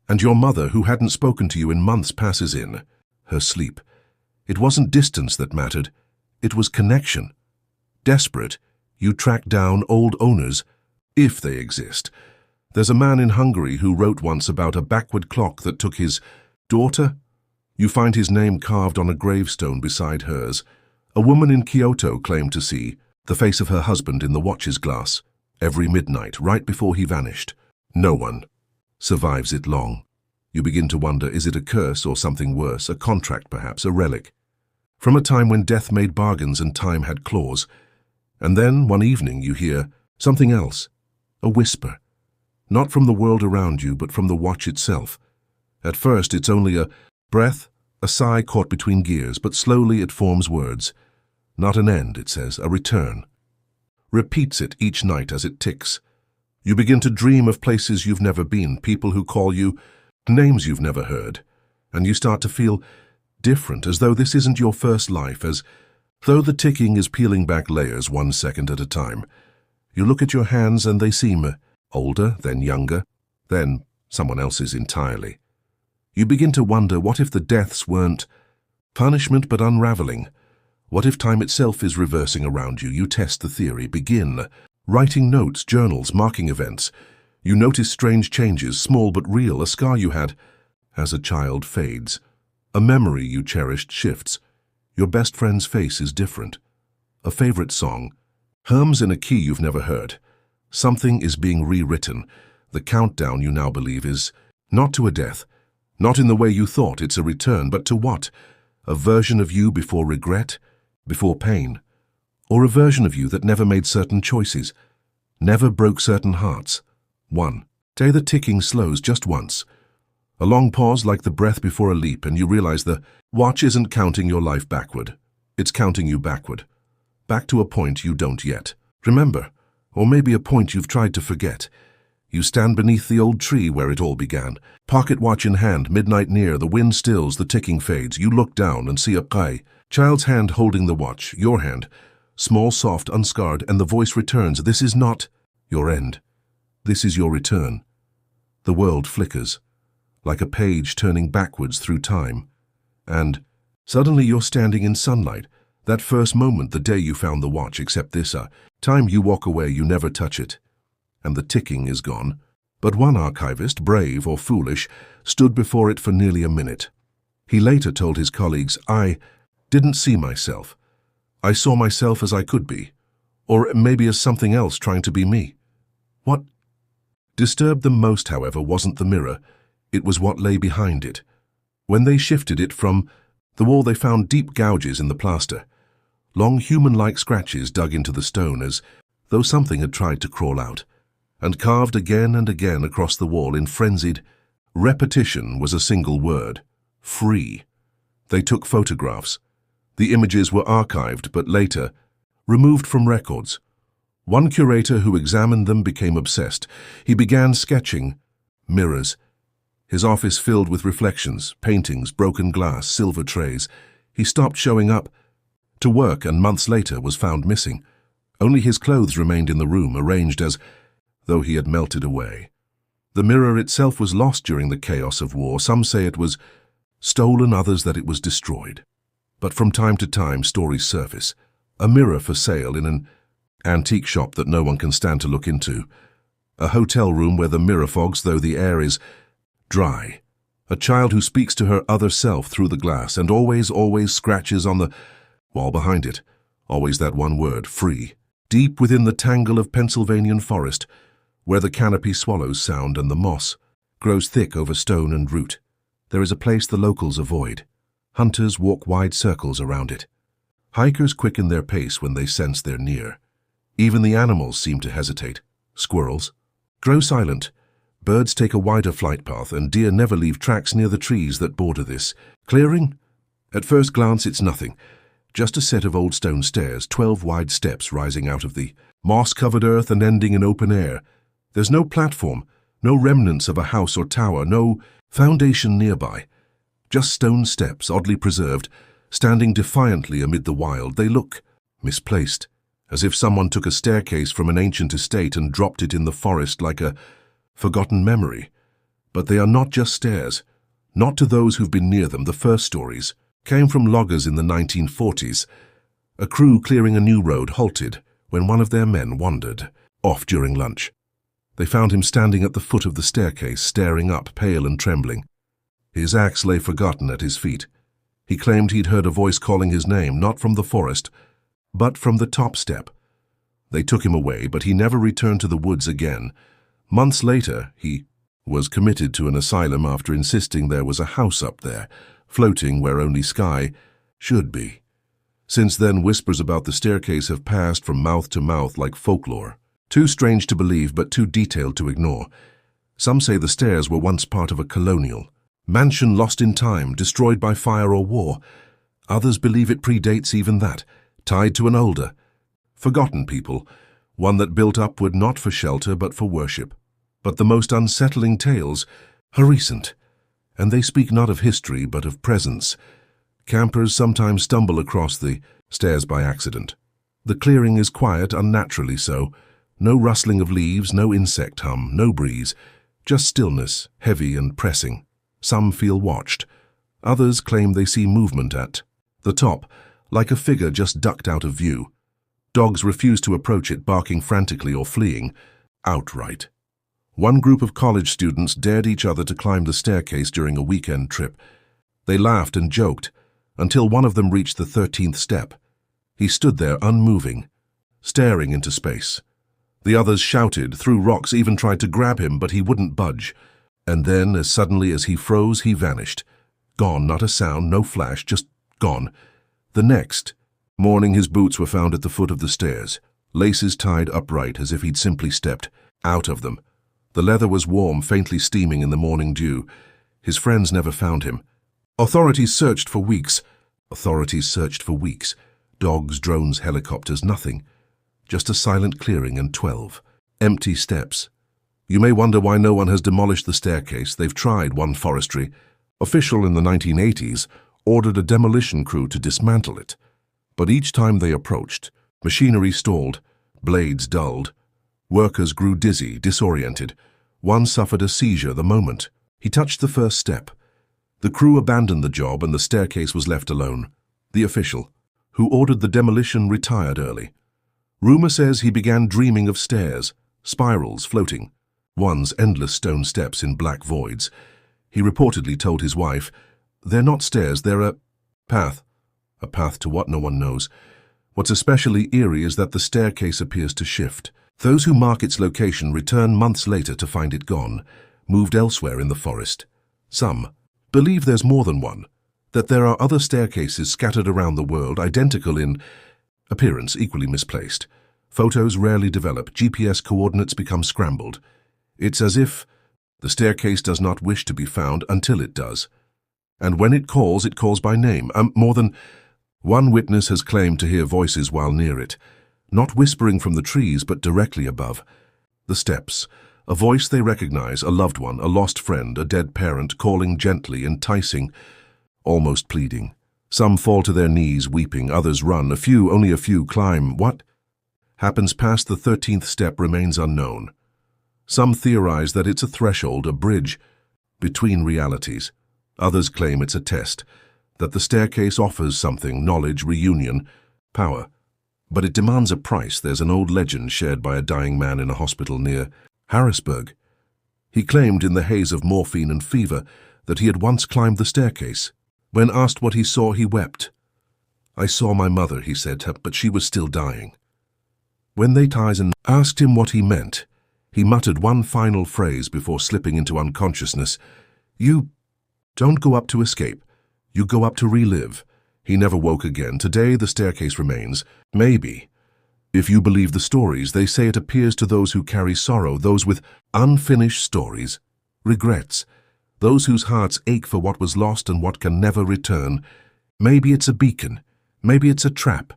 and your mother, who hadn't spoken to you in months, passes in. Her sleep. It wasn't distance that mattered. It was connection. Desperate, you track down old owners, if they exist. There's a man in Hungary who wrote once about a backward clock that took his daughter. You find his name carved on a gravestone beside hers. A woman in Kyoto claimed to see the face of her husband in the watch's glass every midnight, right before he vanished. No one survives it long. You begin to wonder, is it a curse or something worse, a contract perhaps, a relic, from a time when death made bargains and time had claws. And then, one evening, you hear something else, a whisper, not from the world around you, but from the watch itself. At first, it's only a breath, a sigh caught between gears, but slowly it forms words. Not an end, it says, a return. Repeats it each night as it ticks. You begin to dream of places you've never been, people who call you, names you've never heard, and you start to feel different, as though this isn't your first life, as though the ticking is peeling back layers 1 second at a time. You look at your hands and they seem older, then younger, then someone else's entirely. You begin to wonder, what if the deaths weren't punishment but unraveling? What if time itself is reversing around you? You test the theory, begin writing notes, journals, marking events. You notice strange changes, small but real. A scar you had as a child fades. A memory you cherished shifts. Your best friend's face is different. A favorite song hums in a key you've never heard. Something is being rewritten. The countdown, you now believe, is not to a death, not in the way you thought. It's a return, but to what? A version of you before regret, before pain, or a version of you that never made certain choices, never broke certain hearts. One day the ticking slows just once. A long pause, like the breath before a leap, and you realize the watch isn't counting your life backward. It's counting you backward, back to a point you don't yet remember. Or maybe a point you've tried to forget. You stand beneath the old tree where it all began. Pocket watch in hand, midnight near, the wind stills, the ticking fades. You look down and see a child's hand holding the watch, your hand, small, soft, unscarred, and the voice returns. This is not your end. This is your return. The world flickers, like a page turning backwards through time. And suddenly you're standing in sunlight. That first moment, the day you found the watch, except this, time you walk away, you never touch it. And the ticking is gone. But one archivist, brave or foolish, stood before it for nearly a minute. He later told his colleagues, I didn't see myself. I saw myself as I could be. Or maybe as something else trying to be me. What disturbed them most, however, wasn't the mirror. It was what lay behind it. When they shifted it from the wall, they found deep gouges in the plaster. Long human-like scratches dug into the stone as though something had tried to crawl out. And carved again and again across the wall in frenzied repetition was a single word: free. They took photographs. The images were archived, but later removed from records. One curator who examined them became obsessed. He began sketching mirrors. His office filled with reflections, paintings, broken glass, silver trays. He stopped showing up to work and months later was found missing. Only his clothes remained in the room, arranged as though he had melted away. The mirror itself was lost during the chaos of war. Some say it was stolen, others that it was destroyed. But from time to time, stories surface. A mirror for sale in an antique shop that no one can stand to look into. A hotel room where the mirror fogs, though the air is dry. A child who speaks to her other self through the glass and always scratches on the wall behind it. Always that one word, free. Deep within the tangle of Pennsylvanian forest, where the canopy swallows sound and the moss grows thick over stone and root, there is a place the locals avoid. Hunters walk wide circles around it. Hikers quicken their pace when they sense they're near. Even the animals seem to hesitate. Squirrels grow silent. Birds take a wider flight path, and deer never leave tracks near the trees that border this clearing. At first glance, it's nothing. Just a set of old stone stairs, 12 wide steps rising out of the moss-covered earth and ending in open air. There's no platform, no remnants of a house or tower, no foundation nearby. Just stone steps, oddly preserved, standing defiantly amid the wild. They look misplaced, as if someone took a staircase from an ancient estate and dropped it in the forest like a forgotten memory. But they are not just stairs. Not to those who've been near them. The first stories came from loggers in the 1940s. A crew clearing a new road halted when one of their men wandered off during lunch. They found him standing at the foot of the staircase, staring up, pale and trembling. His axe lay forgotten at his feet. He claimed he'd heard a voice calling his name, not from the forest, but from the top step. They took him away, but he never returned to the woods again. Months later, he was committed to an asylum after insisting there was a house up there, floating where only sky should be. Since then, whispers about the staircase have passed from mouth to mouth like folklore. Too strange to believe, but too detailed to ignore. Some say the stairs were once part of a colonial mansion lost in time, destroyed by fire or war. Others believe it predates even that, tied to an older, forgotten people, one that built upward not for shelter but for worship. But the most unsettling tales are recent, and they speak not of history but of presence. Campers sometimes stumble across the stairs by accident. The clearing is quiet, unnaturally so. No rustling of leaves, no insect hum, no breeze, just stillness, heavy and pressing. Some feel watched. Others claim they see movement at the top, like a figure just ducked out of view. Dogs refuse to approach it, barking frantically or fleeing outright. One group of college students dared each other to climb the staircase during a weekend trip. They laughed and joked until one of them reached the 13th step. He stood there unmoving, staring into space. The others shouted, threw rocks, even tried to grab him, but he wouldn't budge. And then, as suddenly as he froze, he vanished. Gone, not a sound, no flash, just gone. The next morning, his boots were found at the foot of the stairs, laces tied upright as if he'd simply stepped out of them. The leather was warm, faintly steaming in the morning dew. His friends never found him. Authorities searched for weeks. Dogs, drones, helicopters, nothing. just a silent clearing and 12 empty steps. You may wonder why no one has demolished the staircase. They've tried. One forestry official in the 1980s ordered a demolition crew to dismantle it. But each time they approached, machinery stalled, blades dulled. Workers grew dizzy, disoriented. One suffered a seizure the moment he touched the first step. The crew abandoned the job and the staircase was left alone. The official, who ordered the demolition, retired early. Rumor says he began dreaming of stairs, spirals floating, one's endless stone steps in black voids. He reportedly told his wife, "They're not stairs, they're a path." A path to what, no one knows. What's especially eerie is that the staircase appears to shift. Those who mark its location return months later to find it gone, moved elsewhere in the forest. Some believe there's more than one, that there are other staircases scattered around the world, identical in appearance, equally misplaced. Photos rarely develop, GPS coordinates become scrambled. It's as if the staircase does not wish to be found until it does. And when it calls by name. More than one witness has claimed to hear voices while near it, not whispering from the trees but directly above. The steps, a voice they recognize, a loved one, a lost friend, a dead parent, calling gently, enticing, almost pleading. Some fall to their knees weeping, others run, only a few climb. What happens past the 13th step remains unknown. Some theorize that it's a threshold, a bridge between realities. Others claim it's a test, that the staircase offers something, knowledge, reunion, power. But it demands a price. There's an old legend shared by a dying man in a hospital near Harrisburg. He claimed in the haze of morphine and fever that he had once climbed the staircase. When asked what he saw, he wept. "I saw my mother," he said, "but she was still dying." When they asked him what he meant, he muttered one final phrase before slipping into unconsciousness. "You don't go up to escape. You go up to relive." He never woke again. Today the staircase remains. Maybe. If you believe the stories, they say it appears to those who carry sorrow, those with unfinished stories, regrets, those whose hearts ache for what was lost and what can never return. Maybe it's a beacon, maybe it's a trap.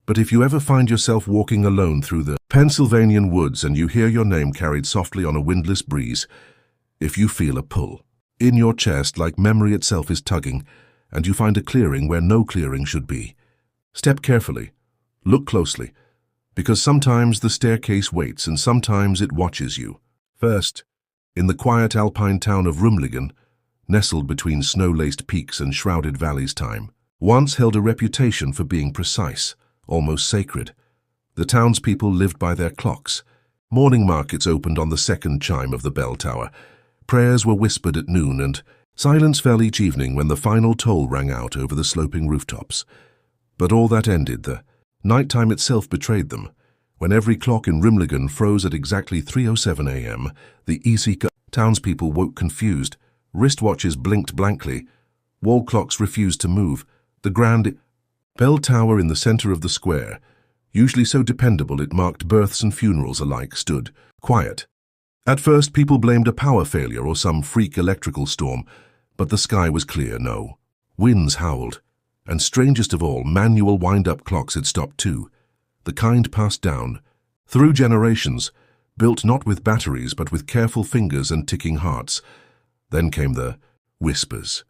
But if you ever find yourself walking alone through the Pennsylvanian woods and you hear your name carried softly on a windless breeze, if you feel a pull in your chest like memory itself is tugging, and you find a clearing where no clearing should be, step carefully, look closely, because sometimes the staircase waits and sometimes it watches you. First, in the quiet alpine town of Rumligen, nestled between snow-laced peaks and shrouded valleys, time once held a reputation for being precise, almost sacred. The townspeople lived by their clocks. Morning markets opened on the second chime of the bell tower. Prayers were whispered at noon, and silence fell each evening when the final toll rang out over the sloping rooftops. But all that ended. The nighttime itself betrayed them. When every clock in Rimligen froze at exactly 3:07 a.m., the easy townspeople woke confused. Wristwatches blinked blankly. Wall clocks refused to move. The grand bell tower in the center of the square, usually so dependable it marked births and funerals alike, stood quiet. At first, people blamed a power failure or some freak electrical storm, but the sky was clear. No. Winds howled. And strangest of all, manual wind-up clocks had stopped too. The kind passed down, through generations, built not with batteries but with careful fingers and ticking hearts. Then came the whispers.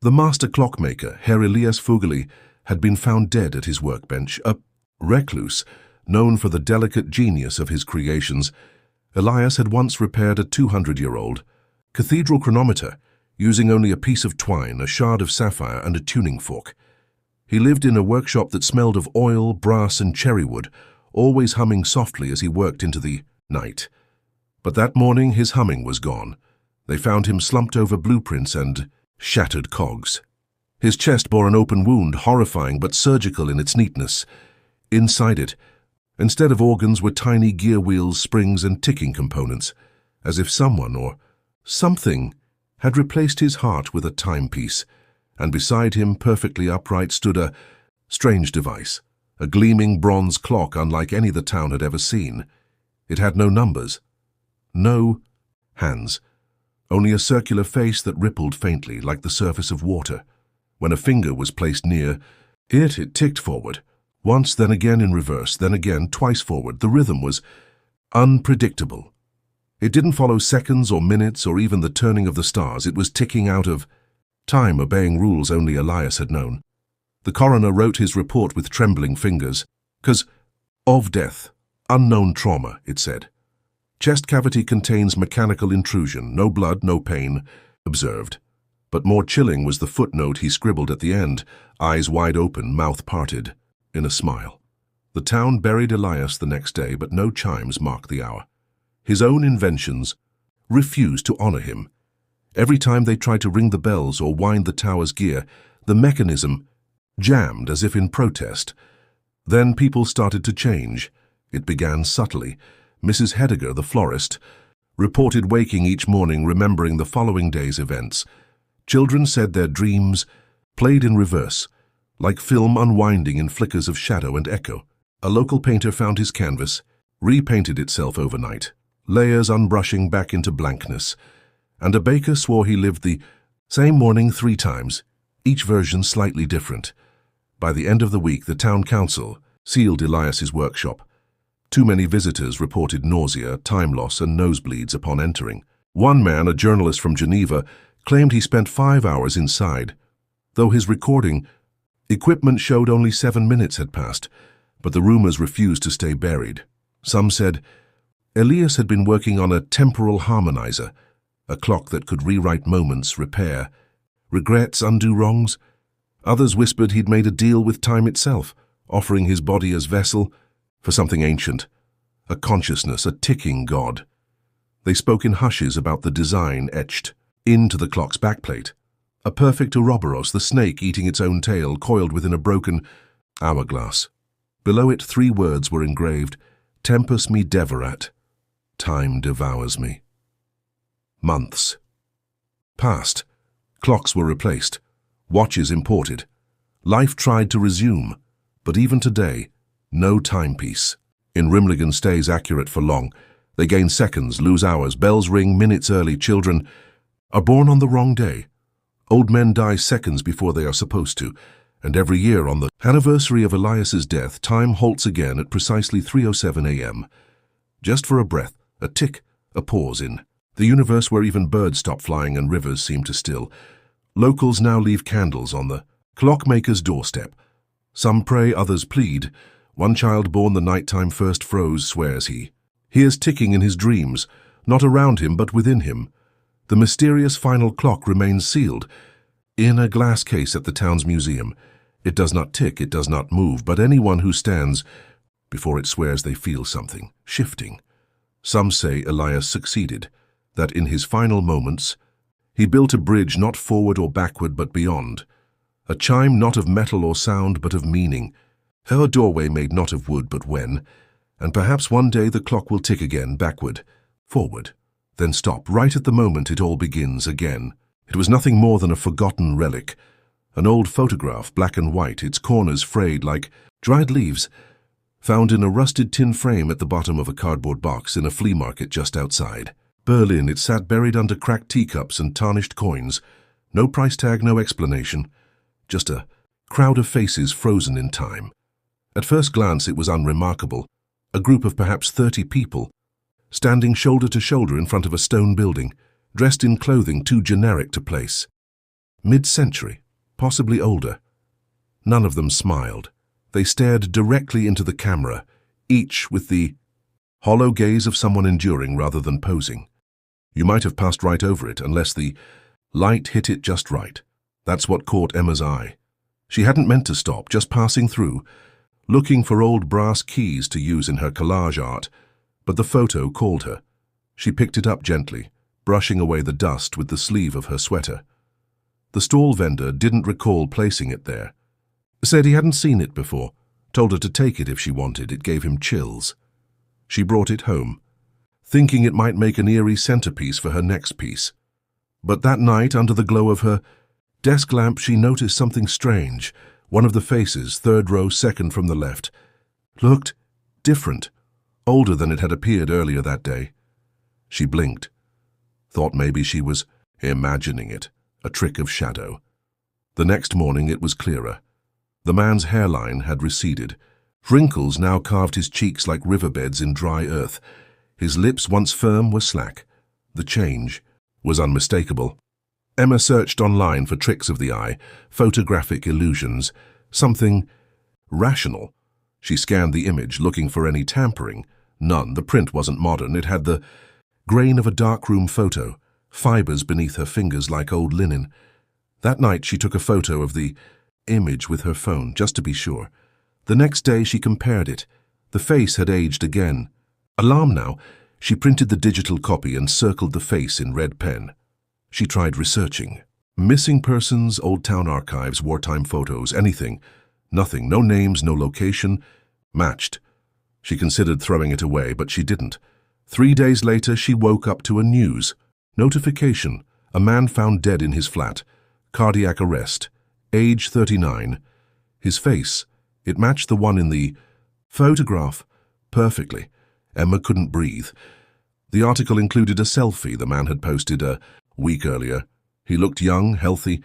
The master clockmaker, Herr Elias Fugeli, had been found dead at his workbench, a recluse, known for the delicate genius of his creations. Elias had once repaired a 200-year-old cathedral chronometer, using only a piece of twine, a shard of sapphire, and a tuning fork. He lived in a workshop that smelled of oil, brass, and cherrywood, always humming softly as he worked into the night. But that morning his humming was gone. They found him slumped over blueprints and shattered cogs. His chest bore an open wound, horrifying but surgical in its neatness. Inside it, instead of organs, were tiny gear wheels, springs, and ticking components, as if someone or something had replaced his heart with a timepiece, and beside him, perfectly upright, stood a strange device, a gleaming bronze clock unlike any the town had ever seen. It had no numbers, no hands, only a circular face that rippled faintly like the surface of water. When a finger was placed near it, it ticked forward, Once, then again in reverse, then again twice forward. The rhythm was unpredictable. It didn't follow seconds or minutes or even the turning of the stars. It was ticking out of time, obeying rules only Elias had known. The coroner wrote his report with trembling fingers. "Cause of death. Unknown trauma," it said. "Chest cavity contains mechanical intrusion. No blood, no pain observed." But more chilling was the footnote he scribbled at the end, eyes wide open, mouth parted, in a smile. The town buried Elias the next day, but no chimes marked the hour. His own inventions refused to honor him. Every time they tried to ring the bells or wind the tower's gear, the mechanism jammed as if in protest. Then people started to change. It began subtly. Mrs. Heidegger, the florist, reported waking each morning remembering the following day's events. Children said their dreams played in reverse, like film unwinding in flickers of shadow and echo. A local painter found his canvas, repainted itself overnight, layers unbrushing back into blankness. And a baker swore he lived the same morning 3 times, each version slightly different. By the end of the week, the town council sealed Elias's workshop. Too many visitors reported nausea, time loss, and nosebleeds upon entering. One man, a journalist from Geneva, claimed he spent 5 hours inside, though his recording equipment showed only 7 minutes had passed, but the rumors refused to stay buried. Some said Elias had been working on a temporal harmonizer, a clock that could rewrite moments, repair regrets, undo wrongs. Others whispered he'd made a deal with time itself, offering his body as vessel for something ancient, a consciousness, a ticking god. They spoke in hushes about the design etched into the clock's backplate. A perfect Ouroboros, the snake eating its own tail, coiled within a broken hourglass. Below it 3 words were engraved: Tempus me devorat, time devours me. Months passed. Clocks were replaced. Watches imported. Life tried to resume, but even today, no timepiece. In Rimligan stays accurate for long. They gain seconds, lose hours, bells ring minutes early. Children are born on the wrong day. Old men die seconds before they are supposed to, and every year on the anniversary of Elias's death, time halts again at precisely 3:07 a.m. Just for a breath, a tick, a pause in the universe where even birds stop flying and rivers seem to still. Locals now leave candles on the clockmaker's doorstep. Some pray, others plead. One child born the nighttime first froze swears he hears ticking in his dreams, not around him but within him. The mysterious final clock remains sealed in a glass case at the town's museum. It does not tick, it does not move, but anyone who stands before it swears they feel something shifting. Some say Elias succeeded, that in his final moments he built a bridge not forward or backward but beyond, a chime not of metal or sound but of meaning, her doorway made not of wood but when, and perhaps one day the clock will tick again, backward, forward, then stop right at the moment it all begins again. It was nothing more than a forgotten relic, an old photograph, black and white, its corners frayed like dried leaves, found in a rusted tin frame at the bottom of a cardboard box in a flea market just outside Berlin. It sat buried under cracked teacups and tarnished coins. No price tag, no explanation, just a crowd of faces frozen in time. At first glance it was unremarkable, a group of perhaps 30 people, standing shoulder to shoulder in front of a stone building, dressed in clothing too generic to place. Mid-century, possibly older. None of them smiled. They stared directly into the camera, each with the hollow gaze of someone enduring rather than posing. You might have passed right over it unless the light hit it just right. That's what caught Emma's eye. She hadn't meant to stop, just passing through, looking for old brass keys to use in her collage art, but the photo called her. She picked it up gently, brushing away the dust with the sleeve of her sweater. The stall vendor didn't recall placing it there. Said he hadn't seen it before, told her to take it if she wanted. It gave him chills. She brought it home, thinking it might make an eerie centerpiece for her next piece. But that night, under the glow of her desk lamp, she noticed something strange. One of the faces, 3rd row, second from the left, looked different, older than it had appeared earlier that day. She blinked, thought maybe she was imagining it, a trick of shadow. The next morning it was clearer. The man's hairline had receded. Wrinkles now carved his cheeks like riverbeds in dry earth. His lips, once firm, were slack. The change was unmistakable. Emma searched online for tricks of the eye, photographic illusions, something rational. She scanned the image, looking for any tampering. None. The print wasn't modern. It had the grain of a darkroom photo, fibers beneath her fingers like old linen. That night she took a photo of the image with her phone, just to be sure. The next day she compared it. The face had aged again. Alarmed now, she printed the digital copy and circled the face in red pen. She tried researching. Missing persons, old town archives, wartime photos, anything. Nothing, no names, no location. Matched. She considered throwing it away, but she didn't. 3 days later, she woke up to a news notification. A man found dead in his flat. Cardiac arrest. Age 39. His face, it matched the one in the photograph perfectly. Emma couldn't breathe. The article included a selfie the man had posted a week earlier. He looked young, healthy,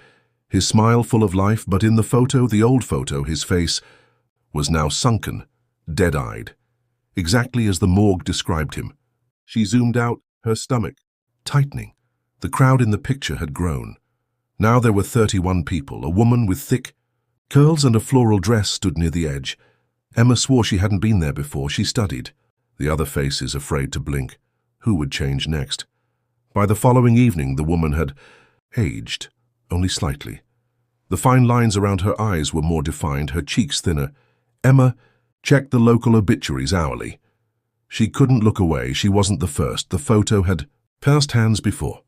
his smile full of life, but in the photo, the old photo, his face was now sunken, dead-eyed, exactly as the morgue described him. She zoomed out, her stomach tightening. The crowd in the picture had grown. Now there were 31 people. A woman with thick curls and a floral dress stood near the edge. Emma swore she hadn't been there before. She studied the other faces, afraid to blink. Who would change next? By the following evening, the woman had aged, only slightly. The fine lines around her eyes were more defined, her cheeks thinner. Emma checked the local obituaries hourly. She couldn't look away. She wasn't the first. The photo had passed hands before.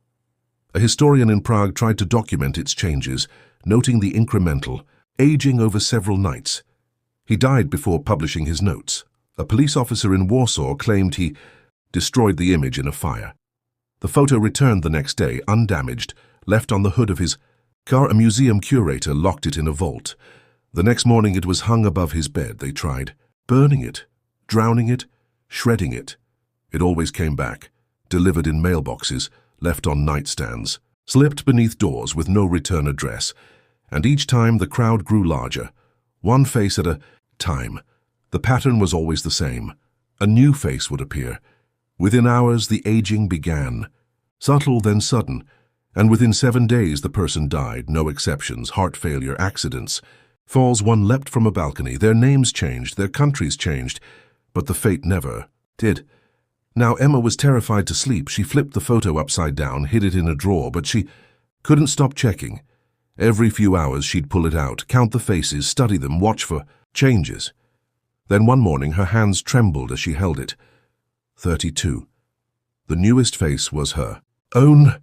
A historian in Prague tried to document its changes, noting the incremental, aging over several nights. He died before publishing his notes. A police officer in Warsaw claimed he destroyed the image in a fire. The photo returned the next day, undamaged, left on the hood of his car. A museum curator locked it in a vault. The next morning it was hung above his bed. They tried burning it, drowning it, shredding it. It always came back, delivered in mailboxes, left on nightstands, slipped beneath doors with no return address. And each time the crowd grew larger, one face at a time. The pattern was always the same. A new face would appear. Within hours, the aging began. Subtle, then sudden. And within 7 days, the person died. No exceptions. Heart failure, accidents. Falls. One leapt from a balcony. Their names changed. Their countries changed. But the fate never did. Now Emma was terrified to sleep. She flipped the photo upside down, hid it in a drawer, but she couldn't stop checking. Every few hours she'd pull it out, count the faces, study them, watch for changes. Then one morning her hands trembled as she held it. 32. The newest face was her own.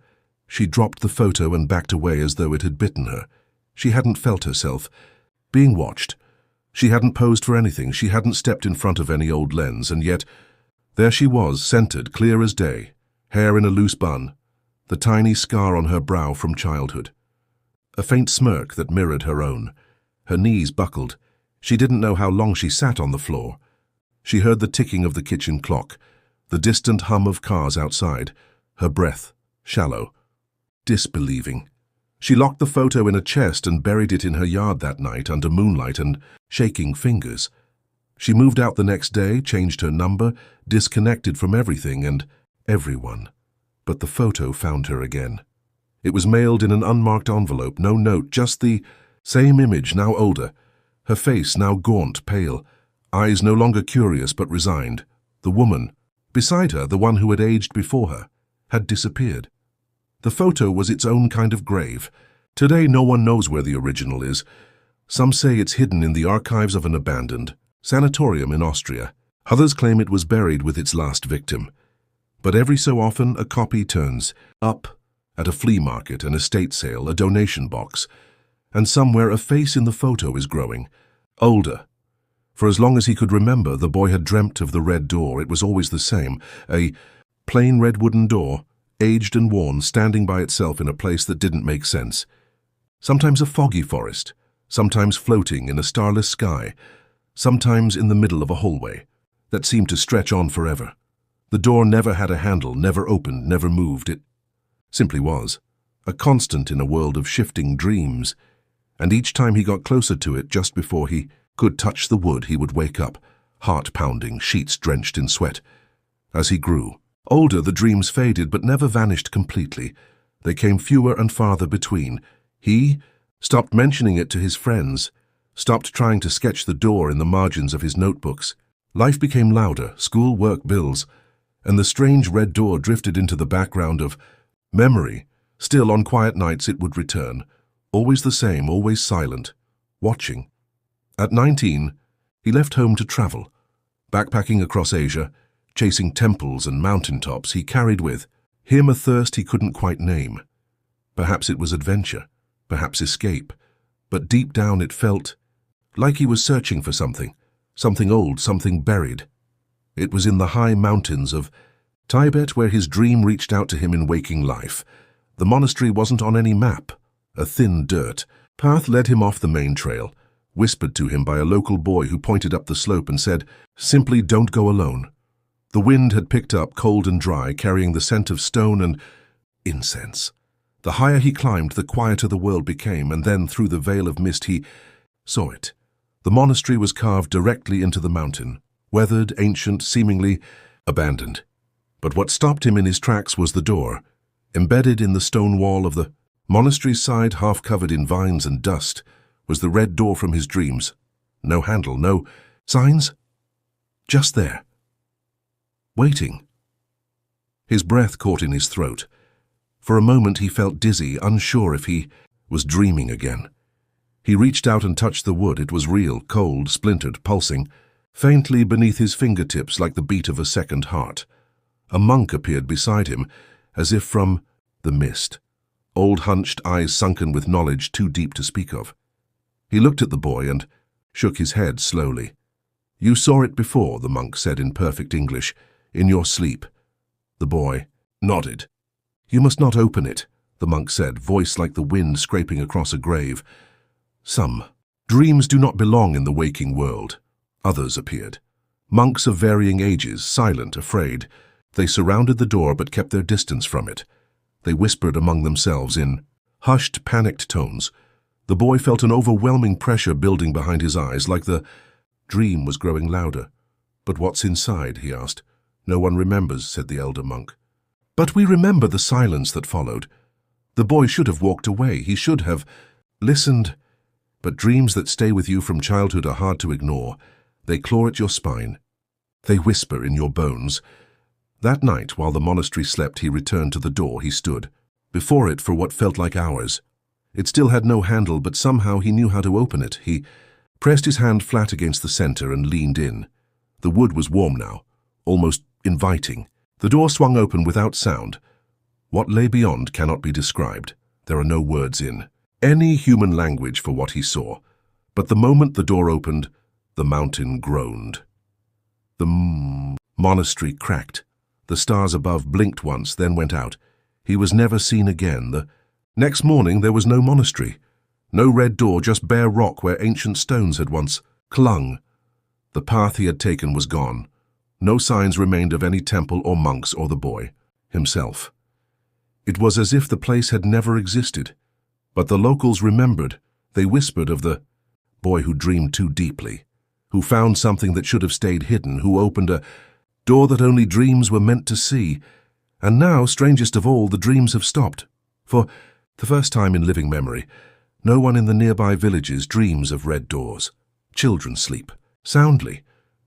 She dropped the photo and backed away as though it had bitten her. She hadn't felt herself being watched. She hadn't posed for anything. She hadn't stepped in front of any old lens, and yet there she was, centered, clear as day, hair in a loose bun, the tiny scar on her brow from childhood. A faint smirk that mirrored her own. Her knees buckled. She didn't know how long she sat on the floor. She heard the ticking of the kitchen clock, the distant hum of cars outside, her breath shallow, disbelieving. She locked the photo in a chest and buried it in her yard that night under moonlight and shaking fingers. She moved out the next day, changed her number, disconnected from everything and everyone. But the photo found her again. It was mailed in an unmarked envelope, no note, just the same image, now older. Her face now gaunt, pale, eyes no longer curious but resigned. The woman, beside her, the one who had aged before her, had disappeared. The photo was its own kind of grave. Today no one knows where the original is. Some say it's hidden in the archives of an abandoned sanatorium in Austria. Others claim it was buried with its last victim. But every so often a copy turns up at a flea market, an estate sale, a donation box. And somewhere a face in the photo is growing, older. For as long as he could remember, the boy had dreamt of the red door. It was always the same, a plain red wooden door, aged and worn, standing by itself in a place that didn't make sense. Sometimes a foggy forest, sometimes floating in a starless sky, sometimes in the middle of a hallway that seemed to stretch on forever. The door never had a handle, never opened, never moved. It simply was, a constant in a world of shifting dreams. And each time he got closer to it, just before he could touch the wood, he would wake up, heart pounding, sheets drenched in sweat. As he grew older, the dreams faded but never vanished completely. They came fewer and farther between. He stopped mentioning it to his friends, stopped trying to sketch the door in the margins of his notebooks. Life became louder, school, work, bills, and the strange red door drifted into the background of memory. Still, on quiet nights it would return, always the same, always silent, watching. At 19, he left home to travel, backpacking across Asia, chasing temples and mountaintops. He carried with him a thirst he couldn't quite name. Perhaps it was adventure, perhaps escape, but deep down it felt like he was searching for something old, something buried. It was in the high mountains of Tibet where his dream reached out to him in waking life. The monastery wasn't on any map. A thin dirt path led him off the main trail, whispered to him by a local boy who pointed up the slope and said, "Simply don't go alone." The wind had picked up, cold and dry, carrying the scent of stone and incense. The higher he climbed, the quieter the world became, and then through the veil of mist he saw it. The monastery was carved directly into the mountain, weathered, ancient, seemingly abandoned. But what stopped him in his tracks was the door, embedded in the stone wall of the monastery's side, half covered in vines and dust, was the red door from his dreams. No handle, no signs, just there, waiting. His breath caught in his throat. For a moment he felt dizzy, unsure if he was dreaming again. He reached out and touched the wood. It was real, cold, splintered, pulsing, faintly beneath his fingertips like the beat of a second heart. A monk appeared beside him, as if from the mist, old hunched, eyes sunken with knowledge too deep to speak of. He looked at the boy and shook his head slowly. "You saw it before," the monk said in perfect English, "in your sleep." The boy nodded. "You must not open it," the monk said, voice like the wind scraping across a grave. Some dreams do not belong in the waking world. Others appeared. Monks of varying ages, silent, afraid. They surrounded the door but kept their distance from it. They whispered among themselves in hushed, panicked tones. The boy felt an overwhelming pressure building behind his eyes, like the dream was growing louder. "But what's inside?" he asked. "No one remembers," said the elder monk. "But we remember the silence that followed. The boy should have walked away. He should have listened. But dreams that stay with you from childhood are hard to ignore. They claw at your spine. They whisper in your bones." That night, while the monastery slept, he returned to the door. He stood before it for what felt like hours. It still had no handle, but somehow he knew how to open it. He pressed his hand flat against the center and leaned in. The wood was warm now, almost inviting. The door swung open without sound. What lay beyond cannot be described. There are no words in any human language for what he saw. But the moment the door opened, the mountain groaned. The monastery cracked. The stars above blinked once, then went out. He was never seen again. The next morning there was no monastery. No red door, just bare rock where ancient stones had once clung. The path he had taken was gone. No signs remained of any temple or monks or the boy himself. It was as if the place had never existed. But the locals remembered. They whispered of the boy who dreamed too deeply, who found something that should have stayed hidden, who opened a door that only dreams were meant to see. And now, strangest of all, the dreams have stopped. For the first time in living memory, no one in the nearby villages dreams of red doors. Children sleep soundly.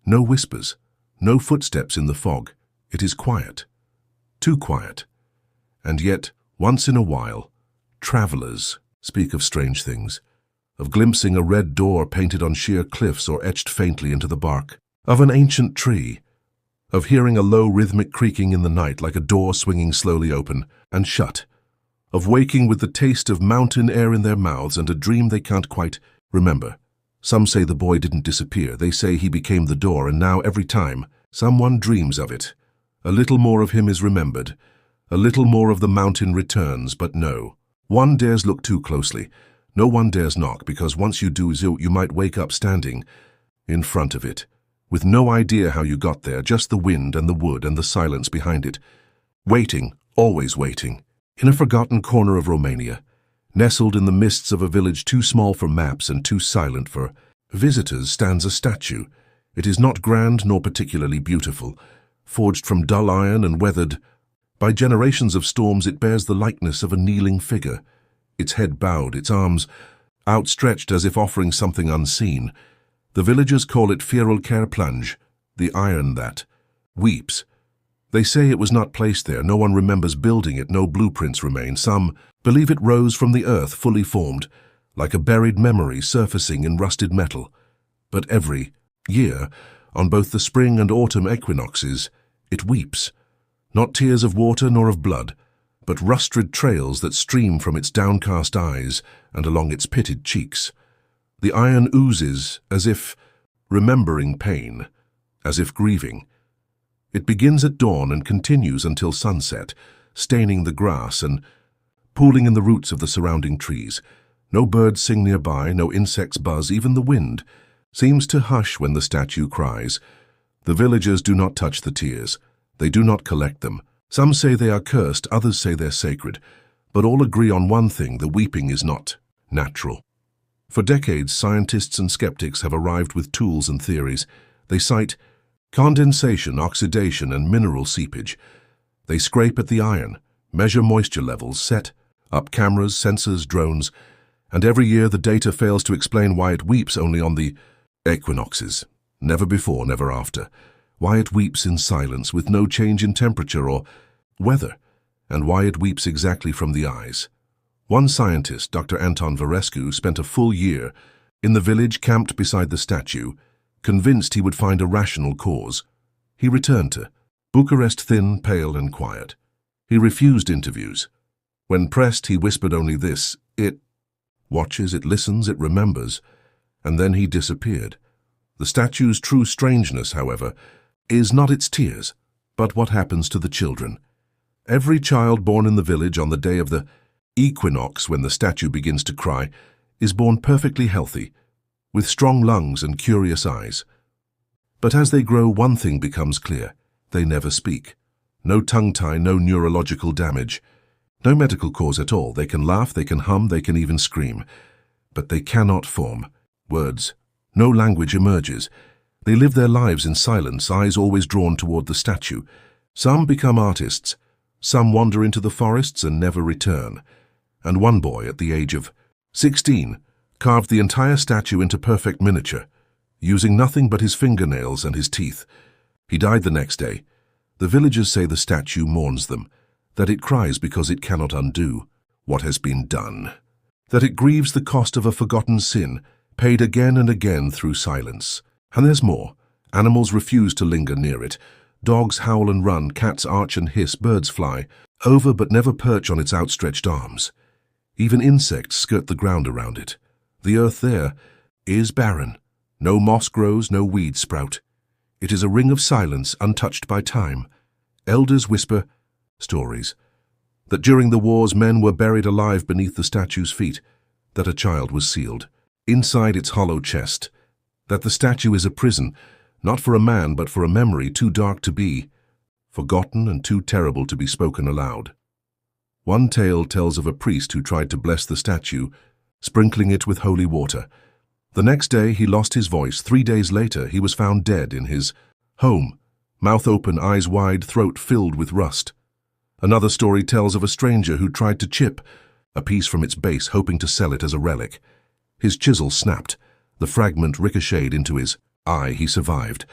No whispers, no footsteps in the fog. It is quiet, too quiet. And yet, once in a while, travelers speak of strange things, of glimpsing a red door painted on sheer cliffs or etched faintly into the bark of an ancient tree, of hearing a low rhythmic creaking in the night like a door swinging slowly open and shut, of waking with the taste of mountain air in their mouths and a dream they can't quite remember. Some say the boy didn't disappear. They say he became the door, and now every time someone dreams of it, a little more of him is remembered, a little more of the mountain returns. But no one dares look too closely. No one dares knock, because once you do, you might wake up standing in front of it, with no idea how you got there, just the wind and the wood and the silence behind it. Waiting, always waiting, in a forgotten corner of Romania, nestled in the mists of a village too small for maps and too silent for visitors stands a statue. It is not grand nor particularly beautiful. Forged from dull iron and weathered by generations of storms, it bears the likeness of a kneeling figure, its head bowed, its arms outstretched as if offering something unseen. The villagers call it Feral Care Plunge, the iron that weeps. They say it was not placed there. No one remembers building it. No blueprints remain. Some believe it rose from the earth fully formed, like a buried memory surfacing in rusted metal. But every year, on both the spring and autumn equinoxes, it weeps. Not tears of water nor of blood, but rust-red trails that stream from its downcast eyes and along its pitted cheeks. The iron oozes as if remembering pain, as if grieving. It begins at dawn and continues until sunset, staining the grass and pooling in the roots of the surrounding trees. No birds sing nearby, no insects buzz, even the wind seems to hush when the statue cries. The villagers do not touch the tears. They do not collect them. Some say they are cursed, others say they're sacred, but all agree on one thing: the weeping is not natural. For decades, scientists and skeptics have arrived with tools and theories. They cite condensation, oxidation, and mineral seepage. They scrape at the iron, measure moisture levels, set up cameras, sensors, drones, and every year the data fails to explain why it weeps only on the equinoxes. Never before, never after. Why it weeps in silence with no change in temperature or weather, and why it weeps exactly from the eyes. One scientist, Dr. Anton Varescu, spent a full year in the village camped beside the statue, convinced he would find a rational cause. He returned to Bucharest thin, pale, and quiet. He refused interviews. When pressed, he whispered only this: "It watches, it listens, it remembers," and then he disappeared. The statue's true strangeness, however, is not its tears, but what happens to the children. Every child born in the village on the day of the equinox, when the statue begins to cry, is born perfectly healthy, with strong lungs and curious eyes. But as they grow, one thing becomes clear: they never speak. No tongue-tie, no neurological damage, no medical cause at all. They can laugh, they can hum, they can even scream, but they cannot form words. No language emerges. They live their lives in silence, eyes always drawn toward the statue. Some become artists. Some wander into the forests and never return. And one boy, at the age of 16, carved the entire statue into perfect miniature, using nothing but his fingernails and his teeth. He died the next day. The villagers say the statue mourns them, that it cries because it cannot undo what has been done, that it grieves the cost of a forgotten sin, paid again and again through silence. And there's more. Animals refuse to linger near it. Dogs howl and run, cats arch and hiss, birds fly over but never perch on its outstretched arms. Even insects skirt the ground around it. The earth there is barren. No moss grows, no weeds sprout. It is a ring of silence untouched by time. Elders whisper stories that during the wars men were buried alive beneath the statue's feet, that a child was sealed inside its hollow chest, that the statue is a prison, not for a man but for a memory too dark to be forgotten and too terrible to be spoken aloud. One tale tells of a priest who tried to bless the statue, sprinkling it with holy water. The next day he lost his voice. 3 days later he was found dead in his home, mouth open, eyes wide, throat filled with rust. Another story tells of a stranger who tried to chip a piece from its base, hoping to sell it as a relic. His chisel snapped. The fragment ricocheted into his eye. He survived,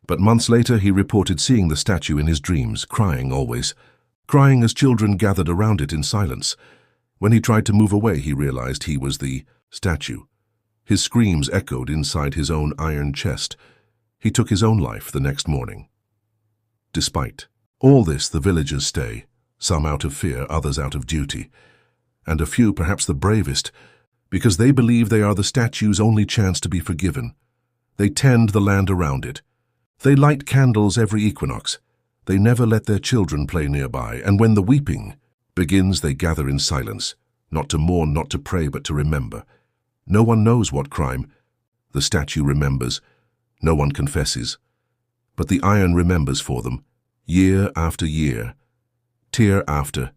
but months later he reported seeing the statue in his dreams, crying always, crying as children gathered around it in silence. When he tried to move away, he realized he was the statue. His screams echoed inside his own iron chest. He took his own life the next morning. Despite all this, the villagers stay, some out of fear, others out of duty, and a few, perhaps the bravest, because they believe they are the statue's only chance to be forgiven. They tend the land around it. They light candles every equinox. They never let their children play nearby, and when the weeping begins, they gather in silence, not to mourn, not to pray, but to remember. No one knows what crime the statue remembers. No one confesses. But the iron remembers for them, year after year, tear after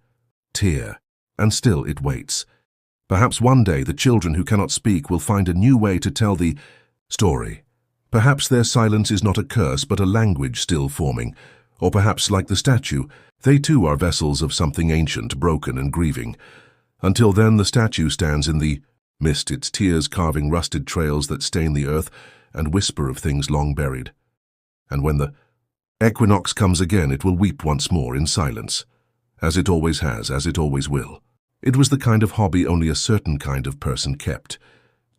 tear, and still it waits. Perhaps one day the children who cannot speak will find a new way to tell the Story. Perhaps their silence is not a curse but a language still forming, or perhaps, like the statue, they too are vessels of something ancient, broken and grieving. Until then, the statue stands in the mist, its tears carving rusted trails that stain the earth and whisper of things long buried. And when the equinox comes again, it will weep once more in silence, as it always has, as it always will. It was the kind of hobby only a certain kind of person kept,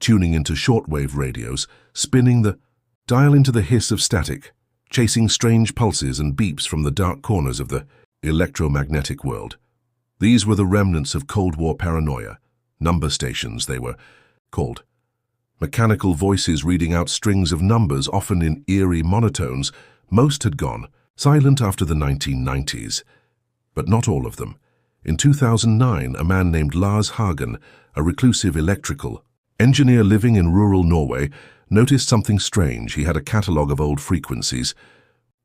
tuning into shortwave radios, spinning the dial into the hiss of static, chasing strange pulses and beeps from the dark corners of the electromagnetic world. These were the remnants of Cold War paranoia. Number stations, they were called. Mechanical voices reading out strings of numbers, often in eerie monotones. Most had gone silent after the 1990s. But not all of them. In 2009, a man named Lars Hagen, a reclusive electrical engineer living in rural Norway, noticed something strange. He had a catalogue of old frequencies,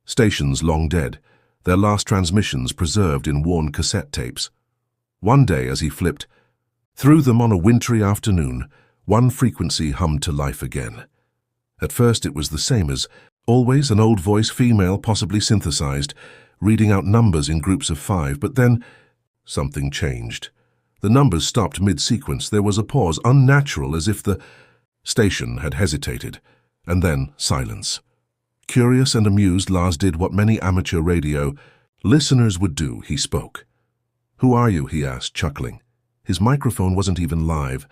stations long dead, their last transmissions preserved in worn cassette tapes. One day, as he flipped through them on a wintry afternoon, one frequency hummed to life again. At first it was the same as always, an old voice, female, possibly synthesized, reading out numbers in groups of 5, but then something changed. The numbers stopped mid-sequence. There was a pause, unnatural, as if the station had hesitated, and then silence. Curious and amused, Lars did what many amateur radio listeners would do. He spoke. "Who are you?" he asked, chuckling. His microphone wasn't even live,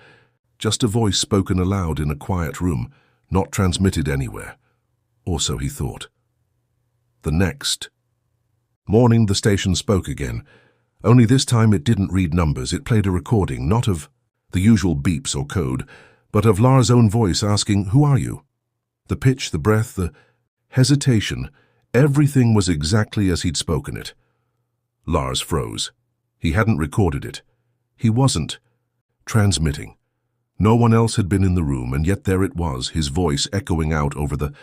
just a voice spoken aloud in a quiet room, not transmitted anywhere. Or so he thought. The next morning the station spoke again, only this time it didn't read numbers. It played a recording, not of the usual beeps or code, but of Lars' own voice asking, "Who are you?" The pitch, the breath, the hesitation, everything was exactly as he'd spoken it. Lars froze. He hadn't recorded it. He wasn't transmitting. No one else had been in the room, and yet there it was, his voice echoing out over the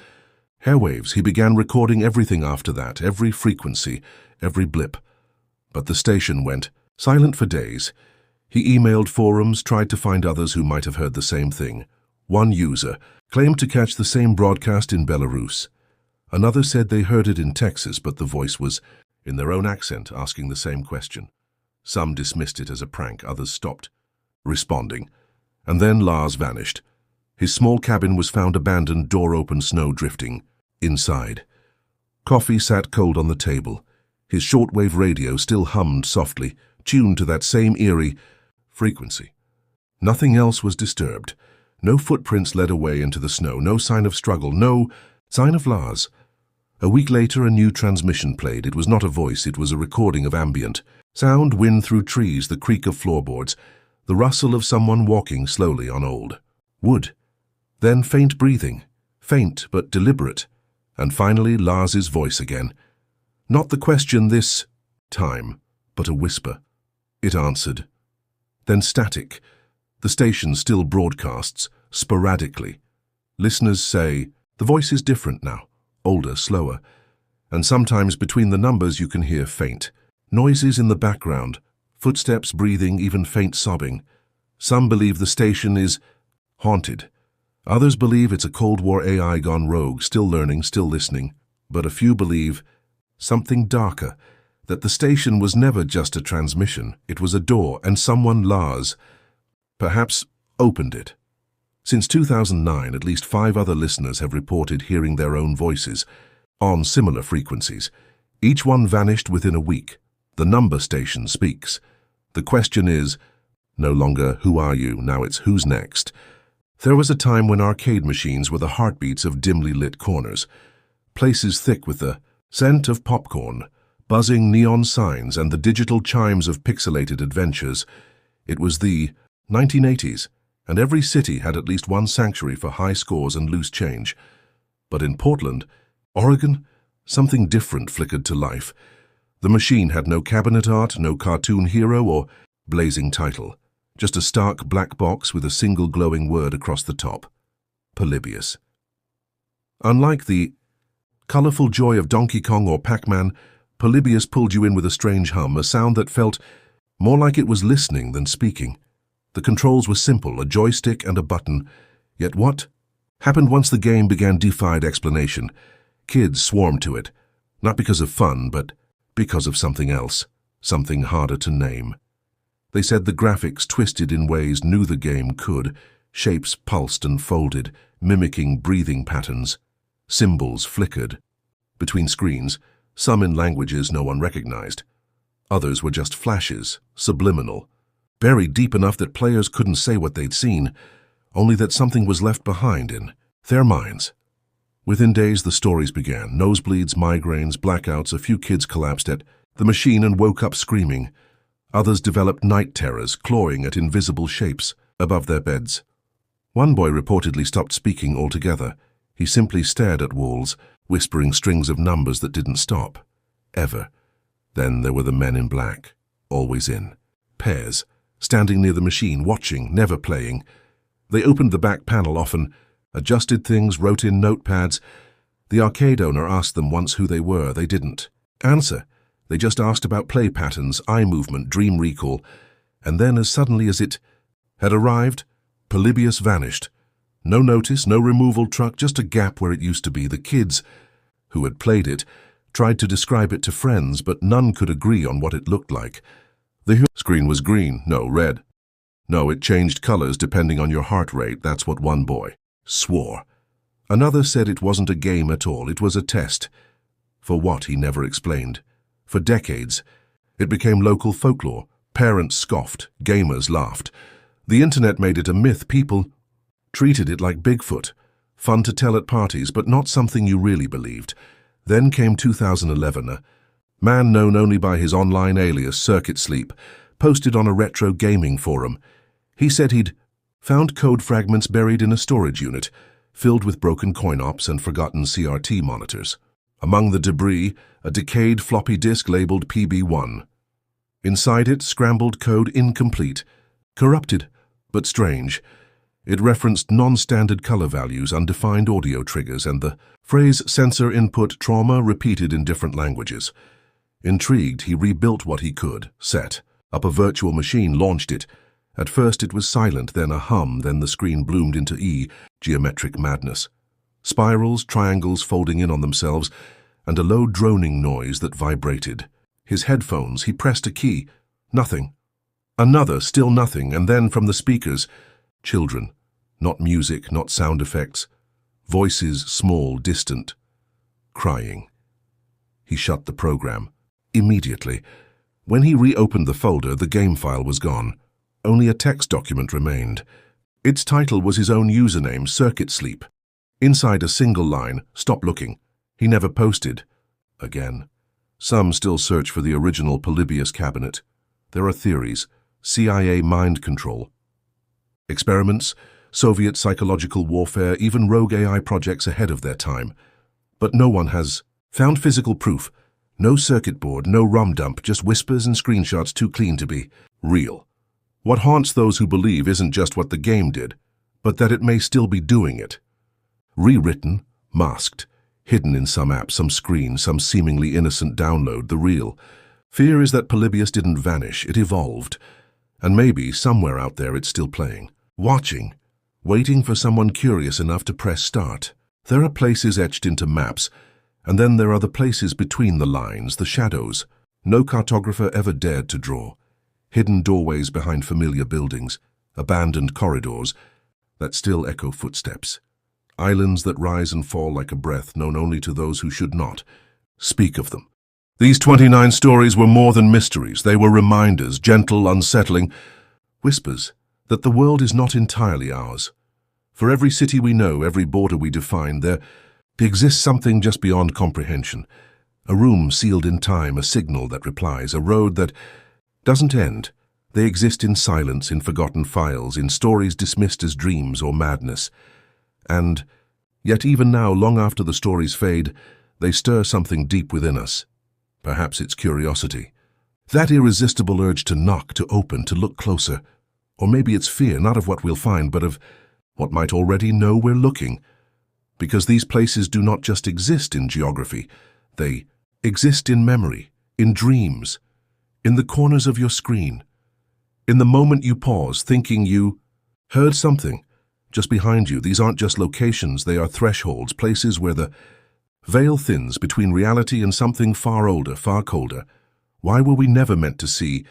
airwaves. He began recording everything after that, every frequency, every blip. But the station went silent for days. He emailed forums, tried to find others who might have heard the same thing. One user claimed to catch the same broadcast in Belarus. Another said they heard it in Texas, but the voice was in their own accent, asking the same question. Some dismissed it as a prank, others stopped responding. And then Lars vanished. His small cabin was found abandoned, door open, snow drifting inside. Coffee sat cold on the table. His shortwave radio still hummed softly, tuned to that same eerie frequency. Nothing else was disturbed. No footprints led away into the snow, no sign of struggle, no sign of Lars. A week later, a new transmission played. It was not a voice, it was a recording of ambient sound, wind through trees, the creak of floorboards, the rustle of someone walking slowly on old wood. Then faint breathing, faint but deliberate, and finally Lars's voice again. Not the question this time, but a whisper. It answered. Then static. The station still broadcasts, sporadically. Listeners say, the voice is different now, older, slower, and sometimes between the numbers you can hear faint noises in the background, footsteps, breathing, even faint sobbing. Some believe the station is haunted. Others believe it's a Cold War AI gone rogue, still learning, still listening. But a few believe something darker, that the station was never just a transmission. It was a door, and someone, Lars, perhaps opened it. Since 2009, at least 5 other listeners have reported hearing their own voices on similar frequencies. Each one vanished within a week. The number station speaks. The question is no longer who are you, now it's who's next. There was a time when arcade machines were the heartbeats of dimly lit corners, places thick with the scent of popcorn, buzzing neon signs, and the digital chimes of pixelated adventures. It was the 1980s, and every city had at least one sanctuary for high scores and loose change. But in Portland, Oregon, something different flickered to life. The machine had no cabinet art, no cartoon hero or blazing title, just a stark black box with a single glowing word across the top. Polybius. Unlike the colorful joy of Donkey Kong or Pac-Man, Polybius pulled you in with a strange hum, a sound that felt more like it was listening than speaking. The controls were simple, a joystick and a button, yet what happened once the game began defied explanation. Kids swarmed to it, not because of fun, but because of something else, something harder to name. They said the graphics twisted in ways knew the game could, shapes pulsed and folded, mimicking breathing patterns. Symbols flickered. Between screens, some in languages no one recognized. Others were just flashes, subliminal, buried deep enough that players couldn't say what they'd seen, only that something was left behind in their minds. Within days, the stories began. Nosebleeds, migraines, blackouts. A few kids collapsed at the machine and woke up screaming. Others developed night terrors, clawing at invisible shapes above their beds. One boy reportedly stopped speaking altogether. He simply stared at walls, whispering strings of numbers that didn't stop. Ever. Then there were the men in black, always in pairs, standing near the machine, watching, never playing. They opened the back panel often, adjusted things, wrote in notepads. The arcade owner asked them once who they were. They didn't answer. They just asked about play patterns, eye movement, dream recall. And then, as suddenly as it had arrived, Polybius vanished. No notice, no removal truck, just a gap where it used to be. The kids, who had played it, tried to describe it to friends, but none could agree on what it looked like. The screen was green, no, red. No, it changed colors depending on your heart rate, that's what one boy swore. Another said it wasn't a game at all, it was a test. For what, he never explained. For decades, it became local folklore. Parents scoffed, gamers laughed. The internet made it a myth. People treated it like Bigfoot, fun to tell at parties, but not something you really believed. Then came 2011, a man known only by his online alias, Circuit Sleep, posted on a retro gaming forum. He said he'd found code fragments buried in a storage unit, filled with broken coin-ops and forgotten CRT monitors. Among the debris, a decayed floppy disk labeled PB1. Inside it, scrambled code incomplete, corrupted, but strange. It referenced non-standard color values, undefined audio triggers, and the phrase sensor input trauma repeated in different languages. Intrigued, he rebuilt what he could, set up a virtual machine, launched it. At first it was silent, then a hum, then the screen bloomed into geometric madness. Spirals, triangles folding in on themselves, and a low droning noise that vibrated. His headphones, he pressed a key. Nothing. Another, still nothing, and then from the speakers, children. Not music, not sound effects. Voices, small, distant. Crying. He shut the program. Immediately. When he reopened the folder, the game file was gone. Only a text document remained. Its title was his own username, Circuit Sleep. Inside a single line, "Stop looking." He never posted. Again. Some still search for the original Polybius cabinet. There are theories. CIA mind control. Experiments, Soviet psychological warfare, even rogue AI projects ahead of their time. But no one has found physical proof. No circuit board, no ROM dump, just whispers and screenshots too clean to be real. What haunts those who believe isn't just what the game did, but that it may still be doing it. Rewritten, masked, hidden in some app, some screen, some seemingly innocent download, the real. Fear is that Polybius didn't vanish, it evolved. And maybe, somewhere out there, it's still playing. Watching, waiting for someone curious enough to press start. There are places etched into maps, and then there are the places between the lines, the shadows. No cartographer ever dared to draw. Hidden doorways behind familiar buildings, abandoned corridors that still echo footsteps. Islands that rise and fall like a breath known only to those who should not speak of them. These 29 stories were more than mysteries. They were reminders, gentle, unsettling, whispers that the world is not entirely ours. For every city we know, every border we define, there exists something just beyond comprehension. A room sealed in time, a signal that replies, a road that doesn't end. They exist in silence, in forgotten files, in stories dismissed as dreams or madness. And yet even now, long after the stories fade, they stir something deep within us. Perhaps it's curiosity. That irresistible urge to knock, to open, to look closer. Or maybe it's fear, not of what we'll find, but of what might already know we're looking. Because these places do not just exist in geography. They exist in memory, in dreams, in the corners of your screen. In the moment you pause, thinking you heard something, just behind you. These aren't just locations, they are thresholds, places where the veil thins between reality and something far older, far colder. Why were we never meant to see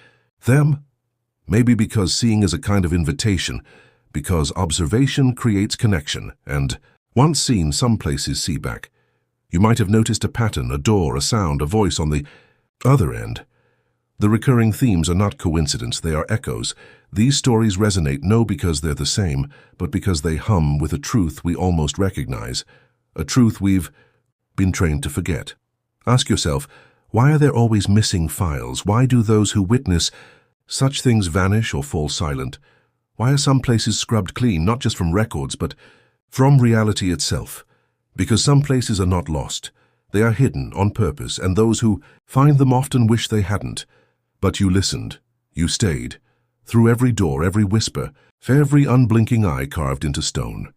them? Maybe because seeing is a kind of invitation, because observation creates connection, and once seen, some places see back. You might have noticed a pattern, a door, a sound, a voice on the other end. The recurring themes are not coincidence, they are echoes. These stories resonate not because they're the same, but because they hum with a truth we almost recognize, a truth we've been trained to forget. Ask yourself, why are there always missing files? Why do those who witness such things vanish or fall silent? Why are some places scrubbed clean, not just from records, but from reality itself? Because some places are not lost. They are hidden on purpose, and those who find them often wish they hadn't. But you listened. You stayed. Through every door, every whisper, every unblinking eye carved into stone.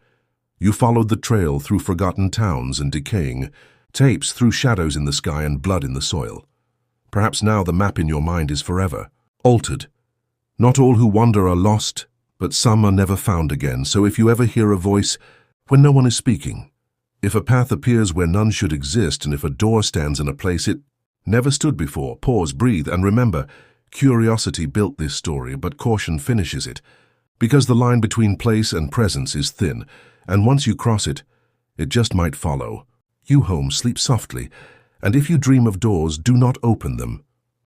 You followed the trail through forgotten towns and decaying tapes, through shadows in the sky and blood in the soil. Perhaps now the map in your mind is forever altered. Not all who wander are lost, but some are never found again. So if you ever hear a voice when no one is speaking, if a path appears where none should exist, and if a door stands in a place it never stood before, pause, breathe, and remember, curiosity built this story, but caution finishes it. Because the line between place and presence is thin, and once you cross it, it just might follow. You home, sleep softly, and if you dream of doors, do not open them.